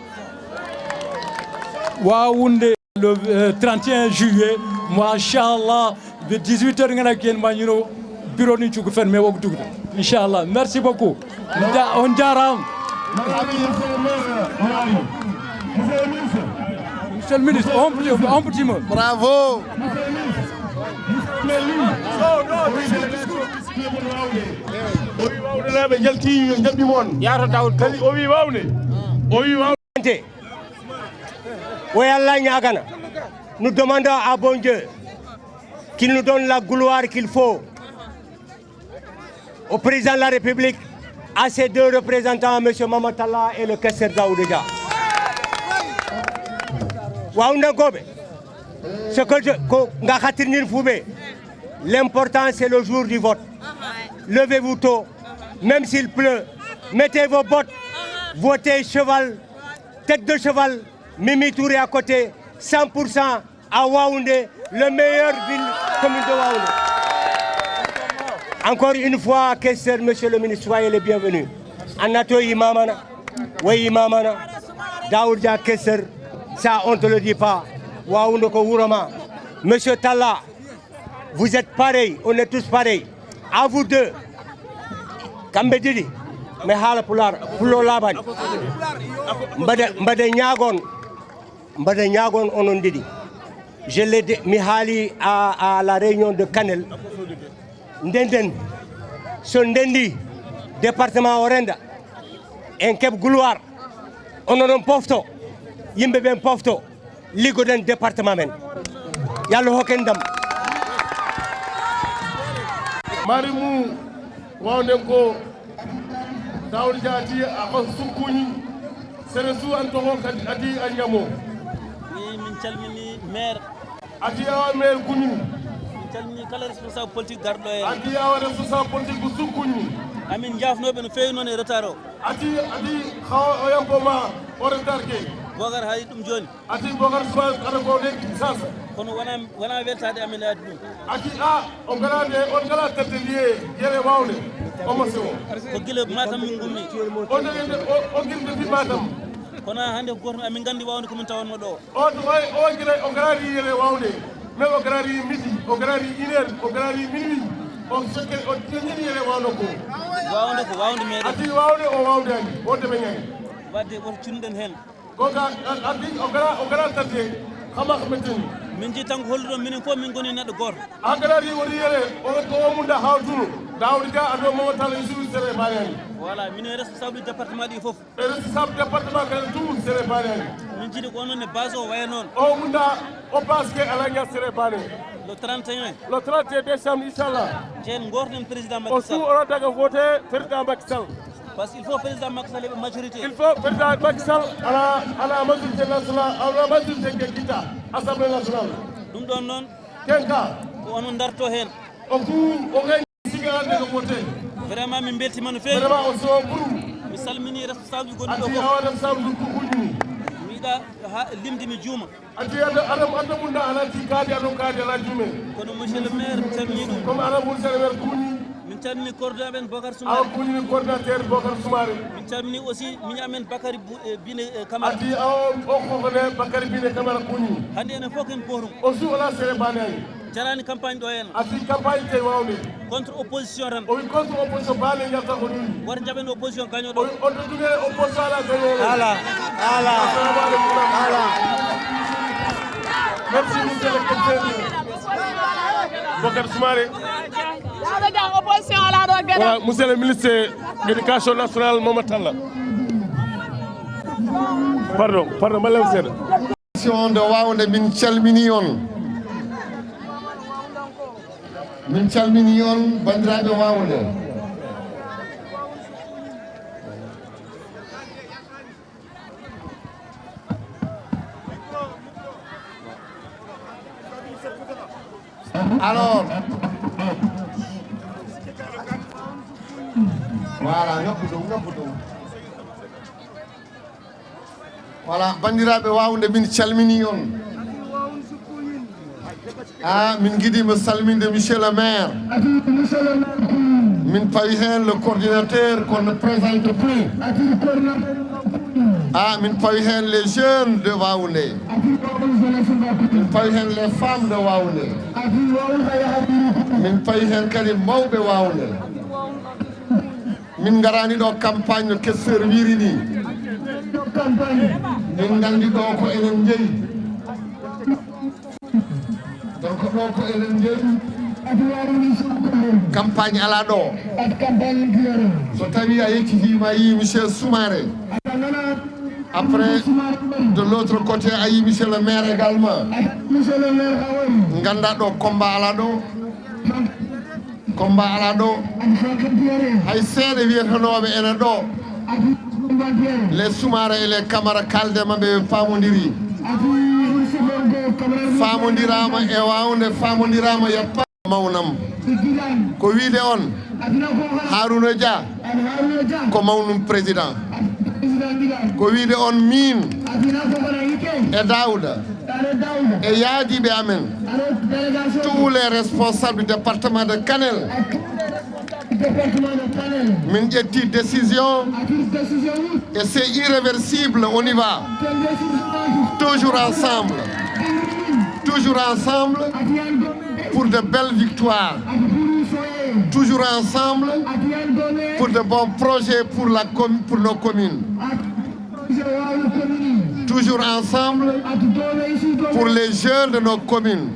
wawunde le 31 juillet machallah de 18h ngana ken mañino bureau ni ci ko fen mais wok dugde inchallah merci beaucoup on jaram monsieur le ministre on petit mot bravo ɓe jalti jalɓi moon yato dawd kadi o wi wawde o Allah ñagana nous demandons à bon Dieu qu'il nous donne la gloire qu'il faut au président de la République, à ses deux représentants, M. Mamadou Talla et le questeur Daouda Dia. Ce que l'important c'est le jour du vote. Levez-vous tôt, même s'il pleut, mettez vos bottes, votez cheval, tête de cheval, Mimi Touré à côté, 100% à Waoundé, le meilleur ville commune de Waoundé. Encore une fois, questeur, monsieur le ministre, soyez les bienvenus. Anato Imamana, oui Imamana, Daouda Dia questeur, ça on ne te le dit pas. Waoundé ko Wurama. Monsieur Talla, vous êtes pareils, on est tous pareils. À vous deux, Kambe Didi, mais Haal Pulaar, Pulo Laban, Mbade Nyagon, on dit. Je l'ai dit, Mihali à la réunion de Canel. Ndenden, so Ndendi, département Orenda, en Kep Gouloir, on a un pofto, yimbe ben pofto, ligo den département men. Yallo hokendam. Marimu, Waundenko, Daouda Dia ati a sukuni, seresu antoko ati anyamo. Ni min calmini maire. Ati awa maire kunini. Calmini kala responsable politique gardo en ati awa responsable politique bu sukkuñi amin jafnoɓe no feewi noon e retard o ati hawa o yampoma o retard ke bogar haali ɗum joni ati bogar suba kada ko de sasa kono wona weltade amin adi ɗum ati o garade on gala tedde liye yere wawde omo sewo ko guila Matam min gummi o guilde fi Matam kono hande ko goto amin gandi wawde komin tawanno ɗo o gira o garadi yere wawde mais o garari midi o garari une heure o garari minuit o sokke o teñini yere wawno ko wawde meɗen ati wawde o wawde ani o deɓe ñani wadde woto cinnuɗen hen koka adi o gara tadde hamak metteni min jii tan ko holluɗon minen fof min goni neɗɗo goto a garari woni yere o munda hawtuno Daouda Dia ado Mamadou Talla suru sere banani voilà minen responsable département ɗi foof e responsable département kala tout sere banani min jiiɗi ko onon e base o waya noon o munda o base ke ala ña sere bane le 31 le 31 décembre inchallah jeen gorten président Macky Sall o su oɗo daga voté président Macky Sall parce qu'il faut président Macky Sall heɓa majorité il faut président Macky Sall ala majorité nationale ala majorité ke guitta assemblée nationale ɗum ɗon noon kenka ko onon darto hen o gay sigalande ko voté vraiment min beltima no feewi vraiment o so ɓuuru mi salmini responsable gonɗi ɗo ati awa responsable kukuñini mi yiɗa limdi mi juuma ati adam munda alati kaadi aɗon kaadi ala juume kono monsieur le maire mi calmini ɗum comme adam monsieur le maire kuuni min calmini coordonnateur amen Bocar awa Soumaré kuunini coordinateur Bocar Soumaré min calmini aussi miñi amen Bakary Bine Camara ati o kokone Bakary Bine Camara kuuni hannde enen fof ken gootum o su ala sere bane ay jarani campagne ɗo henna ati campagne te wawde contre opposition tan o wi contre opposition bane jalta ko ɗum war jaɓen opposition gañoɗo o to duge opposition ala gañoɗo ala merci monsieur le capitaine Bocar Soumaré opposition ala ɗo gueɗe voilà monsieur le ministre de l'éducation nationale Mamadou Talla pardon mbalem seeɗa de wawde min calmini on bandiraɓe wawde alors voilà ngabbu ɗum voilà bandiraɓe wawde min calmini on min guiɗima salminde monsieur le maire min pawi hen le coordinateur qu'on ne présente plus min pawi hen les jeunes de Waoundé min pawi hen les femmes de Waoundé min pawi hen kadi mawɓe Waoundé min garani ɗo campagne no questeur wiri ni min gandi ɗo ko enen jeeyi donc ɗo ko enen jeeyi campagne ala ɗo so tawi a yekkitima yi monsieur Soumaré après de l'autre côté a yi monsieur le maire également ganda ɗo combat ala ɗo hay seeɗa wiyetanoɓe ene ɗo les Soumaré et les Camara kalde maɓe famodiri famodirama e Waoundé famodirama yappa mawnam ko wiide on Harouna Dia ko mawnum président ko wiide on min e Daouda e yaadiɓe amen tous les responsables du département de Kanel min ƴetti décision et c'est irréversible, on y va toujours ensemble pour de belles victoires, toujours ensemble pour de bons projets pour nos communes, toujours ensemble pour les jeunes de nos communes,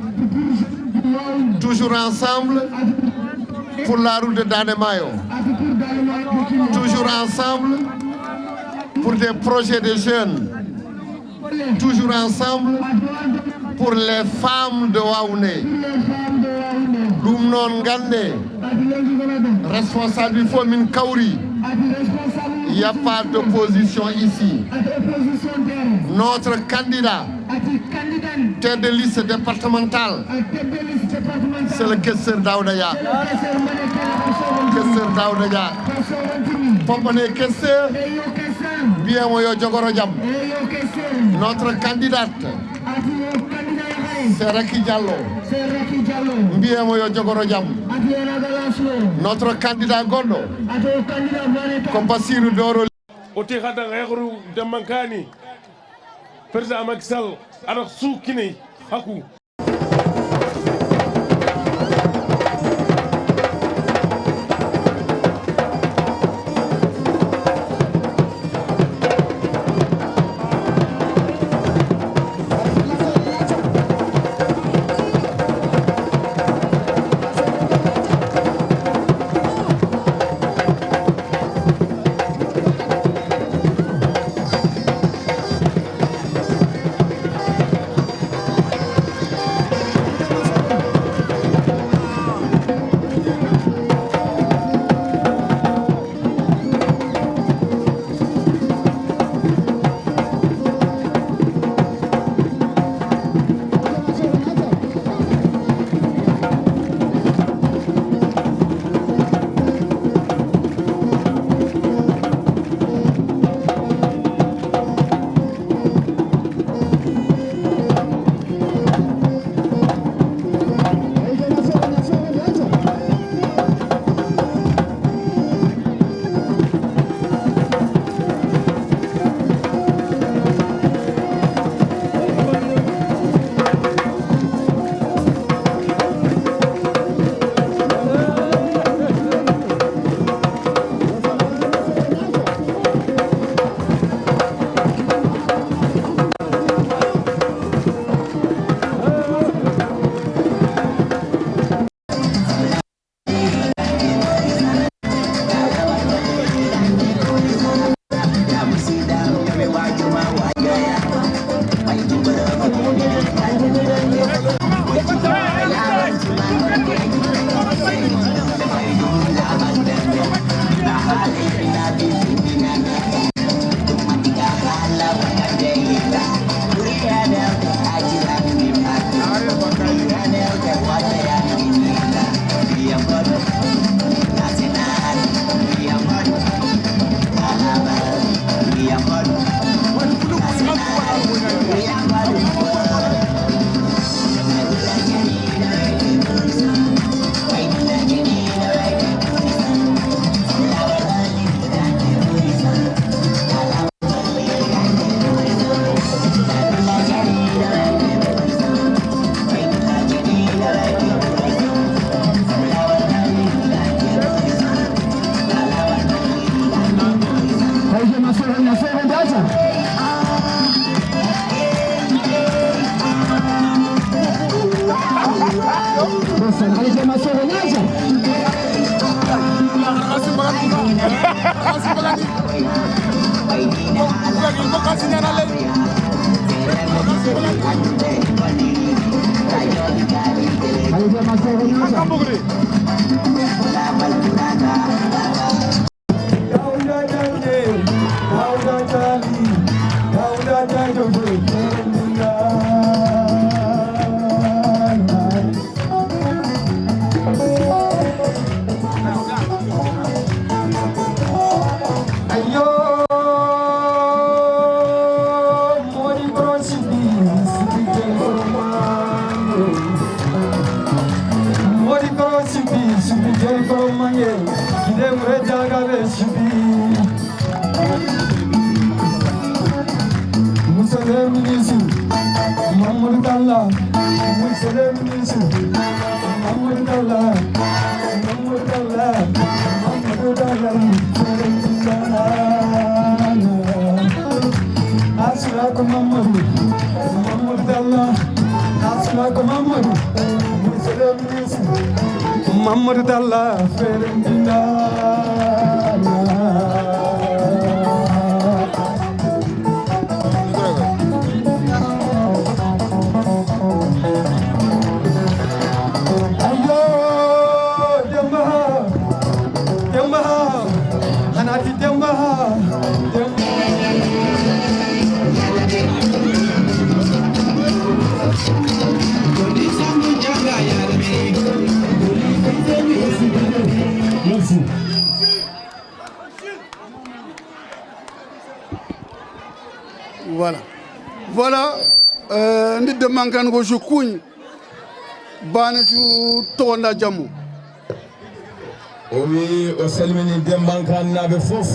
toujours ensemble pour la route de Daande Maayo, toujours ensemble pour des projets de jeunes, toujours ensemble pour les femmes de Waoundé. Ɗum noon gande responsable il faut min kawri, il n'y a pas d'opposition ici. Notre candidat tête de liste départementale, c'est le questeur Daouda Dia. Questeur Daouda Dia. Popone questeur, bien moyo jogoro jam. Notre candidate, c'est Raki Diallo. Bien moyo jogoro jam. Notre candidat Gondo, Kompasiru Doro. oti hadan hekru demankani président Macky Sall aɗa suukini haku Voilà, ndi de mankan go jukuñ bana ju tonda jamu. Oui, o salmini dembankan nabe fof.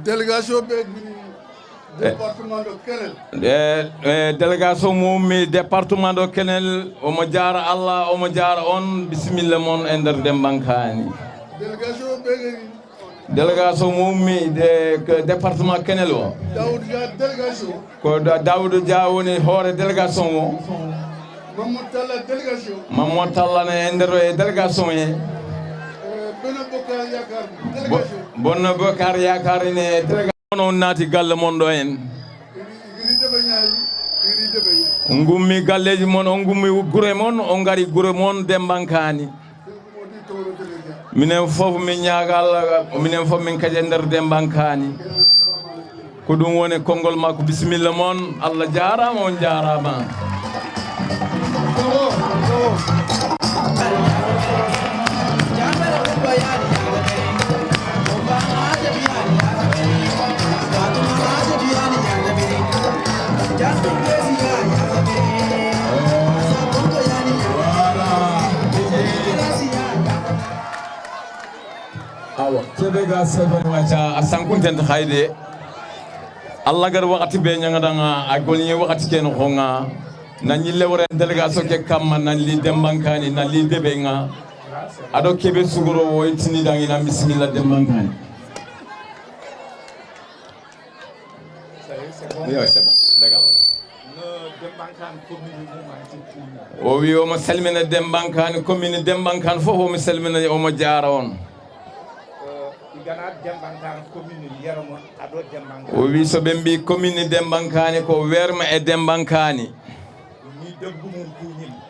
Délégation be département de Kenel. Délégation mumi département de Kenel o mo jara Allah o mo jara on bismillah mon ender dembankani. Délégation be délégation mummi de département Kenel o Daoud Dia délégation ko Daoud Dia woni hoore délégation o Mamadou Talla délégation Mamadou Talla ne ender délégation e Bono Bokar Yakar délégation Bono Bokar Yakar ne délégation on naati galle mon do en ngummi galleji mon on ngummi gure mon on ngari gure mon dembankani minen fof min ñaagal minen fof min kaje nder dembankani ko ɗum woni konngol makko bisimilla mon Allah jarama on jarama awa tebega sebe wacha asankunten khayde Allah gar wakati be nyangada a golni wakati ken khonga nan yille wore délégation ke kam nan li dembankani nan li debe nga ado kebe suguro wo itini dangi na bismillah dembankani oui c'est bon d'accord o wi o mo salmina dembankani commune dembankani fofo o mo salmina o mo jaara on o wi so ɓe mbi commune dembankani ko werma e dembankani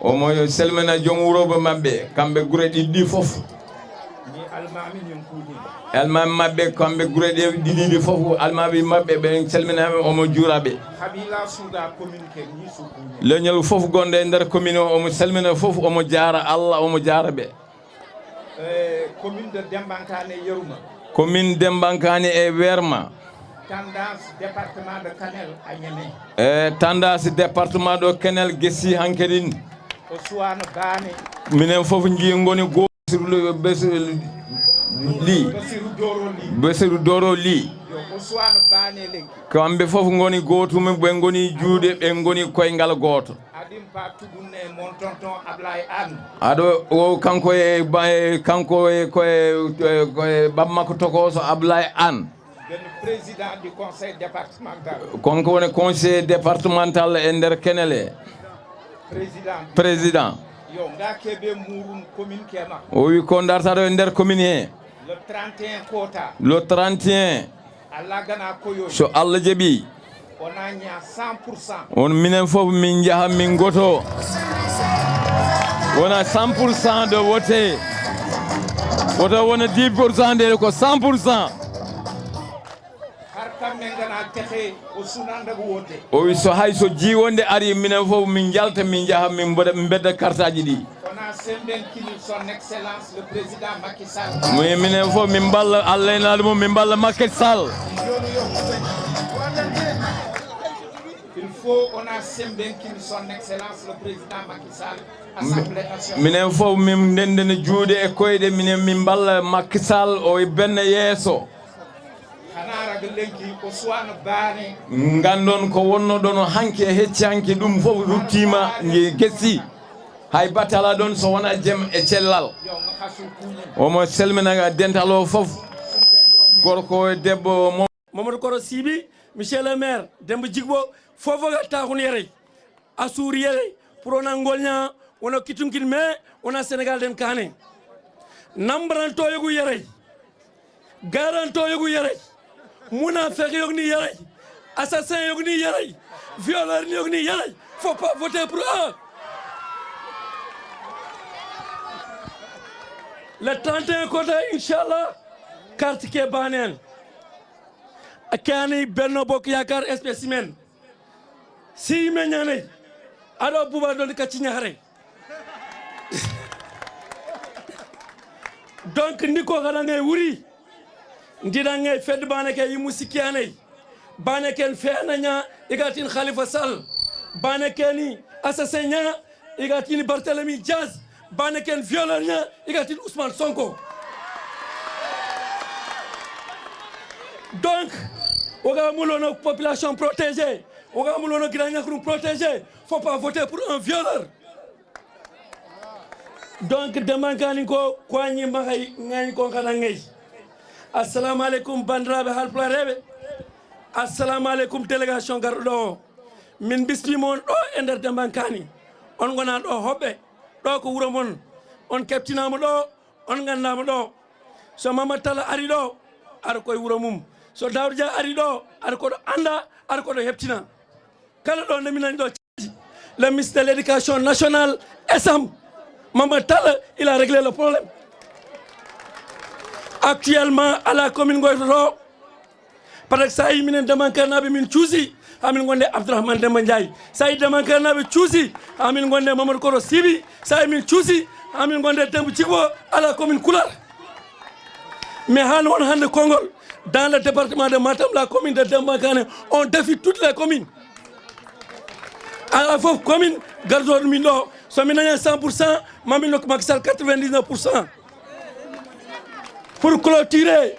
omo selmina joom wuroɓe mabɓe kamɓe gure ɗiɗɗi foof almami mabɓe kamɓe gure ɗe ɗiɗiɗi foof almami mabɓe ɓe selminaɓe omo juuraɓe leñol foof gonɗe e nder commune o omo selmina foof omo jaara Allah omo jaara ɓe commune de Dembankane Yeruma commune Dembankane e werma tendance département de Kanel a ñeme tendance département de Kanel gessi hankedin o suwano baane minen fof ji ngoni gosiru li besiru doro li o suwano baane lenki kamɓe fof ngoni gotum ɓe ngoni juuɗe ɓe ngoni koyngal goto adim pa tugunne mon tonton Ablaye Anne aɗo o kanko e koye bammakko tokoso Ablaye Anne le président du conseil départemental konko woni conseil départemental e nder Kenele président yo nga keɓe murum commune kema o wi ko darta ɗo e nder commune he le 31 kota le 31 so Allah jaɓi on a 100%. on minen fof min jaha min goto wona 100% de vote woto wona 10% nde ko 100%. o wi so hay so jiwonde ari minen fof min jalta min jaha min bedda carte aji ɗi Son Excellence le président Macky Sall. Oui, minen fof min balla Allah en laade mum min balla Macky Sall. Il faut on a sembenkini son Excellence le président Macky Sall. Assemblée nationale. Minen fof min ndendene juude e koyɗe minen min balla Macky Sall o e benne yeeso. Ngandon ko wonno ɗon hanki e hecci hanki ɗum fof ruttima gessi. hay batala ɗon so wona jem e cellal omo selminaga dental o fof gorko e debbo Mamadou Koro Sibi monsieur le maire Demba Jigbo fofo gatta hun yere asuri yere pour on ngolnya wono kitunkin me wona Sénégal den kane nambran to yogu yere garanto yogu yere munafiq yogni yere assassin yogni yere violeur yogni yere faut pas voter pour eux. Le 31 côté, Inch'Allah, carte qui est banelle. Akani Benno Bok Yakar spécimen. Si menyane, ado buba don kachinyare. Donc ndiko gadange wuri. Ndidange fed baneke yimusikiane. Baneken fenanya igatin Khalifa Sall. Banekeni assassin igatin Barthélemy Diaz. Baneken violent igatin Ousmane Sonko. Donc, oga moulono population protégée, oga moulono granyakru protégé, faut pas voter pour un violeur. Donc demankani ko kwani magay ngani ko kanangay. Assalamu alaikum bandrabe Haal Pulaar rebe. Assalamu alaikum délégation gardo. Min bismimon do ender demankani. On gona do hobbe. Do ko wuro mon on keptinama do on gandama do so Mama Talla ari do ar koy wuro mum so Daouda Dia ari do ar ko do anda ar ko do heptina kala do naminani do le ministre de l'éducation nationale SM Mama Talla il a réglé le problème actuellement à la commune Goyto parce que ça minen demankarnaɓe min cuusi amin gonde Abdourahmane Demba Ndiaye sa yi demankarnaɓe cuusi amin gonde Mamadou Koro Sibi sa min cuusi amin gonde Demba Jigbo à la commune Pulaar mais han won hande Kongol dans le département de Matam la commune de Dembankane on défie toutes les communes à la fois commune gardoɗo min ɗo so min nani 100% mamin nokku Macky Sall 99%. Pour clôturer,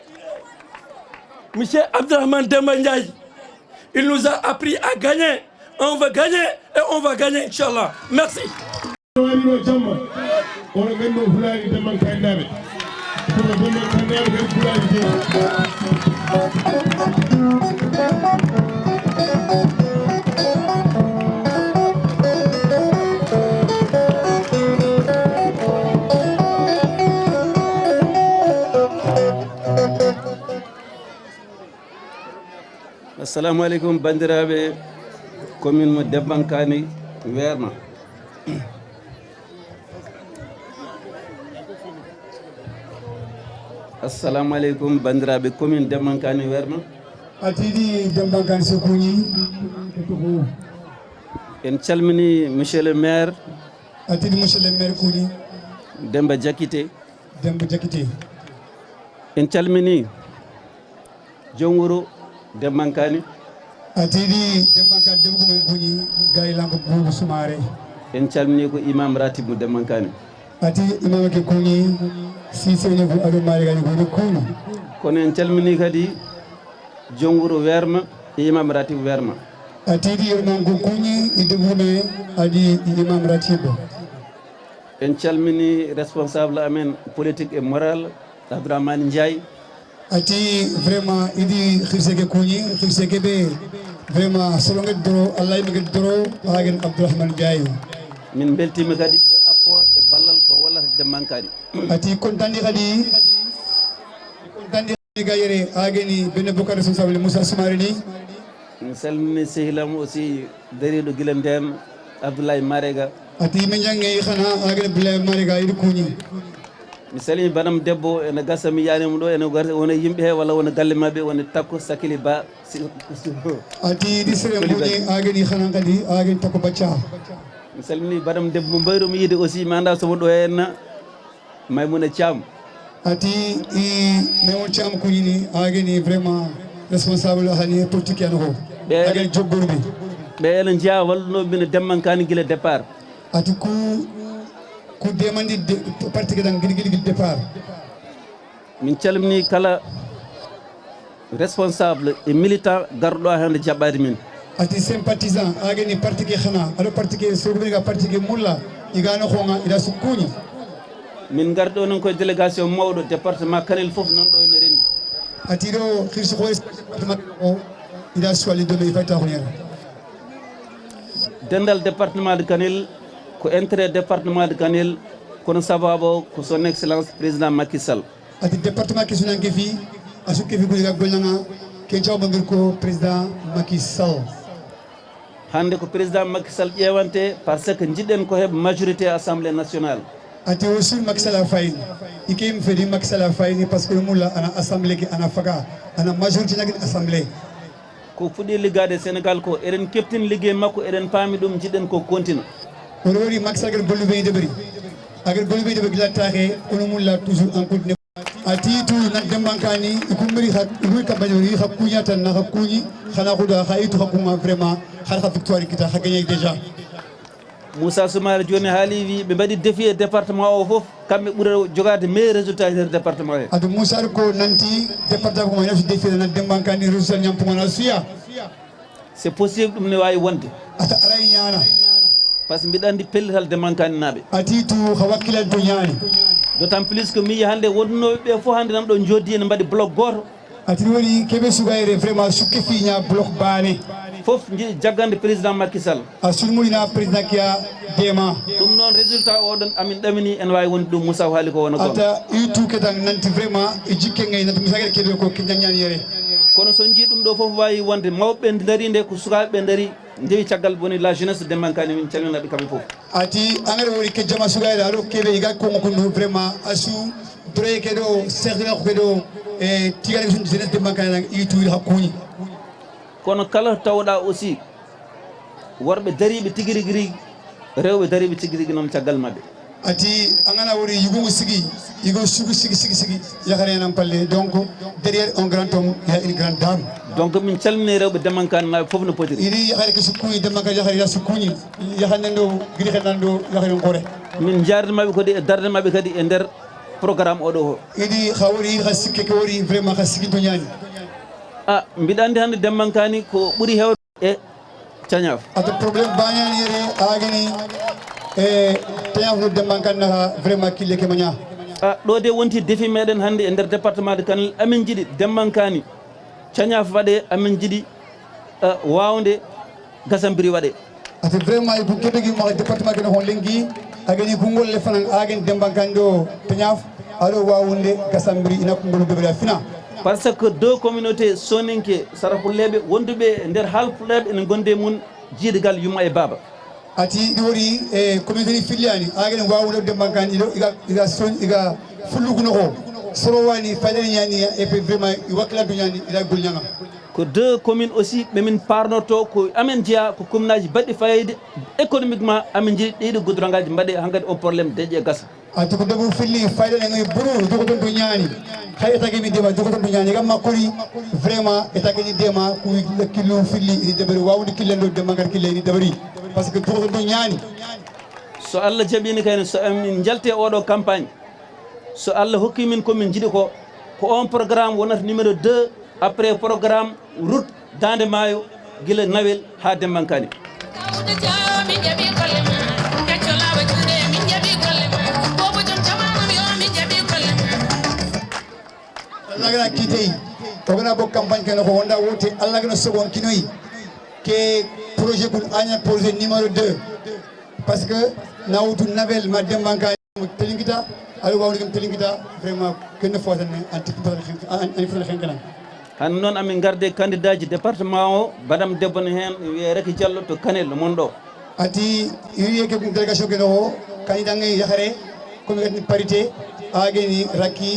monsieur Abdourahmane Demba Ndiaye, il nous a appris à gagner. On va gagner et on va gagner, Inch'Allah. Merci. Assalamu alaikum bandiraɓe commune mo Dembankani Werma. Assalamu alaikum bandiraɓe commune Dembankani Werma. Atidi Dembankani Sokuni. En calmini monsieur le maire. Atidi monsieur le maire Kuni. Demba Jakite. Demba Jakite. En calmini jonguro Dembankani. Atidi Dembankani Dembankani Kuni Gailango Boubou Soumaré. En calmini ko imam ratib mo Dembankani. Atidi imam ke Kuni Sisene ko ado mari gani ko Kuni. Kono en calmini kadi jonguro Werma imam ratib Werma. Atidi imam ko Kuni idegune adi imam ratib. En calmini responsable amen politique et moral Abdourahmane Ndiaye. Ati vraiment idi khirseke kuni khirseke be vraiment solonge doro Allah mi doro hagen Abdourahmane Ndiaye min beltima kadi apport e ballal ko wallata Dembankani ati kontandi kadi kontandi gayere ageni benne bokar responsable Moussa Soumarini mi salmini sehilam aussi dariɗo gila nden Abdoulaye Marega ati min jange xana ageni Abdoulaye Marega idi kuñi mi salimi banam debbo ene gassa mi yanimo ɗo ene garta wona yimɓe he walla wona galle mabɓe wona takko sakili ba ati di sere mbuñi ageni xana kadi ageni takko bacca mi salmini banam debbo mo mbayro mi yide aussi mi anda somo ɗo henna Maymouna Thiam ati i Maymouna Thiam kuñini ageni vraiment responsable hani politique en ho ageni joggorɓe ɓe ene jeeya wallunoɓe no demmankani guila départ ati ku demandi parti keɗan guiɗi départ min calmini kala responsable et militant garɗo hande jaɓɓade min ati sympathisant ageni parti ke xana aɗo parti ke sogɓega parti ke mulla igano xonga ida sukkuñi min garɗo noon koye délégation mawɗo département Kanel foof nanɗo ene rendi ati ɗo hirsi ko département o ida suwali doɓe fayta ko ñera dendal département de Kanel ko intérêt département de Kanel kono sababu ko son excellence président Macky Sall ati département kesunanke fi a sukke fi guriga gollanga ken cawɓangel ko président Macky Sall hande ko président Macky Sall ƴewante par ce que jiɗɗen ko heɓa majorité assemblée nationale ati o sur Macky Sall a fayni ikem fedi Macky Sall a fayni par ce que mulla ana assemblée ke ana faga ana majorité nagin assemblée ko fuɗɗi liggade Sénégal ko eɗen keptin ligguey makko eɗen paami ɗum jiɗɗen ko continue oɗo waɗi Macky Sall gel golluɓe deɓari aguel golluɓe deɓe gilattake ono mulla toujours en continue ati toujours nan dembankani ikumbiri ikuri kabañori xa kuña tan na xa kuñi xana xuɗa xa itu xa kuma vraiment xar xa victoire kita xa gagné déjà Moussa Soumaré joni haali wi ɓe mbaɗi défi e département o foof kamɓe ɓuura jogade meilleur résultat e nder département he adu Moussa ko nanti département ko nafti défi nan dembankani résultat ñampugona suya c'est possible ɗum ne wawi wonde ata alay ñana par ce que mbiɗa andi pellital dembankani naɓe ati tu xa wakkilanto ñaani d' autant plus que mi yi hande wonnoɓe ɓe fof hande nam ɗo joddi ene mbaɗi bloc goto ati woni keɓe sugayre vraiment sukke fiña bloc baane fof jiiɗi jaggande président Macky Sall a sulmulina président kia dema ɗum noon résultat oɗon amin ɗamini ene wawi wonde ɗum Moussa haali ko wona gon ata itu ketan nanti vraiment e jikke ngay nanti misagel keɓe ko kiñañani yere kono so jii ɗum ɗo fof wawi wonde mawɓe daari nde ko sukaɓeɓe daari ndewi caggal woni la jeunesse dembankani min calminaɓe kamɓe fof ati engrais woni ke jama sugayre aɗo keɓe iga kongo kondu vraiment asu droye keɗo serdina ko keɗo e tigane sun jeunesse dembankani nan igi tuwiɗo ha kuuñi kono kala tawɗa aussi worɓe dariɓe tigui rigui rewɓe dariɓe tigui rigui noon caggal mabɓe ati angana wori yugo sigi yugo sugu sigi yakare nan palle donc derrière un grand homme il y a une grande dame donc min calmini rewɓe demmankani naɓe foof no potiri iɗi yakare ko sukkuñi demmankani yakare ya sukkuñi yakanden ɗo guiɗi hen ɗo yakare gore min jardimaɓe kadi e darde mabɓe kadi e nder programme oɗo o iɗi ha wori ha sikke ke wori vraiment ha siginto ñaani a mbiɗa andi hande demmankani ko ɓuuri hewde e cañaf ata probléme bañani yere agani e tañaf no dembankani naha vraiment kille ke maña a ɗo de wonti défi meɗen hande e nder département de Kanel amin jiiɗi demmankani cañaf waɗe amin jiiɗi wawde gasambiri waɗe ata vraiment ko keɓegi ma département kene hon lengui agani ko golle fanan agani dembankani ɗo tañaf aɗo wawunde gasambiri ina ko ngol beɓeɗa fina par ce que deux communautés soninke sarafuleɓe wonduɓe e nder haalpuleɓe ene gonde mum jiidigal yumma e baba ati ɗi woni e communauté ni fillani agani wawude dembankani ɗo iga fullukuno ko soro wani faɗani ñani et puis vraiment i wakkilanto ñani ila gol ñanga ko deux communes aussi ɓemin parnoto ko amen jeeya ko commune aji baɗɗi fayide économiquement amin jiiɗi ɗiɗo goudrongaji mbaɗe hankkadi o probléme deƴƴe gasa ati ko debbo filli fayɗane buru jogoton to ñaani hay état mi dema jogoton to ñaani gam makkori vraiment état ni dema ko killo filli ini deɓari wawde killendo demmagal kille ini deɓari par ce que jogoton to ñaani so Allah jaɓini kayne so min jalte oɗo campagne so Allah hokki min komin jiiɗi ko on programme wonata numéro 2 après programme route Daande Maayo guila Nawel ha Dembankani Allah gana kitey o gana bo campagne kene ko wonda wote Allah gana sogon kinoyi ke projet kun aña projet numéro 2 parce que nawutu Nawel ma Dembankani telingita aɗa wawde kam telinkita vraiment kenne fois tan ani fotata henkana hande noon amin garde candidat ji département o badam debbo ne hen wiye Raky Diallo to Kanel mon ɗo ati wiye ke délégation kene o candidat ngay yahare komi gati parité ageni Raky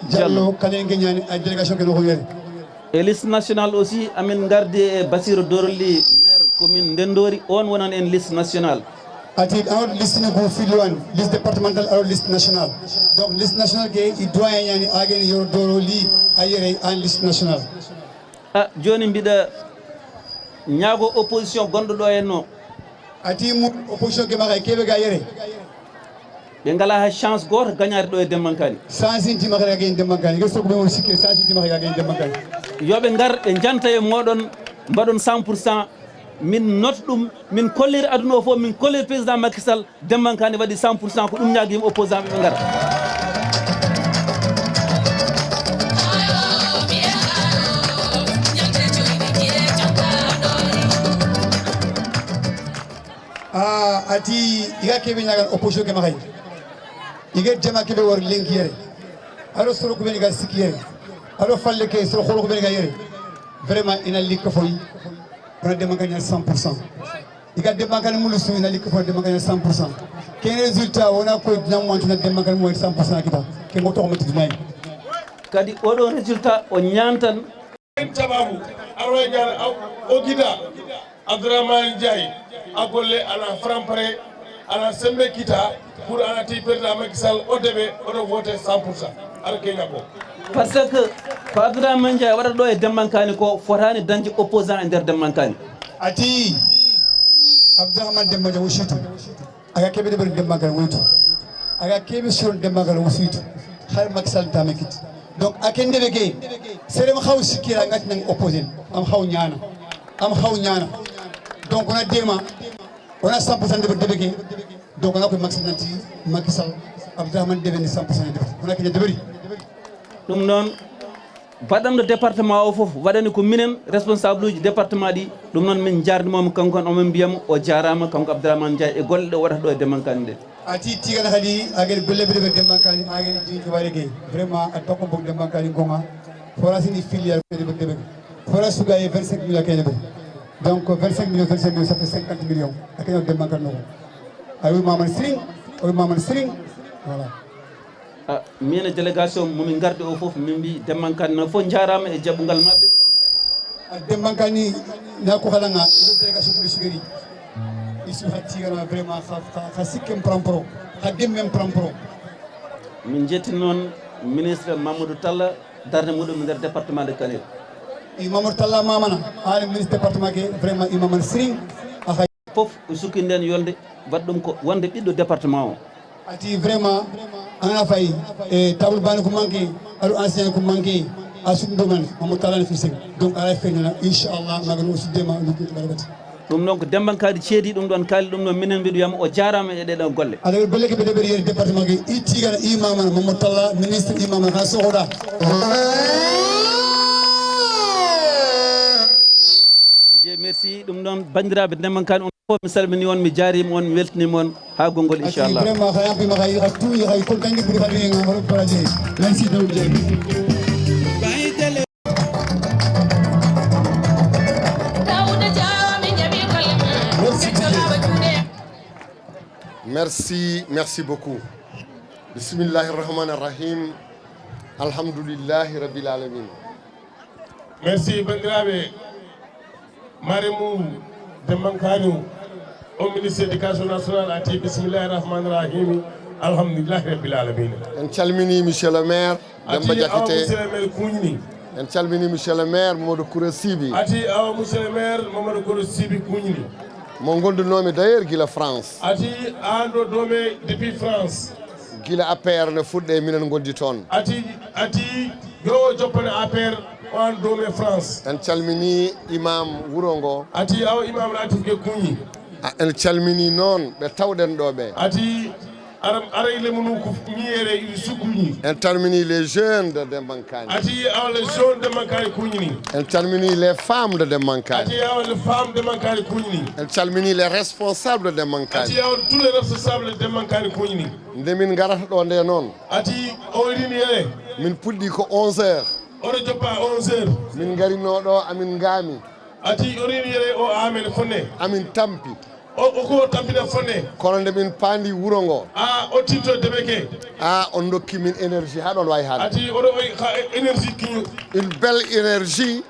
Diallo Kanel ngeñani a délégation kene o yere e liste nationale aussi amin garde e Basirou Dorli maire commune Ndendori on wonan en liste nationale ati alors liste ne ko filwan liste départementale alors liste nationale donc liste nationale ke i doyen yani ageni yoro Dorli ayere en liste nationale joni mbiɗa ñaago opposition gonɗo ɗo henno ati mu opposition ke maka keɓe ga yere ɓe ngala ha chance goto gagnade ɗo e Dembankani sansinti maka gagne Dembankani gesto ko ɓe sikke sansinti maka gagne Dembankani yoɓe ngar ɓe janta e moɗon mbaɗon 100% min note ɗum min kolliri aduna o fof min kolliri président Macky Sall Dembankani waɗi 100% ko ɗum ñaagui yimɓe opposant ɓe ngara ati iga keɓe ñagan opposition ke maxay iga jama keɓe war lenki yere aɗo soro ko ɓen ga sikki yere aɗo falle ke soro xolo ko ɓen ga yere vraiment ina likka foy wona Dembankani 100% iga Dembankani mulu su ina likka foy Dembankani 100% ken résultat wona koye namwantuna Dembankani moy 100% kita ke ngo toxo mettidunayi kadi oɗo résultat o ñantan tababu aroy gal o gida Abdourahmane Ndiaye a golle ana frampare ana sembe kita pour ana ti président Macky Sall o deɓe oɗo voté 100% aɗa keña ko par ce que ko Abdourahmane Ndiaye waɗata ɗo e Dembankani ko fotani dañde opposant e nder Dembankani ati Abdourahmane Demba Ndiaye wo suytu aga keɓe ɗeɓere Dembankani woytu aga keɓe suron Dembankani wo suytu har Macky Sall tame kiti donc ake ndeɓe ge serema xaw sikkira ngati nang opposé am xaw ñana donc on a dema on a 100% de délégués donc on a ko Macky nanti Macky Sall Abdourahmane Debe ni 100% de on a ke deberi ɗum noon baɗamɗo département o fof waɗani ko minen responsable uji département ɗi ɗum noon min jardimomo kankon omin mbiyamo o jarama kanko Abdourahmane Ndiaye e golle ɗe waɗata ɗo e Dembankani ɗe ati tigana hadi agel golle ɓe Dembankani agel jinki waɗe gay vraiment a tokko bok Dembankani gonga forasini filière ɓe debe fora suga e 25 millions kene ɓe donc 25 millions ça fait 50 millions ak ñoo Dembankani no ay Mamadou Sring voilà min délégation momin garde o fof min mbi Dembankani no fof jarama e jaɓɓugal mabɓe Dembankani na ko halanga délégation ko sugeri isu hattigana vraiment ha sikkem prampro ha demmem prampro min jetti noon ministre Mamadou Talla darde muɗum nder département de Kanel i Mamadou Talla mamana ani ministre département ke vraiment i Mamadou Sring aha fof o sukkinden yolde wat ɗum ko wonde ɓiɗɗo département o ati vraiment ana fayi e table bani ko manqué aɗo ancien ko manqué a sukkudoman Mamadou Talla ne fiseng donc ala feñana inchallah magal o suddema ɗumɓati ɗum noon ko Dembankani ceedi ɗum ɗon kaali ɗum ɗon minen mbiɗo wiyama o jarama e ɗeɗon golle aɗa golle keɓe ɗeɓeri yen département ke i tigana i mamana Mamadou Talla ministre i mamana ha sohoɗa merci ɗum ɗon bandiraɓe Dembankani on fof mi salmini on mi jarima on mi weltanima on ha gongol inchallah vraiment ha yampima hay ha tuuyi hay kontangue ɓuuri haɗoyega hoɗo paraje merci daw jeeyi merci beaucoup bismillahi rahmani rahim alhamdoulillahi rabbil alamin merci bandiraɓe maremu Dembankani o ministre éducation nationale ati bismillahi rahmani rahim alhamdoulillahi rabbil alamin en calmini monsieur le maire Demba Diakité monsieur le maire kuñini en calmini monsieur le maire Mamadou Koura Siby ati awa monsieur le maire Mamadou Koura Siby kuñini mo gondunomi d'ailleurs guila France ati an ɗo dome depuis France guila APR ne fuɗɗe minen gondi toon ati yo joppane APR o an dome France en calmini imam wuro ngo ati awa imam latif ke kuñi en calmini noon ɓe tawɗen ɗo ɓe ati en calmini les jeunes de Dembankani, en calmini les femmes de Dembankani, en calmini les responsables de Dembankani. nde min garata ɗo nde noon min puɗɗi ko 11h min garino ɗo amin gaami amin tampi kono nde min paandi wuro ngo on dokki min énergie ha ɗon wawi haalde une belle énergie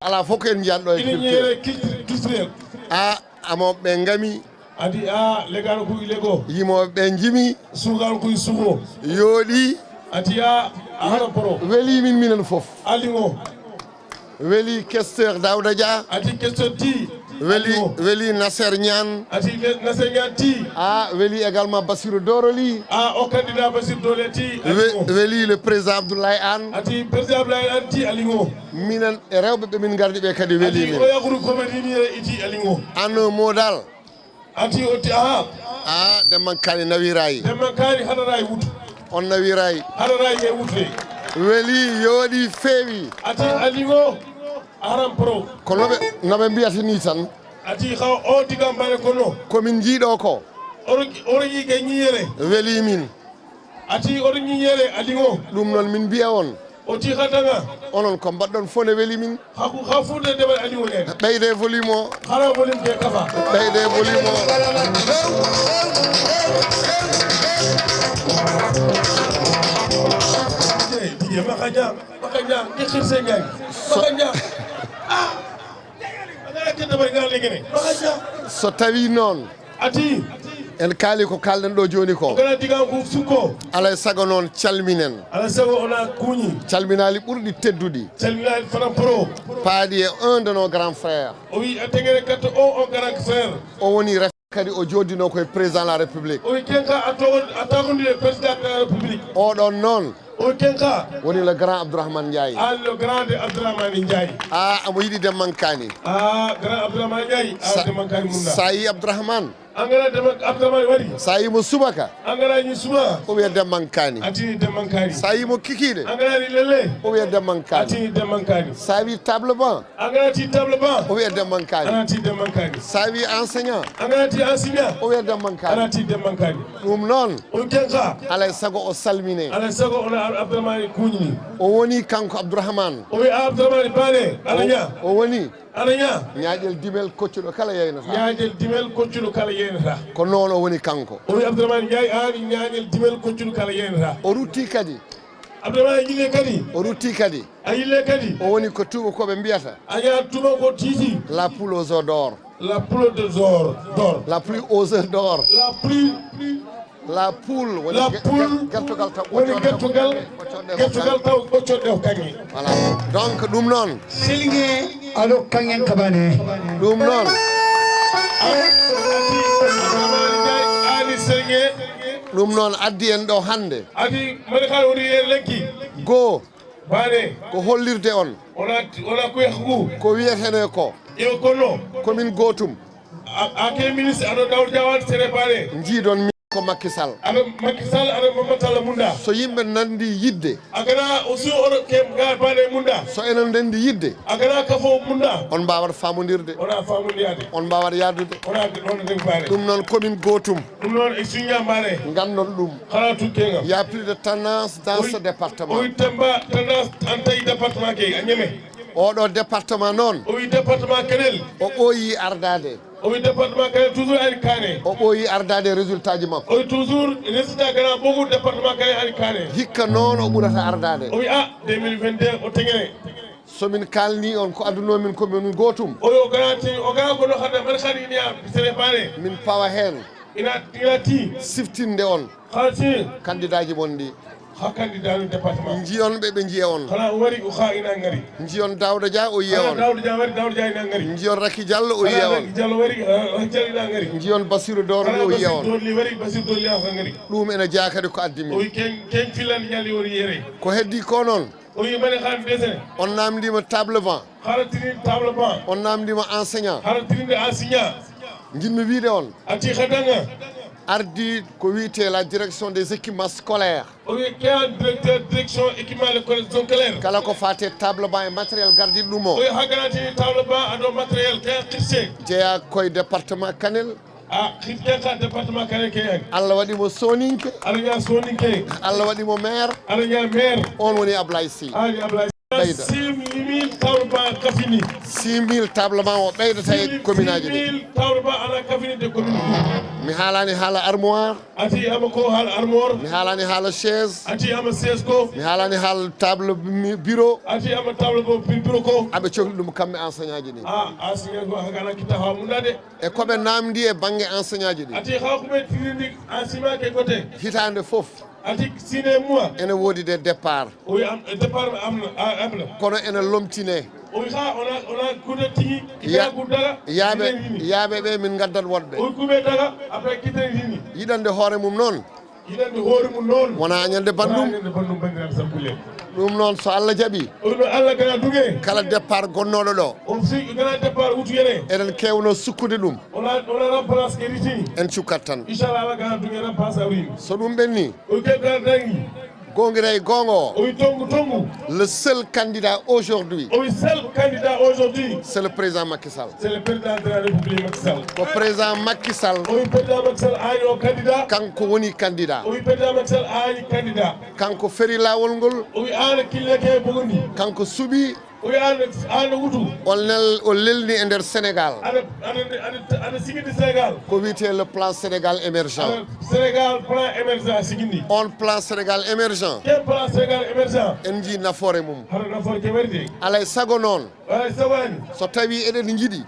ala fof ko en jiyan ɗo e culture amoɓe ɓe ngami legal ko ilego yimoɓe ɓe jimi sugal ko sugo yooɗi weli min minen fof weli questeur Daouda Dia weli Nasser Niane weli également Bassirou Doroli weli le président Abdoulaye Anne minen e rewɓe ɓe min gardi ɓe kadi weli min en un mot dal Dembankani nawirayi on nawirayi weli yooɗi feewi ko noɓe mbiyata ni tan komin jiiɗo ko weli min ɗum noon min mbiya on onon ko mbaɗɗon fof ne weli min ɓeyde volume o ɓeyde volume o so tawi noon en kaali ko kalɗen ɗo joni ko alay sago noon calminen calminali ɓurɗi tedduɗi paaɗi e un de nos grands frères o woni ref kadi o joddino koye président de la république oɗon noon woni le grand Abdourahmane Ndiaye amo yiɗi Dembankani sa yi Abdourahmane sa yimo subaka o wiya Dembankani sa yimo kikiɗe o wiya Dembankani sa wi table banc o wiya Dembankani sa wi enseignant o wiya Dembankani ɗum noon alay sago o salmine o woni kanko Abdourahmane o woni ñaaƴel dimel koccuɗo kala yeynata ko noon o woni kanko o rutti kadi o rutti kadi o woni ko tubakoɓe mbiyata la poule aux œufs d'or la pluie aux œufs d'or la poule woni gertogal taw voilà donc ɗum noon silgue aɗo kangen kabane ɗum noon ɗum noon addi en ɗo hannde goo ko hollirde on ko wiyetene ko komin gootum jiidon ko Macky Sall so yimɓe nandi yidde so enen ndendi yidde on mbawat famodirde on mbawat yadude ɗum noon komin gotum gandon ɗum y a plus de tendance dans ce département oɗo département noon o ɓooyi ardade o wi département Kane toujours ari Kane o ɓooyi ardade résultat ji makko o wi toujours résultat gana ɓogu département Kane ari Kane hikka noon o ɓurata ardade o wi 2022 o teŋere somin kalni on ko addunomin komin gotum o wi o gana ko no hada mbaɗa kadi iniya sere bane min pawa hen ina ti siftinde on halti candidat ji mon ɗi ha candidat no département jiyon ɓe jiya on kala wari o ha ina ngari jiyon Daouda Dia o yiya on Daouda Dia wari Daouda Dia ina ngari jiyon Raky Diallo o yiya on Diallo wari Raky Diallo ina ngari jiyon Bassirou Dorli o yiya on Dorli wari Bassirou Dorli ha ngari ɗum ene jeeya kadi ko addi min o wi ken filande ñalli woni yere ko heddi ko noon o wi mane han desene on namdima table banc haratini table banc on namdima enseignant haratininde enseignant jinmi wiide on ati hadanga ardi ko wiite la direction des équipements scolaires. Oui, qui est directeur direction équipement scolaire. Kala ko fate table banc et matériel gardi ɗum o. Oui, ha garanti table banc ado matériel qui est jeeya koye département Kanel. Kirketa département Kanel ke. Allah waɗi mo soninke. Allah soninke. Allah waɗi mo maire. Allah maire. On woni Ablaye Sy. Ablaye 6 000 table banc kafini. 6 000 table banc o ɓeydata e commune aji ɗi. 6 000 table banc ala kafini de commune. mi haalani haala armoire. Ati ama ko haala armoire. mi haalani haala chaise. Ati ama chaise ko. mi haalani haala table bureau. Ati ama table bureau ko. aɓe cohli ɗum kamɓe enseignant ji ɗi. enseignant ko hagana kita ha mundade. e koɓe namdi e banggue enseignant ji ɗi. Ati ha ko ɓe tirindi enseignant ke côté. hitande foof. Ati sine mois. ene woodi des départ. Oui, départ amna. kono ene lomtine. Oui, ça on a kude tigi. yaaɓe ɓe min gaddat woɗɓe. Oui, kube daga après kite hini. yiɗande hoore mum noon. Yiɗande hoore mum noon. wona añande bandum. ɗum noon so Allah jaɓi. Allah gana dugue. kala départ gonnoɗo ɗo. Si gana départ wutuyere. eɗen kewno sukkude ɗum. ona remplace ke ritini. en cukkat tan. Inchallah Allah gana dugue remplace awrini. so ɗum ɓenni. O ke gana dangi. Gongiray Gongo. Oui, tongu. Le seul candidat aujourd'hui. Oui, seul candidat aujourd'hui. C'est le président Macky Sall. C'est le président de la République Macky Sall. Le président Macky Sall. Oui, président Macky Sall a un candidat. Kanko woni candidat. Oui, président Macky Sall a un candidat. Kanko feri lawol ngol. Oui, ana killeke bogondi. Kanko subi. Oui, ana wutu. O lelni e nder Sénégal. Ana sigindi Sénégal. Ko wiyete le plan Sénégal émergent. Sénégal plan émergent sigindi. On plan Sénégal émergent. Quel plan Sénégal émergent? En ji nafoore mum. Hara nafoore ke warde. Alay sago noon. Alay sagoni. So tawi eɗen jiɗi.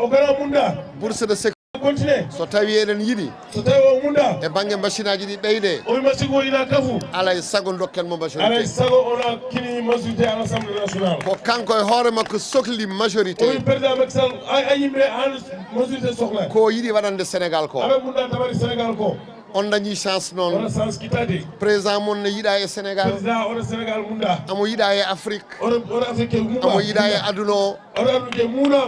O gara munda. Bourse de sécurité. Continue. So tawi eɗen yiɗi. So tawi o munda. E banggue machine aji ɗi ɓeyde. O machine o ina kafu. Alay sago dokken mo majorité. Alay sago ona kini majorité à l'Assemblée nationale. Ko kanko e hoore makko sohli majorité. O président Macky Sall ay yimɓe an majorité sohla. Ko yiɗi waɗande Sénégal ko. Aɓe munda tabari Sénégal ko. On dañi chance noon. Wona chance kitade. Président mon ne yiɗa e Sénégal. Président oɗo Sénégal munda. Amo yiɗa e Afrique. Oɗo Afrique munda. Amo yiɗa e aduna o. Oɗo aduke muna.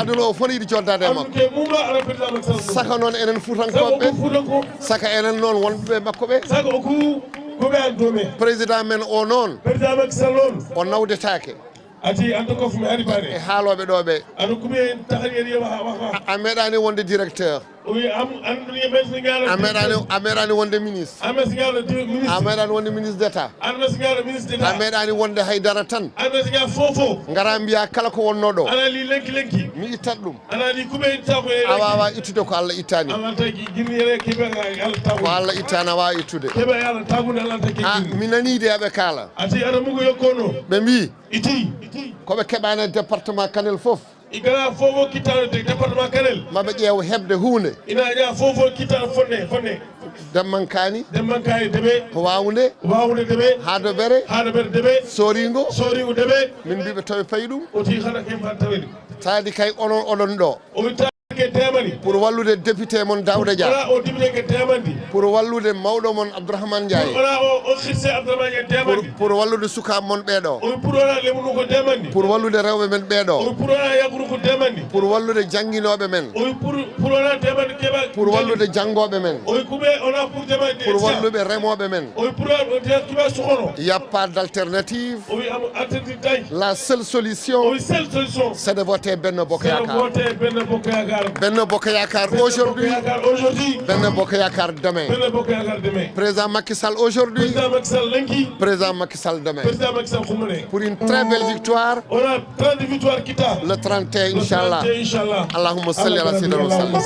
Aduna o fof ne yiɗi joddade e makko. Aduke muna ala président Macky Sall. Saka noon enen Fuutankoɓe. Saka enen noon wonɓe makko ɓe. Saka o kuɓe an dome. Président men o noon. Président Macky Sall noon. O nawdetake. Ati anta ko fumi ari bane. E haaloɓe ɗo ɓe. Aɗa kuɓe tahani wax. A meeɗani wonde directeur. Oui, a meeɗani wonde ministre. A meeɗani wonde ministre d' état. A meeɗani wonde haydara tan. Ngara mbiya kala ko wonno ɗo. Mi ittat ɗum. A wawa ittude ko Allah ittani. Ko Allah ittani a wawa ittude. Mi nanide aɓe kaala. Ɓe mbi koɓe keɓani département Kanel foof. Igana fofo kitano de département Kanel. Maɓe ƴeew heɓde hunde. Ina ƴeewa fofo kitano fonne. Demmankani deɓe. Wawde deɓe. haadobere deɓe. soringo deɓe. min mbiɓe tawi payi ɗum. Oti hana ken fan tawedi. Taadi kay oɗon ɗo. Pour wallude député mon Daouda Dia. Pour wallude mawɗo mon Abdourahmane Ndiaye. Pour wallude sukaɓe mon ɓeeɗo. Pour wallude rewɓe men ɓeeɗo. Pour wallude jangguinoɓe men. Pour wallude janggoɓe men. Pour wallude remoɓe men. Il n'y a pas d'alternative. La seule solution, c'est de voter Benno Bokk Yakaar. Benno Bokk Yakaar aujourd'hui. Benno Bokk Yakaar demain. Président Macky Sall aujourd'hui. Président Macky Sall demain. Pour une très belle victoire. Le 31 Inch'Allah. Allahumma salli ala sayyidina Muhammad.